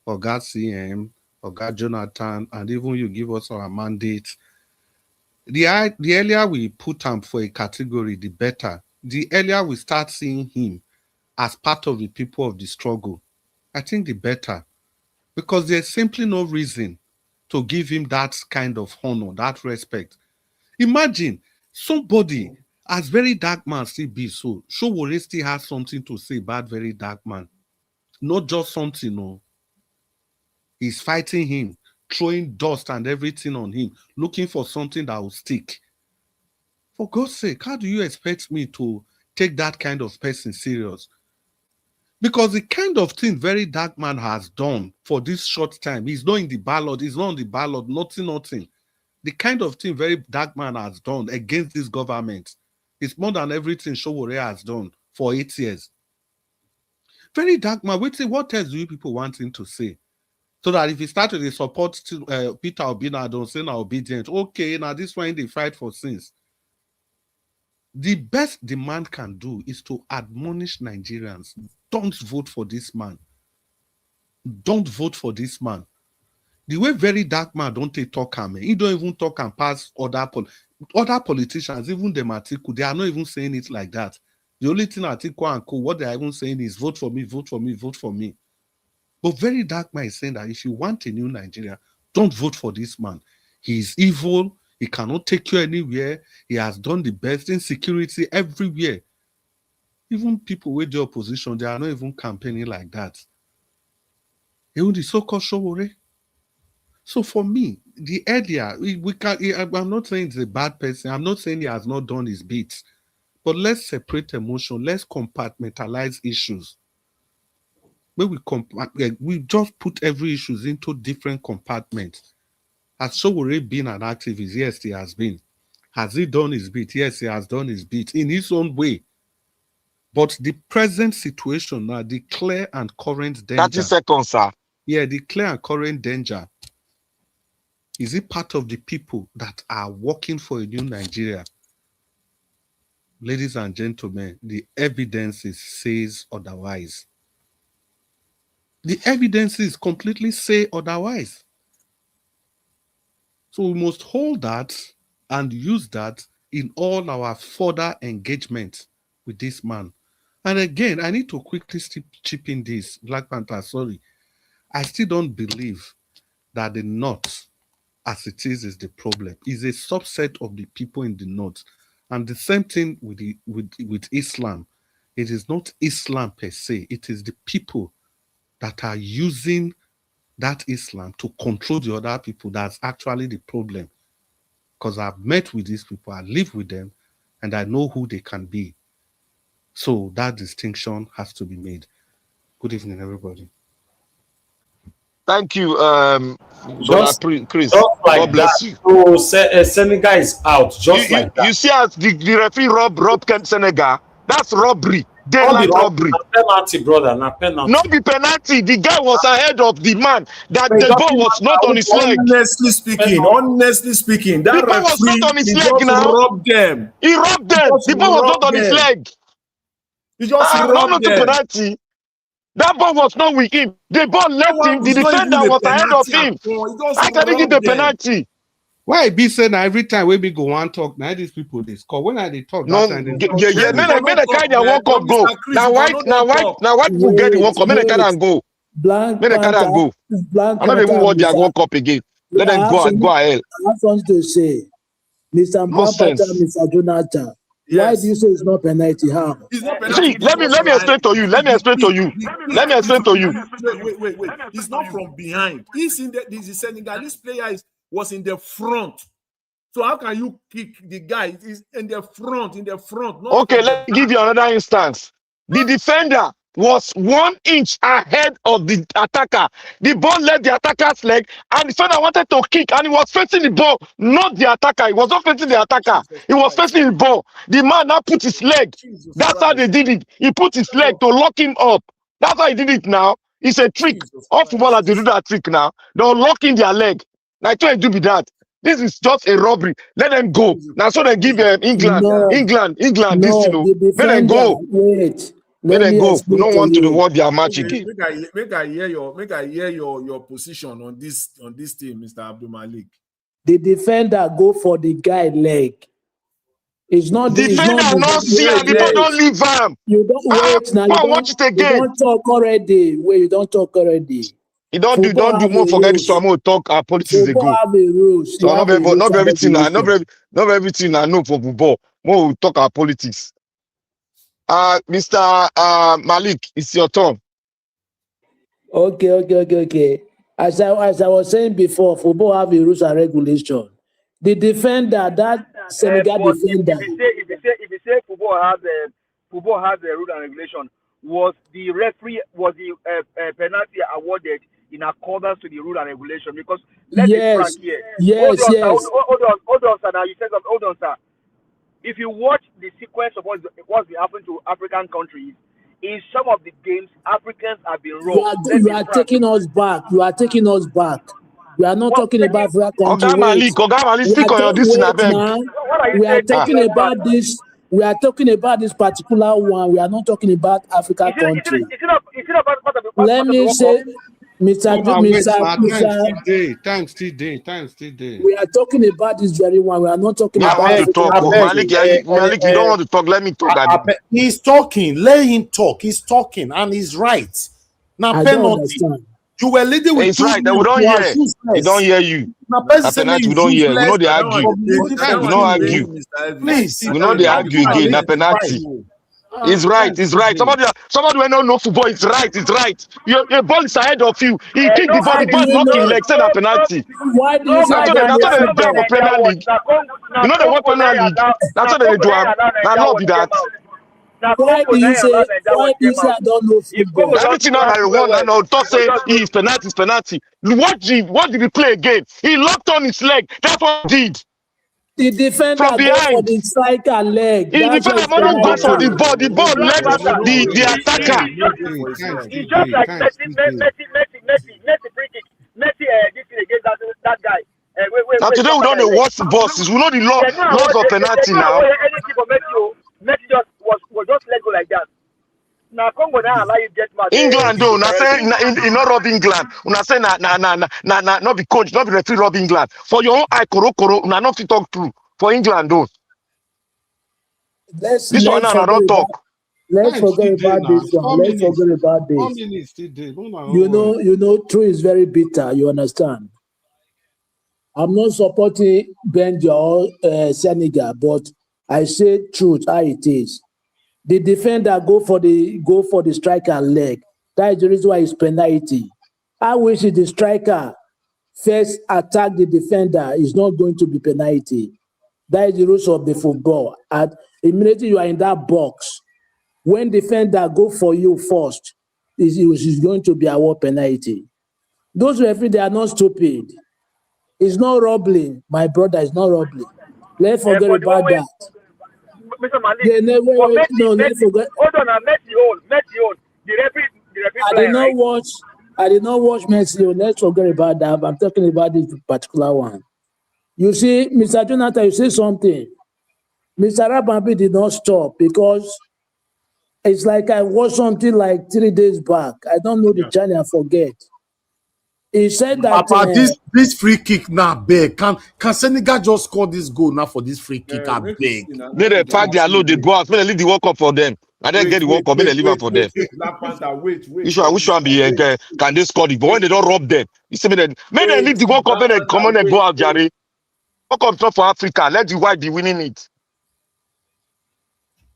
Q: Oga CM, Oga Jonathan, and even you give us our mandate. The earlier we put him for a category, the better. The earlier we start seeing him as part of the people of the struggle, I think the better. Because there's simply no reason to give him that kind of honor, that respect. Imagine somebody as very dark man still be so. Sowore still has something to say about very dark man. Not just something, no. He's fighting him, throwing dust and everything on him, looking for something that will stick. For God's sake, how do you expect me to take that kind of person serious? Because the kind of thing very dark man has done for this short time, he's not in the ballot, he's not on the ballot, nothing. The kind of thing very dark man has done against this government is more than everything Sowore has done for 8 years. Very dark man, what else do you people want him to say? So that if he started to support Peter Obi now, don't say now obedient. Okay, now this one they fight for sins. The best the man can do is to admonish Nigerians. Don't vote for this man. Don't vote for this man. The way very dark man don't take talk him, he don't even talk and pass other politicians, even them Atiku, they are not even saying it like that. The only thing Atiku and Co, what they are even saying is vote for me, vote for me, vote for me. But very dark man is saying that if you want a new Nigeria, don't vote for this man. He is evil. He cannot take you anywhere. He has done the best insecurity everywhere. Even people with the opposition, they are not even campaigning like that. Even the so-called Sowore. So for me, the earlier, I'm not saying he's a bad person. I'm not saying he has not done his bits. But let's separate emotion. Let's compartmentalize issues. When we just put every issue into different compartments. Has Sowore been an activist? Yes, he has been. Has he done his bit? Yes, he has done his bit in his own way. But the present situation now, the clear and current danger.
H: 30 seconds, sir.
Q: Yeah, the clear and current danger. Is it part of the people that are working for a new Nigeria? Ladies and gentlemen, the evidences says otherwise. The evidences completely say otherwise. So we must hold that and use that in all our further engagement with this man. And again, I need to quickly chip in this, Black Panther, sorry. I still don't believe that the North, as it is the problem. It's a subset of the people in the North. And the same thing with Islam. It is not Islam per se. It is the people that are using that Islam to control the other people. That's actually the problem. Because I've met with these people, I live with them, and I know who they can be. So that distinction has to be made. Good evening, everybody.
H: Thank you,
F: Just,
H: Chris.
F: just like
H: God bless you.
F: So Senegal is out, just like that.
H: You see as the referee rob Senegal? That's robbery. Daylight
F: Not
H: robbery.
F: penalty, brother. Not penalty.
H: Not the penalty. The guy was ahead of the man. That the ball was not on his leg.
M: Honestly speaking, that
H: the ball was not on his leg now.
M: Robbed them.
H: He robbed them. The ball was not on his leg.
M: He just robbed them.
H: Penalty. That ball was not with him. The ball left him. The defender was ahead of him. How can he give the penalty?
Q: Why be saying every time we go one talk, now these people they score. When I they talk,
H: no,
Q: that time
H: yeah, men a kind of walk up go. Now white people get the walk up. Men a kind of go. Men a kind of go. I'm not even watch their walk up again. Let them go ahead.
S: I have something to say, Mr. Panther, Mr. Jonathan. Yes. Why do you say it's not penalty? How?
M: It's not penalty.
H: See, let me explain to you. Let me explain to you.
M: Wait. It's not from behind. He's in the Senegalese player was in the front. So how can you kick the guy? He's in the front.
H: Okay, let me give you another instance. The defender was 1 inch ahead of the attacker. The ball left the attacker's leg, and the defender wanted to kick, and he was facing the ball, not the attacker. He was not facing the attacker. He was facing the ball. The man now put his leg. That's how they did it. He put his leg to lock him up. That's how he did it now. It's a trick. All footballers, they do that trick now. They'll lock in their leg. Now, try to do with that. This is just a robbery. Let them go. Now, so they give England,
S: no,
H: this, you know. Let them go. Let them go. We don't want to reward their match again.
M: Make I hear your position on this team, Mr. Abdul Malik.
S: The defender go for the guy leg. It's not
H: the defender. Not see, and the ball don't leave him.
S: You don't wait now.
H: You watch it again.
S: You don't talk already. Wait, you don't talk already.
H: You don't more forget this one. More talk our politics ago. So not everything. Not everything I know for football. More we talk our politics. Mr. Malik, it's your turn.
S: Okay. As I was saying before, football have a rules and regulation. The defender, that Senegal defender.
O: If you say football has a rule and regulation, was the penalty awarded in accordance to the rule and regulation? Because let's be frank here.
S: Yes.
O: Hold on, sir. Now you said something. Hold on, sir. If you watch the sequence of what's been happening to African countries, in some of the games, Africans have been wrong.
S: You are taking us back. We are not talking about African countries.
H: Oga Malik, speak on your distance.
S: We are talking about this. We are talking about this particular one. We are not talking about African countries. Let me say, Mr.
Q: Thanks, today.
S: We are talking about this very one. We are not talking about.
H: Malik, you don't want to talk. Let me talk.
F: He's talking. Let him talk. He's talking, and he's right. Now, penalty. You were leading with.
H: It's right. We don't hear. We don't hear you. Penalty, we don't hear. We know they argue. We don't argue.
F: Please.
H: We know they argue again. Na penalty. It's right. Somebody when don't know football. It's right. Your ball is ahead of you. He kicked the ball knocking legs and a penalty.
S: Why do you say
H: that's what they do for Premier League? You know they want Premier League. That's what they do. Now not be that.
S: Why do you say I don't know football?
H: Everything I want and I'll talk say it's penalty. What did he play again? He locked on his leg. That's what he did.
S: The defender
H: from
S: go for
H: behind.
S: the striker leg.
H: If the
S: That's why
H: defender
S: it's
H: don't go for
S: penalty.
H: the ball
O: Black
H: left
O: Panther.
H: the attacker.
O: It's just like Messi free kick. Messi this thing against that guy.
H: Now
O: Wait,
H: today we don't watch the bosses. We know the
O: They know
H: laws of
O: they
H: penalty
O: know
H: now.
O: anything for Messi. Messi just was just let go like that. Now Congo now allow you get mad.
H: England though, na say in not rob England. Una say not be coach, not be referee rob England. For your own eye, koro, una not fit talk true. For England though,
S: Let's
H: this one
S: let's
H: now I
S: forget
H: don't
S: about
H: talk.
S: let's
Q: Time
S: forget
Q: still there
S: about
Q: now.
S: this one.
Q: 4
S: Let's
Q: minutes.
S: forget about
Q: 4
S: this.
Q: minutes still there. Don't worry.
S: You know, true is very bitter. You understand? I'm not supporting Benja or Senegal, but I say truth how it is. The defender go for the striker leg. That is the reason why it's penalty. I wish the striker first attack the defender is not going to be penalty. That is the rules of the football. At immediately you are in that box, when defender go for you first, is going to be our penalty. Those referees, they are not stupid. It's not robbery, my brother. It's not robbery. Let's forget
O: But the one
S: about
O: way,
S: that.
O: Mr. Malik,
S: They never
O: for Messi,
S: no. Let's forget.
O: hold on, Messi hold. The referee
S: I did
O: blind,
S: not
O: right?
S: watch. I did not watch Messi. Let's forget about that. I'm talking about this particular one. You see, Mr. Jonathan, you say something. Mr. Rabambi did not stop because it's like I watched something like 3 days back. I don't know the channel. I forget. He said that
C: Papa, this free kick now beg. Can Senegal just score this goal now for this free kick? I beg.
H: May they pack their load, they go out. May they leave the World Cup for them. And then get the World Cup, may they leave it for them.
M: Black Panther, wait.
H: Which one be can they score it? But when they don't rob them, you say may they leave the World Cup, may they come on and go out, Jerry. World Cup not for Africa. Let the white be winning it.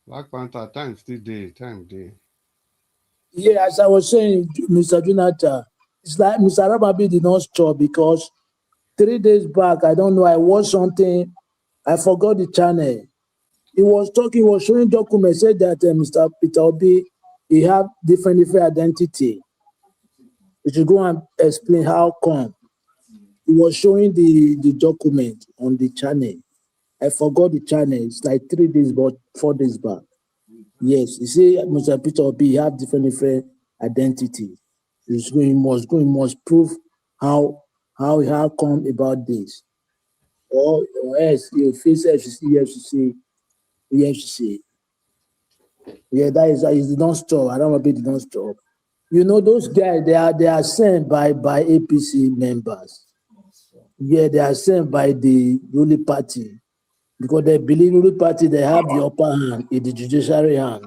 Q: Black Panther, time still there. Time there.
S: Yeah, as I was saying, Mr. Jonathan, it's like Mr. Rababi did not stop because 3 days back, I don't know, I watched something, I forgot the channel. He was talking, he was showing documents, said that Mr. Peter Obi, he have different identity. We should go and explain how come. He was showing the document on the channel. I forgot the channel. It's like 3 days, but 4 days back. Yes, you see, Mr. Peter Obi have different identity. He must prove how come about this. Or else you face FCC. Yeah, that is don't stop. I don't want to be don't stop. You know, those guys, they are sent by APC members. Yeah, they are sent by the ruling party because they believe ruling party they have the upper hand in the judiciary hand.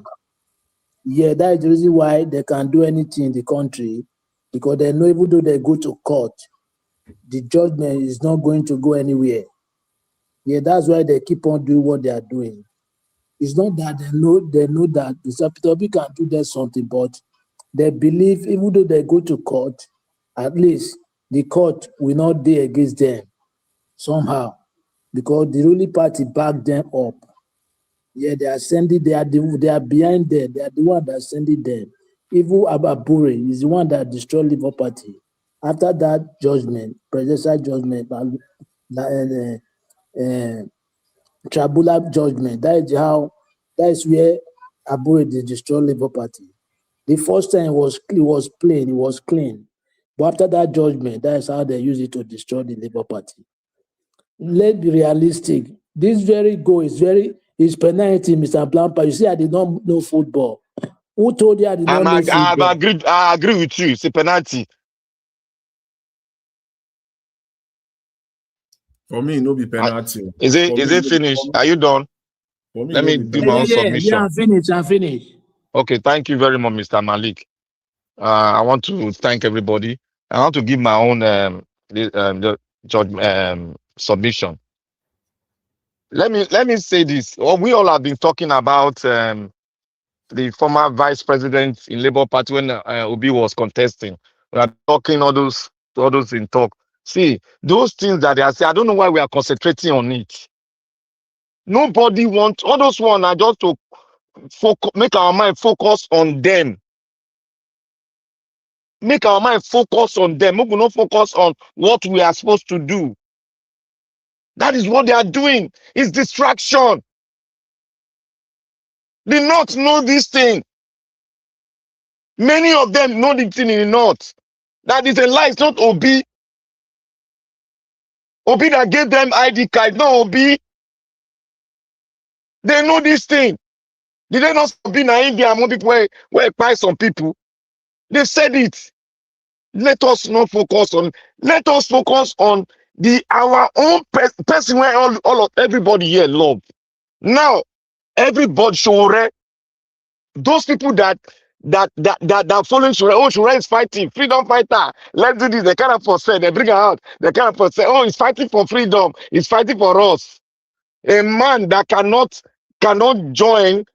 S: Yeah, that is the reason why they can do anything in the country because they know even though they go to court, the judgment is not going to go anywhere. Yeah, that's why they keep on doing what they are doing. It's not that they know that Mr. Peter Obi can do that something, but they believe even though they go to court, at least the court will not be against them somehow because the ruling party back them up. Yeah, they are sending. They are behind them. They are the one that are sending them. Even Ababure is the one that destroyed Labour Party. After that judgment, presidential judgment, tribunal judgment. That is where Abure destroyed Labour Party. The first time it was plain, it was clean. But after that judgment, that is how they use it to destroy the Labour Party. Let's be realistic. This very goal is penalty, Mr. Blamper. You see, I did not know football. Who told you I did not know football?
H: I agree with you. It's a penalty.
M: For me, no be penalty.
H: Is it finished? Are you done?
M: For me,
H: Let me do my own submission.
S: Yeah, I'm finished.
H: Okay, thank you very much, Mr. Malik. I want to thank everybody. I want to give my own the judge submission. Let me say this. We all have been talking about the former vice president in Labour Party when Obi was contesting. We are talking all those in talk. See, those things that they are saying, I don't know why we are concentrating on it. Nobody wants all those ones are just to make our mind focus on them. Make our mind focus on them. We will not focus on what we are supposed to do. That is what they are doing. It's distraction. The North know this thing. Many of them know the thing in the North. That is a lie. It's not Obi. Obi that gave them ID card. No, Obi. They know this thing. Did they not be in India among people where buy some people? They said it. Let us not focus on. Let us focus on our own person where all of everybody here love. Now, everybody Sowore, those people that following Sowore, oh, Sowore is fighting, freedom fighter. Let's do this. They can't afford say, they bring her out. They can't afford say, oh, he's fighting for freedom. He's fighting for us. A man that cannot join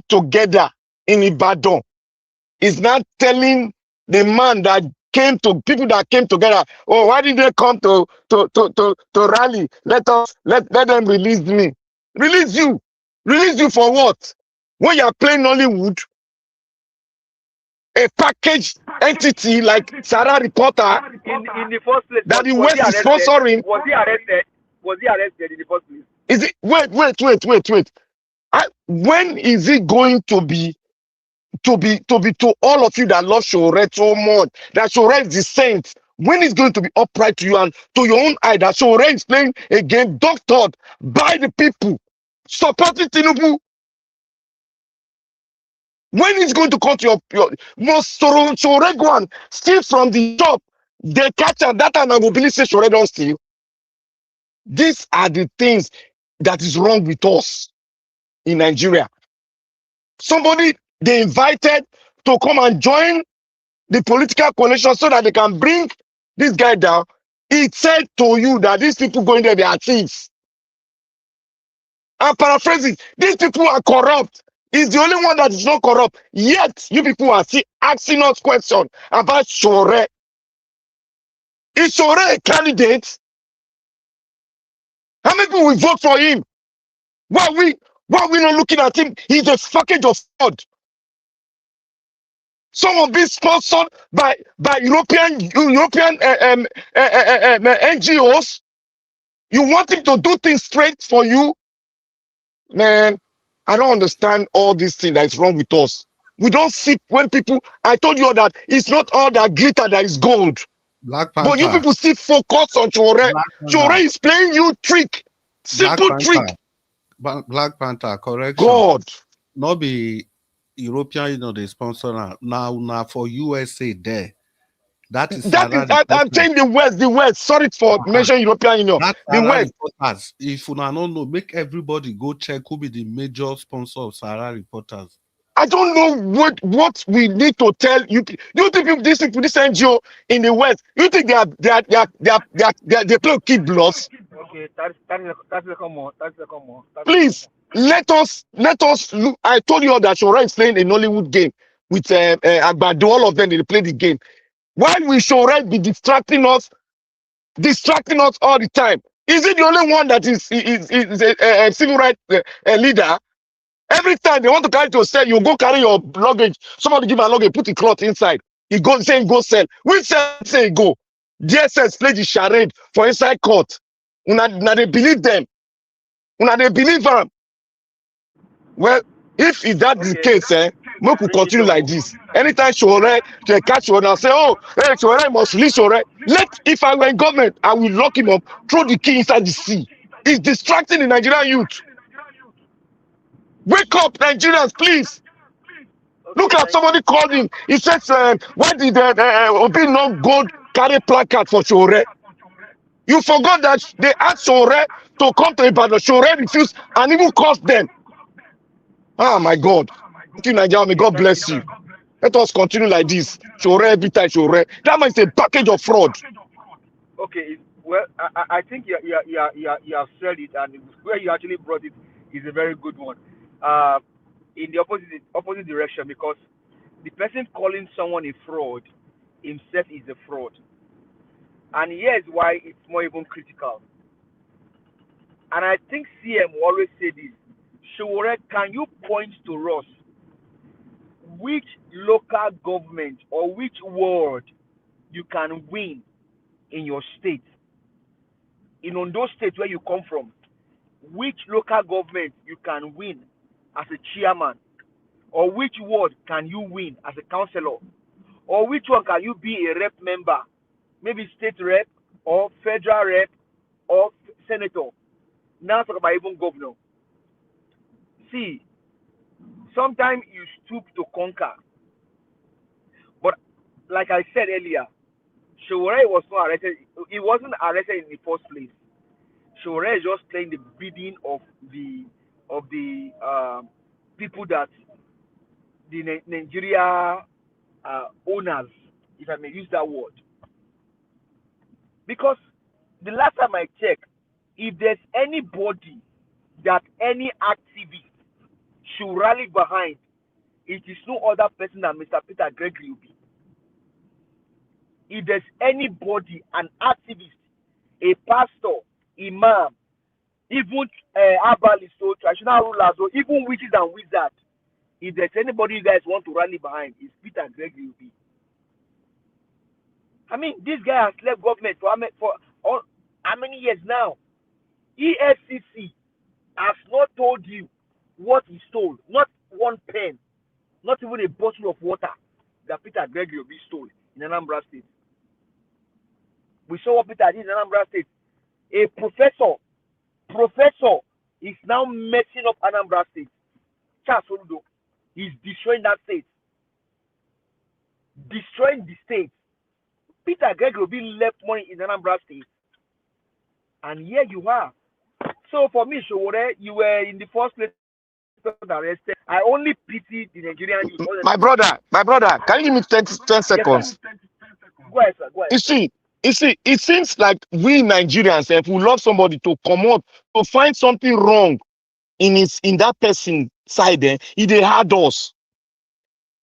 H: together in Ibadan is not telling the man that people that came together, oh, why did they come to rally? Let them release me. Release you. Release you for what? When you are playing Nollywood, a packaged entity like Sarah Reporter
O: In the first place,
H: that the
O: was he
H: West is
O: arrested?
H: sponsoring.
O: Was he arrested? Was he arrested in the first place?
H: Is it wait. When is it going to be to all of you that love Sowore so much, that Sowore is the saint? When is going to be upright to you and to your own eye that Sowore is playing a game doctored by the people, supporting Tinubu? When is going to cut your most Sowore go and steal from the shop? They catch her that and I will believe say Sowore don't steal. These are the things that is wrong with us in Nigeria. Somebody they invited to come and join the political coalition so that they can bring this guy down. He said to you that these people going there, they are thieves. I'm paraphrasing. These people are corrupt. He's the only one that is not corrupt. Yet, you people are still asking us questions about Sowore. Is Sowore a candidate? How many people will vote for him? Why are we not looking at him? He's a package of fraud. Some of these sponsored by European NGOs. You want him to do things straight for you? Man, I don't understand all these things that is wrong with us. We don't see when people, I told you that it's not all that glitter that is gold.
Q: Black
H: But you
Q: Panther.
H: people still focus on Sowore. Sowore is playing you trick. Simple trick.
Q: Black Panther, correction.
H: God.
Q: Not be European, they sponsor now for USA there. That is
H: I'm saying the West. Sorry for mentioning European Union. The West.
Q: Reporters. If you don't know, make everybody go check who be the major sponsor of Sahara Reporters.
H: I don't know what we need to tell you. You think these people, this NGO in the West, you think they play kid blows?
O: Okay, 30 seconds more.
H: Please let us look. I told you all that Sowore is playing a Nollywood game with Agbado. All of them they play the game. Why will Sowore be distracting us all the time? Is it the only one that is a civil rights leader? Every time they want to carry to sell, you go carry your luggage. Somebody give a luggage, put the cloth inside. He go saying go sell. Which sell say go? DSS play the charade for inside court. Una they believe them. Una they believe them. Well, if that the case, make we continue like this. Anytime Sowore they catch Sowore and say, oh, hey, Sowore must release Sowore. If I were in government, I will lock him up, throw the key inside the sea. It's distracting the Nigerian youth. Wake up, Nigerians, please. Look at somebody called him. He says, why did Obi not go carry placard for Sowore? You forgot that they asked Sowore to come to Ibadan. Sowore refused and even cost them. Oh my God. Thank you, Nigeria. May God bless you. Let us continue like this. Sowore every time, Sowore. That means a package of fraud.
O: Okay, well, I think you have said it, and where you actually brought it is a very good one. In the opposite direction, because the person calling someone a fraud himself is a fraud. And here's why it's more even critical. And I think CM will always say this. Sowore, can you point to us which local government or which ward you can win in your state in Ondo State where you come from, which local government you can win as a chairman, or which ward can you win as a councillor, or which one can you be a rep member, maybe state rep or federal rep or senator. Now talk about even governor. See, sometimes you stoop to conquer, but like I said earlier, Sowore was not arrested. He wasn't arrested in the first place. Sowore is just playing the bidding of the people that the Nigeria owners, if I may use that word. Because the last time I checked, if there's anybody that any activist should rally behind, it is no other person than Mr. Peter Gregory will be. If there's anybody, an activist, a pastor, imam, even herbalists, so traditional rulers, or even witches and wizards, if there's anybody you guys want to rally behind, it's Peter Gregory will be. I mean, this guy has left government for how many years now? EFCC has not told you what he stole, not one pen, not even a bottle of water that Peter Gregory will be stole in Anambra State. We saw what Peter did in Anambra State. A professor is now messing up Anambra State. Charles Oludo is destroying that state, destroying the state. Peter Gregory will be left money in Anambra State, and here you are. So for me, Sowore, you were in the first place arrested. I only pity the Nigerian youth.
H: My brother, can you give me 10 seconds?
O: Go ahead, sir. Go ahead.
H: You see, it seems like we Nigerians, if we love somebody to come out to find something wrong in that person's side, they hard us.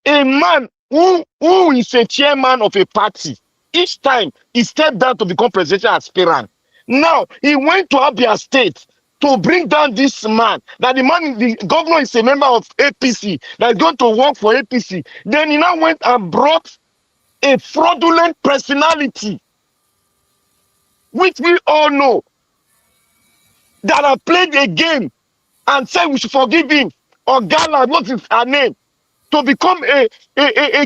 H: A man who is a chairman of a party, each time he stepped down to become presidential aspirant. Now he went to Abia State to bring down this man. That the governor is a member of APC, that is going to work for APC. Then he now went and brought a fraudulent personality, which we all know, that have played a game and said we should forgive him, or Gala, what is her name, to become a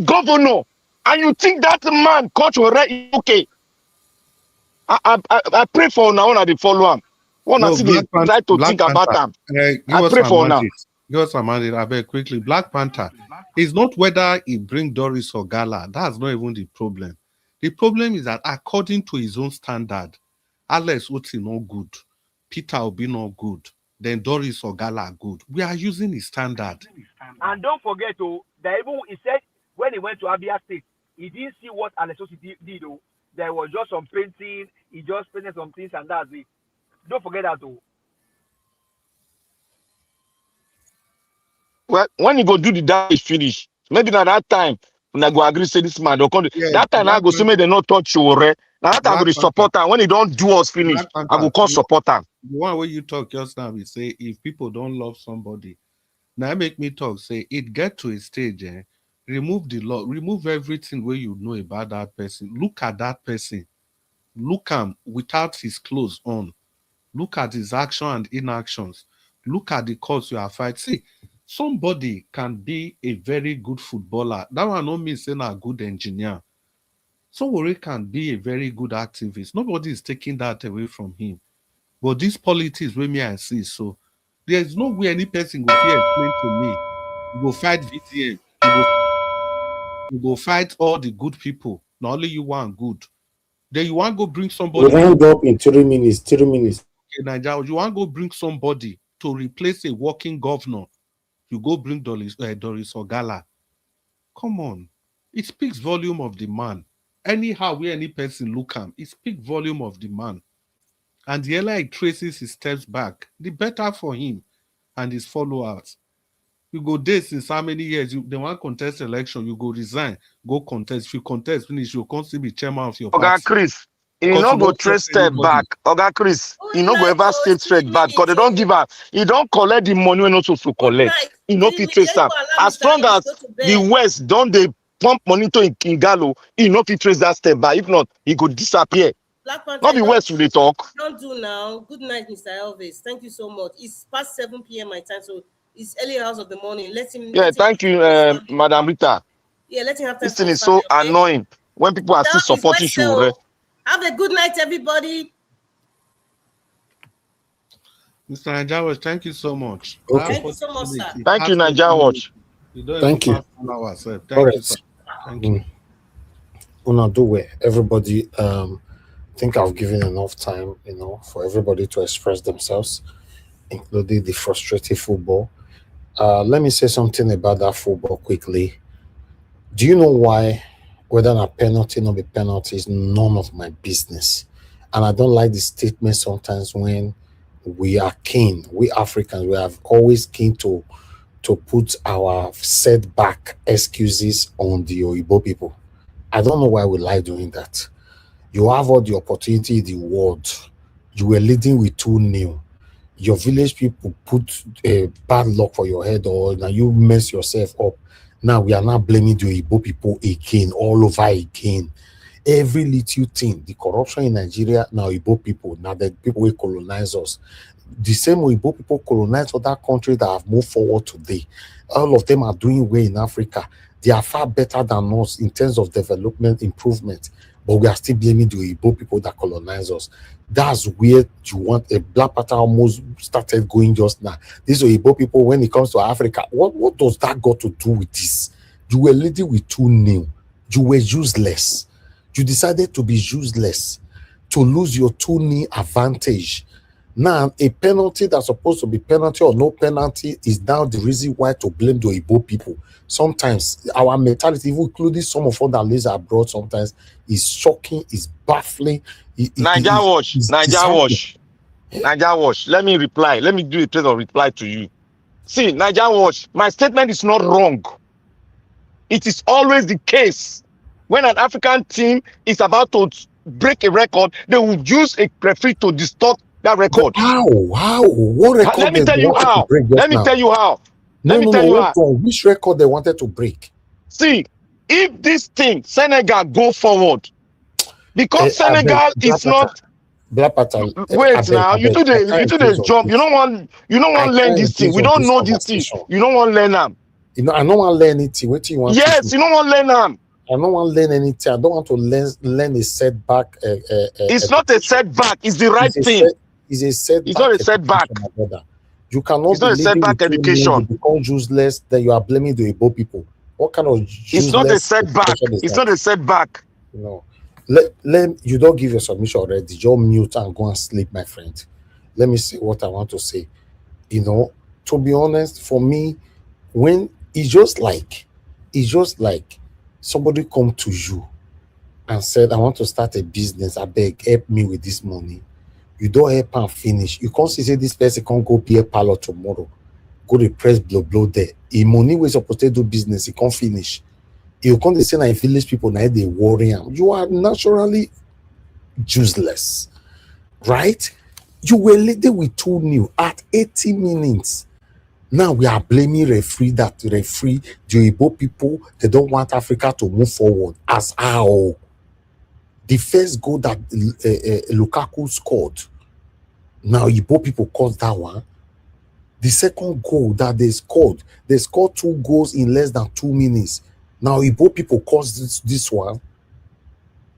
H: governor. And you think that man, Coach Ore, okay? I pray for now when I follow him.
Q: No,
H: Try to think about them. I pray for now.
Q: Give us a mandate, I beg quickly. Black Panther is not whether he bring Doris or Gala. That's not even the problem. The problem is that according to his own standard, Alex Oti not good, Peter Obi not good, then Doris or Gala are good. We are using his standard.
O: And don't forget, that even he said when he went to Abia State, he didn't see what Alex Oti did. There was just some painting, he just painted some things, and that's it. Don't forget that, though.
H: Well, when you go do the damage finish, maybe at that time, when I go agree say this man, that time I go say me they not touch Sowore. Now that I go support him. When he don't do us finish, I go come support him.
Q: The one way you talk just now, we say if people don't love somebody, now make me talk, say it get to a stage, remove the law, remove everything where you know about that person. Look at that person. Look him without his clothes on. Look at his action and inactions. Look at the cause you are fighting. See, somebody can be a very good footballer. That one don't mean saying a good engineer. Sowore can be a very good activist. Nobody is taking that away from him. But this politics with me I see. So there is no way any person go here explain to me. You go fight VTM. You go fight all the good people. Not only you want good. Then you want to go bring somebody.
F: We round up in 3 minutes. 3 minutes.
Q: Okay, Nigeria, you want to go bring somebody to replace a working governor. You go bring Doris Ogala. Come on. It speaks volume of the man. Anyhow, where any person look at, it speaks volume of the man. And the earlier he traces his steps back, the better for him and his followers. You go there since how many years? They want contest election, you go resign, go contest. If you contest, finish, you'll constantly be chairman of your party.
H: Oga Chris, he not go trace step back. Oga Chris, he not go ever step straight back because they don't give up. He don't collect the money when not supposed to collect. He not fit trace that. As strong as the West don't they pump money to Kingalo, he not fit trace that step back. If not, he could disappear.
J: Black Panther,
H: Not be West we dey talk.
J: don't do now. Good night, Mr. Elvis. Thank you so much. It's past 7 p.m. my time, so it's early hours of the morning.
H: Yeah, thank you, Madam Rita.
J: Yeah, let him have time
H: This
J: for
H: thing
J: his
H: is so
J: family, okay?
H: annoying when people are still
J: Down is
H: supporting
J: West
H: Sowore.
J: Have a good night, everybody.
Q: Mr. Najawa, thank you so much.
F: Okay.
J: Thank you so much, sir.
H: Thank you, Naija Watch.
Q: You don't
F: Thank
Q: even
F: you.
Q: pass 1 hour, sir.
F: All
Q: Thank
F: right.
Q: you, sir. Thank you.
F: Una do well. Everybody, I think I've given enough time, for everybody to express themselves, including the frustrated football. Let me say something about that football quickly. Do you know why whether a penalty or not be penalty is none of my business? And I don't like the statement sometimes when we are keen, we Africans, we have always keen to put our setback excuses on the Oyibo people. I don't know why we like doing that. You have all the opportunity in the world. You were leading with 2-0. Your village people put a bad luck for your head, or now you mess yourself up. Now we are not blaming the Igbo people again, all over again. Every little thing, the corruption in Nigeria, now Igbo people, now the people will colonize us. The same way Igbo people colonize other countries that have moved forward today. All of them are doing well in Africa. They are far better than us in terms of development, improvement. But we are still blaming the Igbo people that colonize us. That's where you want a Black Panther almost started going just now. These Igbo people, when it comes to Africa, what does that got to do with this? You were leading with 2-0. You were useless. You decided to be useless, to lose your 2-0 advantage. Now, a penalty that's supposed to be penalty or no penalty is now the reason why to blame the Igbo people. Sometimes our mentality, even including some of us that live abroad, sometimes is shocking, is baffling.
H: Naija Watch. Let me reply. Let me do a trade of reply to you. See, Naija Watch, my statement is not wrong. It is always the case. When an African team is about to break a record, they will use a referee to distort that record.
F: But how? What record?
H: Let me tell you how.
F: Let me tell
H: you how.
F: Which record they wanted to break?
H: See, if this thing, Senegal, go forward, because Senegal is not.
F: Black Panther.
H: Wait now, you do the jump. You don't want learn this thing. We don't know this thing. You don't want learn them.
F: I don't want to learn anything. What do you want?
H: Yes, you don't want to learn them.
F: I don't want to learn anything. I don't want to learn a setback.
H: It's not a setback. It's the right thing.
F: It's a setback.
H: It's not a setback.
F: You cannot.
H: It's not a setback education.
F: You become useless. Then you are blaming the Igbo people. What kind of?
H: It's not a setback. It's not a setback.
F: No. You don't give your submission already. Just mute and go and sleep, my friend. Let me say what I want to say. To be honest, for me, when it's just like somebody come to you and said, I want to start a business. I beg, help me with this money. You don't help and finish. You can't say this person can't go beer parlor tomorrow. Go to press blow there. If money was supposed to do business, he can't finish. You can't say that village people now they worry. You are naturally useless, right? You were leading with 2-0 at 80 minutes. Now we are blaming the referee, the Igbo people, they don't want Africa to move forward. As how? The first goal that Lukaku scored, now Igbo people caused that one. The second goal that they scored 2 goals in less than 2 minutes. Now Igbo people caused this one.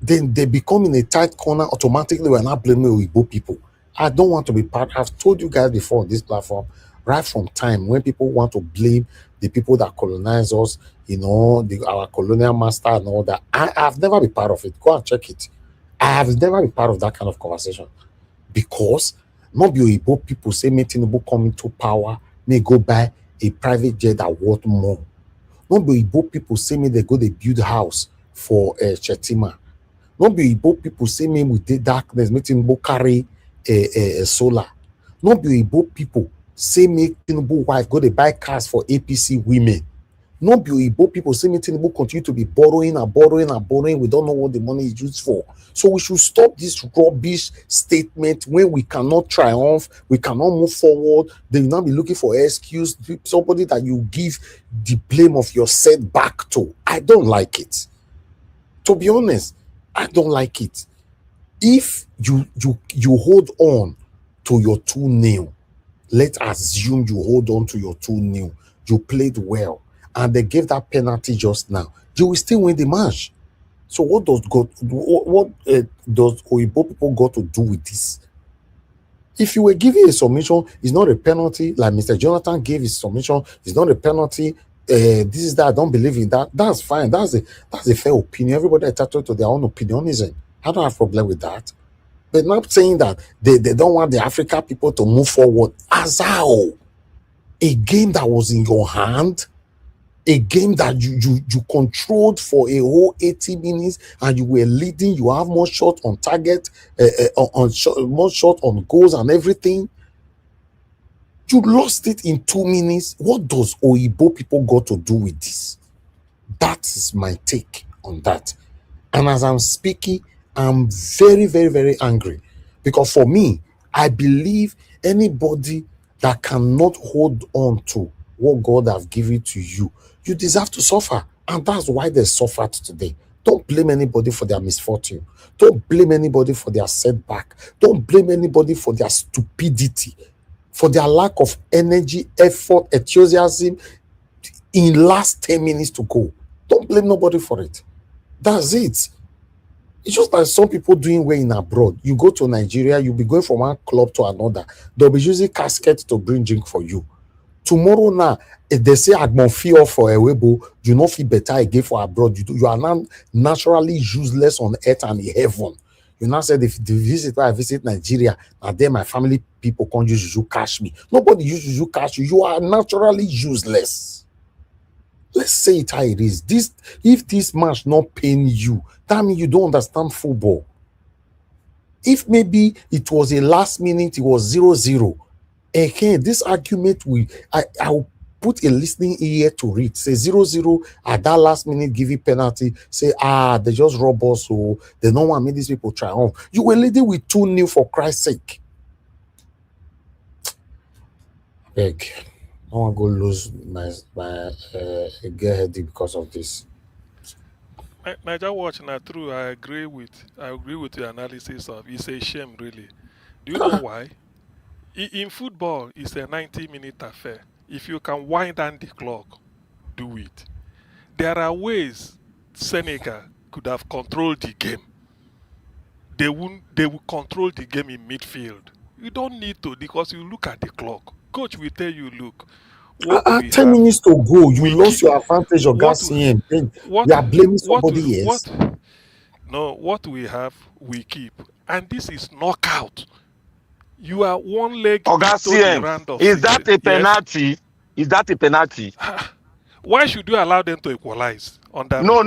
F: Then they become in a tight corner automatically. We're not blaming Igbo people. I don't want to be part. I've told you guys before on this platform, right from time when people want to blame the people that colonize us, our colonial master and all that. I've never been part of it. Go and check it. I have never been part of that kind of conversation, because not be Igbo people say me Tinubu come into power, may go buy a private jet that worth more. Not be Igbo people say me they go they build a house for Chetima. Not be Igbo people say me with the darkness, me Tinubu carry solar. Not be Igbo people say me Tinubu wife go they buy cars for APC women. Not be Igbo people say me Tinubu continue to be borrowing. We don't know what the money is used for. So we should stop this rubbish statement when we cannot triumph, we cannot move forward. They will not be looking for excuse, somebody that you give the blame of your setback to. I don't like it. To be honest, I don't like it. If you hold on to your 2-0, let's assume you hold on to your 2-0, you played well, and they gave that penalty just now, you will still win the match. So what does does Oyibo people got to do with this? If you were giving a submission, it's not a penalty. Like Mr. Jonathan gave his submission, it's not a penalty. This is that. I don't believe in that. That's fine. That's a fair opinion. Everybody entitled to their own opinionism. I don't have a problem with that. But not saying that they don't want the African people to move forward. As how? A game that was in your hand, a game that you controlled for a whole 80 minutes, and you were leading, you have more shot on target, more shot on goals and everything. You lost it in 2 minutes. What does Oyibo people got to do with this? That is my take on that. And as I'm speaking, I'm very, very, very angry, because for me, I believe anybody that cannot hold on to what God has given to you, you deserve to suffer. And that's why they suffered today. Don't blame anybody for their misfortune. Don't blame anybody for their setback. Don't blame anybody for their stupidity, for their lack of energy, effort, enthusiasm in last 10 minutes to go. Don't blame nobody for it. That's it. It's just like some people doing well in abroad. You go to Nigeria, you'll be going from one club to another. They'll be using caskets to bring drink for you. Tomorrow now, if they say Agbon feel for a webo, you not feel better again for abroad. You are now naturally useless on earth and in heaven. You now said, if I visit Nigeria, and then my family people can't use you cash me. Nobody uses you cash you. You are naturally useless. Let's say it how it is. If this match not paying you, that means you don't understand football. If maybe it was a last minute, it was 0-0. Again, this argument I'll put a listening ear to it. Say 0-0 at that last minute, give you penalty. Say, they just rob us, so they don't want to make these people triumph. You were leading with 2-0 for Christ's sake. Beg. I don't want to go lose my get headache because of this.
P: Niger Watch, not true. I agree with your analysis of it's a shame, really. Do you know why? In football, it's a 90-minute affair. If you can wind down the clock, do it. There are ways Senegal could have controlled the game. They will control the game in midfield. You don't need to, because you look at the clock. Coach will tell you, look, what we
F: 10
P: have,
F: minutes to go, you lost your advantage of
P: what
F: CM. You are blaming somebody else.
P: What we have, we keep. And this is knockout. You are one leg into the round of 16.
H: Is that a penalty? Yes? Is that a penalty?
P: Why should you allow them to equalize on that?
H: No.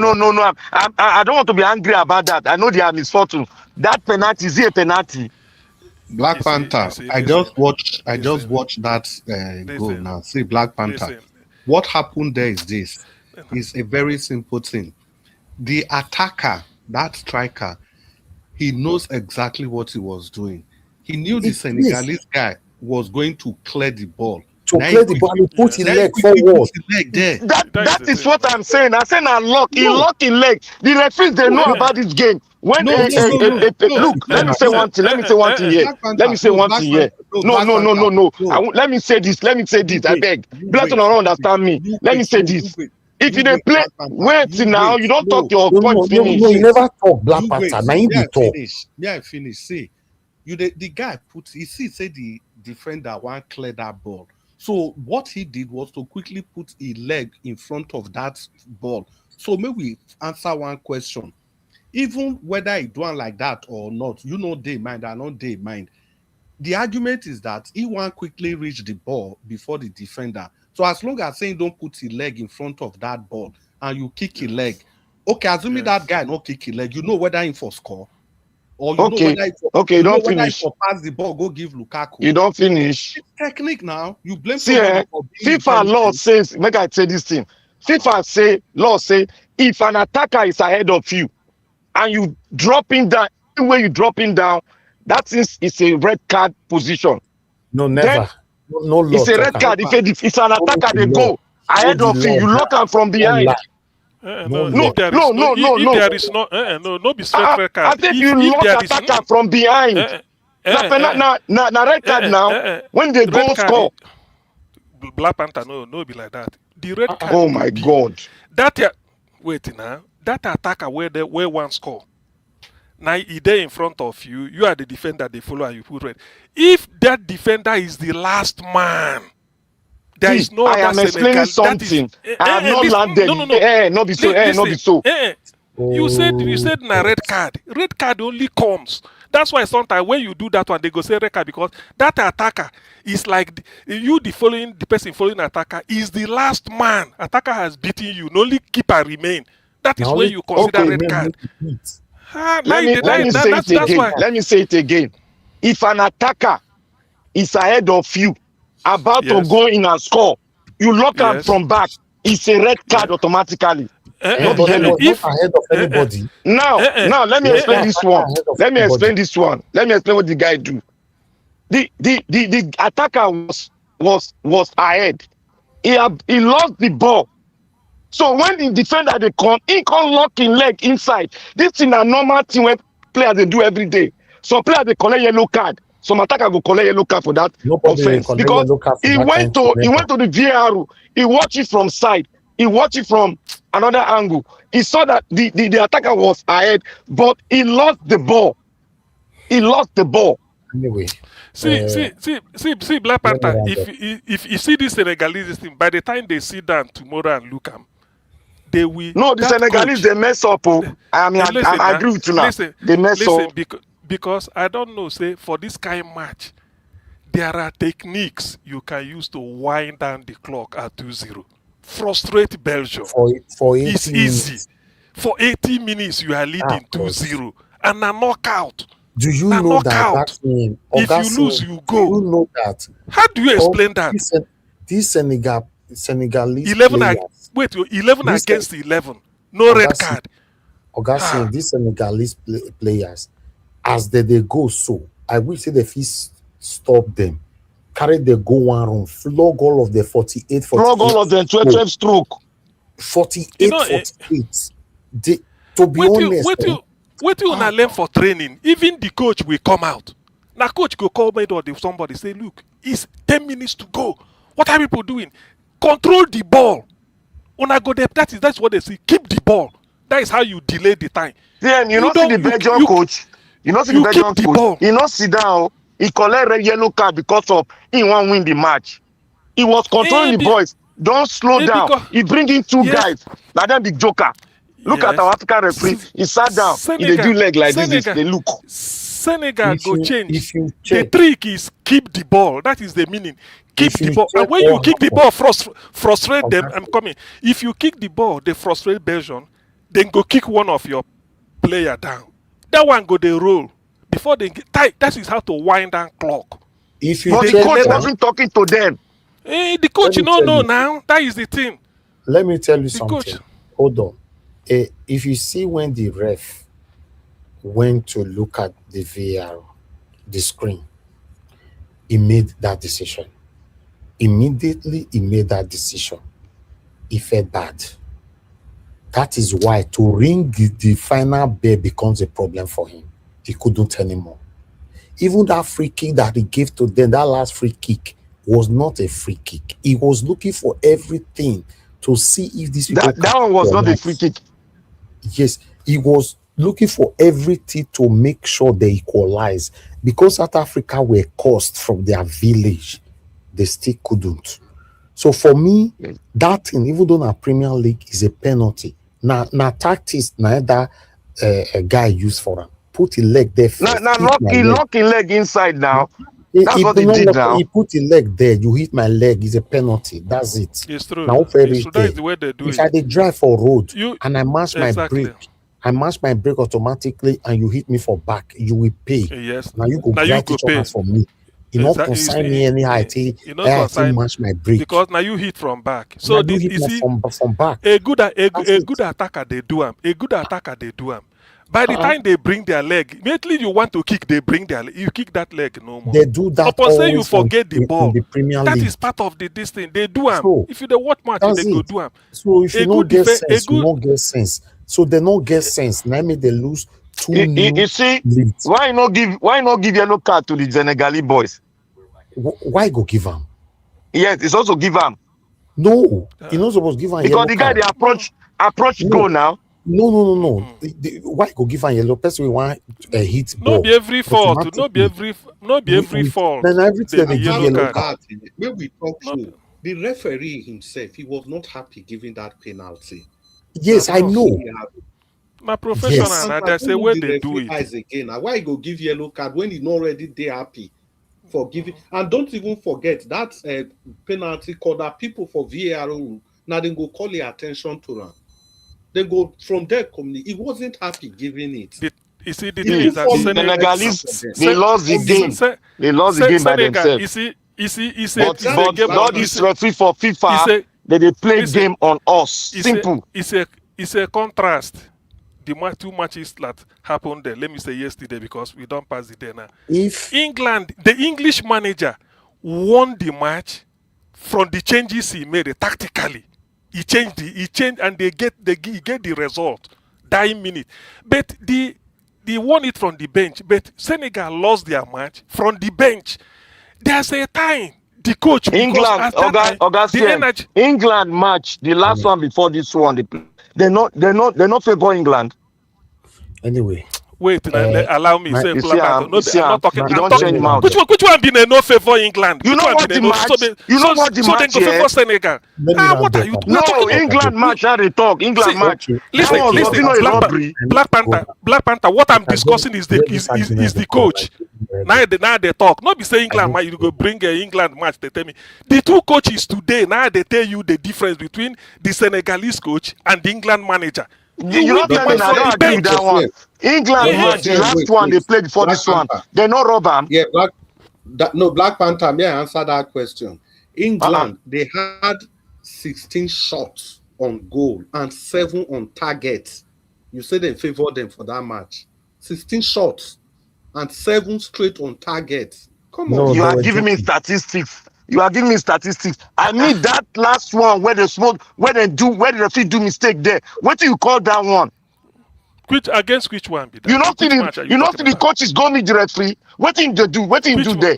H: I don't want to be angry about that. I know they are misfortune. That penalty, is it a penalty?
Q: Black Panther. I just watched that goal now. See, Black Panther. What happened there is this. It's a very simple thing. The attacker, that striker, he knows exactly what he was doing. He knew the Senegalese guy was going to clear the ball.
F: To clear the ball, he put his leg forward.
H: That is what I'm saying. I said, unlock. He locked his leg. The referees, they know about this game. When look, let me say one thing. Let me say one thing here. Let me say one thing here. No. Let me say this. I beg. Black don't understand me. Let me say this. If you don't play, wait now. You don't talk your point finish.
F: No, you never talk, Black Panther. Now you talk.
Q: Yeah, I finish. See, the guy said the defender won't clear that ball. So what he did was to quickly put a leg in front of that ball. So maybe we answer one question. Even whether he do like that or not, they mind or not they mind. The argument is that he won't quickly reach the ball before the defender. So as long as saying don't put a leg in front of that ball and you kick a leg, okay, assuming that guy not kick a leg, you know whether he for score. Or you know whether
H: you don't finish.
Q: Pass the ball, go give Lukaku.
H: You don't finish.
Q: It's technique now. You blame.
H: See, FIFA law says, make I say this thing. FIFA law say, if an attacker is ahead of you and you dropping down, anyway you dropping down, that is a red card position.
F: No, never.
H: Then,
F: no law.
H: It's a red card. If it's an attacker, they go ahead of you. You lock him from behind.
P: No,
L: No,
P: if there
L: no,
P: is
L: no, no,
P: if
L: no.
P: there is no be straight red
L: I
P: card.
L: think
P: If
L: you
P: if
L: lock
P: there is
L: attacker from behind. Na red card now. When they go
P: red card,
L: score.
P: Black Panther no be like that. The red card
L: Oh
P: go
L: my
P: be
L: God.
P: wait now. That attacker where one score. Now he there in front of you. You are the defender. They follow and you put red. If that defender is the last man, there
L: See,
P: is no
L: I
P: other
L: am explaining
P: Senegal. That is
L: something. I have not
P: listen.
L: landed.
P: No.
L: Not be so. Not be
P: Listen.
L: so.
P: You said na red card. Red card only comes. That's why sometimes when you do that one, they go say red card because that attacker is like the person following attacker is the last man. Attacker has beaten you. Only keeper remain. That is when you consider red card.
L: Let me say it again. Let me say it again. If an attacker is ahead of you, about to go in and score, you lock him from back. It's a red card automatically.
F: But he was not ahead of anybody.
L: Now, let me explain this one. Let me explain what the guy do. The attacker was ahead. He lost the ball. So when the defender they come, he can lock in leg inside. This is a normal thing when players they do every day. Some players they collect yellow card. Some attacker go collect yellow card for that offense because he went to the VAR. He watched it from side. He watched it from another angle. He saw that the attacker was ahead, but he lost the ball.
F: Anyway.
P: See, Black Panther. If you see this Senegalese thing, by the time they sit down tomorrow and look at they will.
L: No, the Senegalese they mess up. I agree with you now. They mess up
P: because I don't know. Say for this kind of match, there are techniques you can use to wind down the clock at 2-0. Frustrate Belgium.
F: For 80
P: it's
F: minutes.
P: easy. For 80 minutes, you are leading 2-0 and a knockout.
F: Do you know that thing?
P: If you lose, you go.
F: Do you know that?
P: How do you explain that?
F: This Senegalese
P: 11
F: players.
P: Wait, 11 against 11. No red card.
F: Saying these Senegalese players, as they go so, I wish they fit stop them. Carry the go one room, flog all of the 48.
L: Flog all of the 12 stroke.
F: 48. To be honest.
P: What you wanna learn for training? Even the coach will come out. Now coach go call me or somebody say, look, it's 10 minutes to go. What are people doing? Control the ball. When I go there, that's what they say. Keep the ball. That is how you delay the time.
L: Then you not see the Belgian coach. You not see the Belgian coach. He not sit down. He collect red yellow card because of he won't win the match. He was controlling the boys. Don't slow down. He bring in two guys. Like that big joker. Look at our African referee. He sat down. He do leg like this. They look.
P: Senegal go change. The trick is keep the ball. That is the meaning. Keep the ball. And when you kick the ball, frustrate them. I'm coming. If you kick the ball, they frustrate Belgium. Then go kick one of your player down. That one go they roll before they get tight. That is how to wind down clock.
L: But the coach wasn't talking to them.
P: The coach, no. Now that is the thing.
F: Let me tell you something.
P: Coach.
F: Hold on. If you see when the ref went to look at the VAR, the screen, he made that decision. Immediately, he made that decision. He felt bad. That is why to ring the final bell becomes a problem for him. He couldn't anymore. Even that free kick that he gave to them, that last free kick, was not a free kick. He was looking for everything to see if these people...
L: That one was not a free kick.
F: Yes, he was looking for everything to make sure they equalize. Because South Africa were cursed from their village, they still couldn't. So for me, that thing, even though na Premier League, is a penalty. Now tactics, that guy used for him. Put his leg there first.
L: He lock his leg inside now. That's what he did now.
F: He put his leg there. You hit my leg. It's a penalty. That's it.
P: It's true.
F: Now,
P: That is the way they do
F: if
P: it.
F: I dey drive for road and I mash my
P: Exactly.
F: brake, I mash my brake automatically, and you hit me for back, you will pay.
P: Yes.
F: Now you go
P: Now you
F: grant
P: go
F: each
P: pay.
F: other for me. You not
P: Exactly.
F: consign me anyhow. I
P: You not
F: I
P: consign
F: mash my brake.
P: because now you hit from back.
F: So
P: So
F: now you
P: this
F: hit
P: you
F: me
P: see
F: from back.
P: a good attacker they do am. A good attacker they do am. By the time they bring their leg, immediately you want to kick, they bring their leg. You kick that leg no more.
F: They do that
P: Suppose say you
F: always
P: forget the
F: in
P: ball.
F: the Premier
P: That
F: League.
P: is part of this thing. They do them.
F: So
P: If you don't watch match,
F: that's
P: they go
F: it.
P: do them.
F: So if
P: A
F: you don't
P: good
F: get
P: defense, a
F: sense, you
P: good.
F: don't get sense. So they don't get sense. Now make they lose 2-0
H: You see,
F: lead.
H: why not give yellow card to the Senegalese boys?
F: Why go give him?
H: Yes, it's also give him.
F: No, you're not supposed to give him
H: Because
F: yellow
H: the guy
F: card.
H: they approach
F: No.
H: goal now.
F: No. Why go give him yellow? Person we want a hit
P: No
F: ball.
P: be every fault. No be every
F: We-
P: fault.
F: Then everything
P: They
F: they give
P: yellow
F: yellow
P: card.
F: card.
Q: When we talk
P: No,
Q: so, the referee himself, he was not happy giving that penalty.
F: Yes,
Q: Now,
F: I
Q: because
F: know.
Q: he had-
P: my professional,
F: Yes.
P: and
Q: I
P: that's the
Q: don't
P: way
Q: look the
P: they do
Q: referee
P: it.
Q: eyes again. Now, why he go give yellow card when he not already there happy for giving? And don't even forget that penalty call that people for VAR now they go call the attention to him. They go from their community. He wasn't happy giving it.
P: You see, the
Q: He
P: thing
Q: took
P: is that
Q: all
H: The
Q: the
H: Senegalese,
Q: for them.
H: they lost the game. They lost the game by
P: Senegal.
H: themselves.
P: It's
H: But
P: a game.
H: all this referee for
P: It's
H: FIFA,
P: a
H: they play
P: listen,
H: game on us.
P: it's
H: Simple.
P: it's a contrast. The two matches that happened there. Let me say yesterday because we don't pass the day now.
F: If
P: England, the English manager won the match from the changes he made tactically. He changed, and they get the result dying minute. But they won it from the bench. But Senegal lost their match from the bench. There's a time the coach
H: England,
P: the energy.
H: England match, the last one before this one, they not favor England.
F: Anyway.
P: Wait, allow me. Say,
H: you see,
P: I'm not talking.
H: you don't change mouth.
P: Which one been a no favor England?
H: You know what the match? You know what the match?
P: So then go favor Senegal. What are you?
H: No, England match. How they talk? England match.
P: Listen. Black Panther. What I'm discussing is the coach. Now they talk. Not be saying England match. You go bring a England match. They tell me the two coaches today. Now they tell you the difference between the Senegalese coach and the England manager.
H: You not tell me I don't agree with that one. England match, the last one they played before this one. They not rub them.
Q: Yeah, Black Panther, may I answer that question? England, they had 16 shots on goal and 7 on target. You said they favored them for that match. 16 shots and 7 straight on target. Come on.
H: You are giving me statistics. I mean that last one where they smoke, where the referee do mistake there. What do you call that one?
P: Against which one?
H: You not see the coaches go meet the referee. What thing they do? What thing you do there?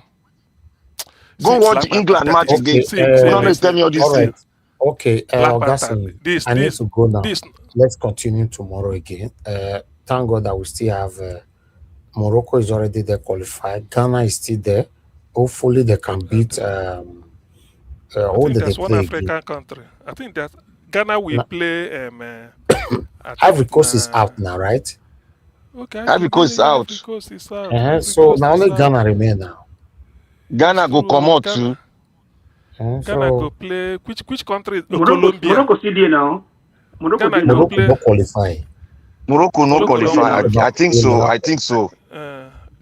H: Go watch the England match again. Tell me all these things.
F: Okay, Augustine, I need to go now. Let's continue tomorrow again. Thank God that we still have Morocco is already there qualified. Ghana is still there. Hopefully they can beat
P: I think that's one African country. I think that Ghana will play
F: Ivory Coast is out now, right?
P: Okay,
H: Ivory Coast is out.
F: So now only Ghana remain now.
H: Ghana go come out too.
P: Ghana go play which country?
T: Colombia. Morocco still there now.
F: Morocco no qualify.
H: Morocco no qualify. I think so.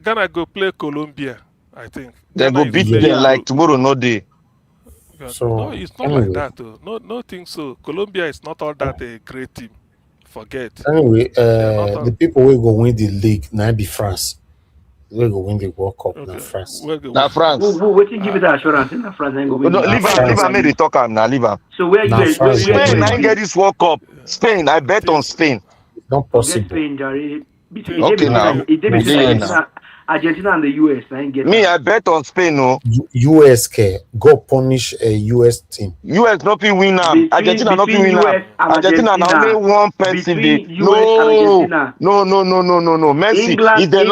P: Ghana go play Colombia. I think
H: they go beat them like tomorrow, no day.
F: So
P: no, it's not like that though. No, think so. Colombia is not all that a great team. Forget.
F: Anyway, the people will go win the league now be France. We go win the World Cup now France.
H: Now France.
T: Who waiting give it that assurance? Now France ain't go win.
H: No, leave her. Make the talk now. Leave her.
T: So where you
H: Spain? I get this World Cup. Spain. I bet on Spain.
F: Not possible.
T: Spain,
H: okay now.
T: Argentina and the US.
H: I bet on Spain. No.
F: US care go punish a US team.
H: US not be win now. Argentina not be win now. Argentina now only one person. No. Messi. If they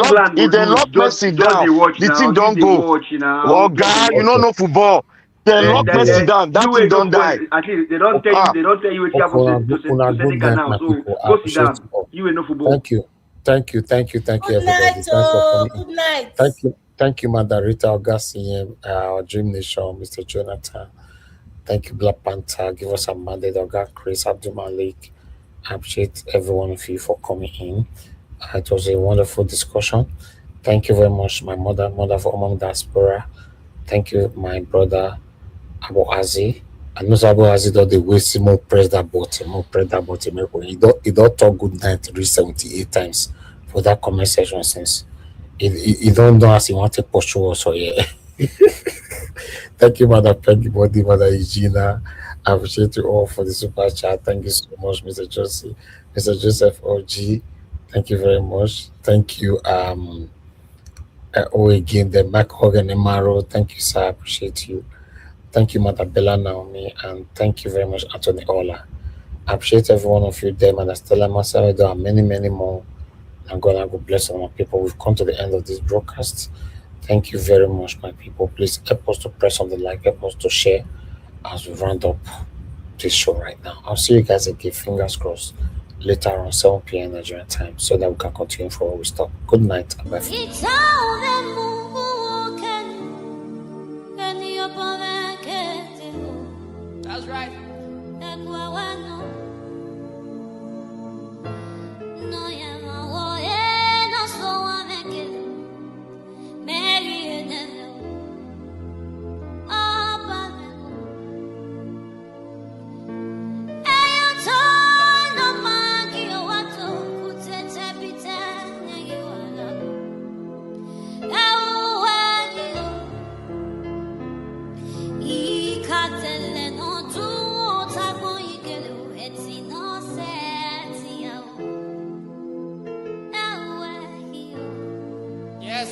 H: lock Messi down, the team don't go. Oh, guy, you don't know football. They lock Messi down. That team don't die.
T: At least they don't tell you what happened to Senegal now. So go sit down. You ain't no football.
F: Thank you, everybody. Thanks for coming.
J: Good night.
F: Thank you, Madarita Augustine, our Dream Nation, Mr. Jonathan. Thank you, Black Panther. Give us a mandate, Oga Chris, Abdul Malik. I appreciate every one of you for coming in. It was a wonderful discussion. Thank you very much, my mother for Among Diaspora. Thank you, my brother Abu Azi. I know Abu Azi don't the way more press that button. He don't talk good night 378 times. for that comment section since you don't know as you want to pursue also, yeah. Thank you, Mother Peggy Body, Mother Eugenia. I appreciate you all for the super chat. Thank you so much, Mr. Josie, Mr. Joseph OG. Thank you very much. Thank you, again, the Mac Hogan Emaro. Thank you, sir. I appreciate you. Thank you, Mother Bella Naomi, and thank you very much, Anthony Ola. I appreciate every one of you there, Mother Stella Masawedo, and many, many more. And God bless all my people. We've come to the end of this broadcast. Thank you very much, my people. Please help us to press on the like, help us to share as we round up this show right now. I'll see you guys again, fingers crossed, later on 7 p.m. Nigerian time, so that we can continue from where we stop. Good night and bye for now.
U: That's right. Yes.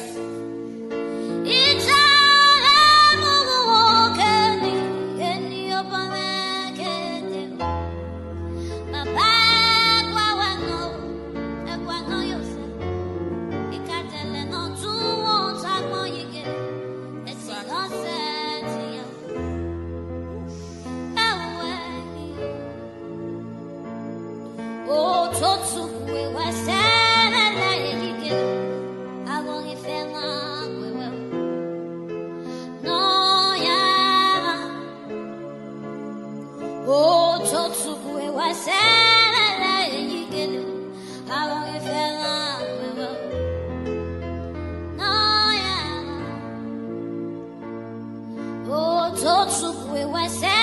V: Oh, Totsu, we were standing there. I won't if we will. No, yeah. Oh, Totsu, we were standing there. I won't if we will. No, yeah. Oh, Totsu, we were standing.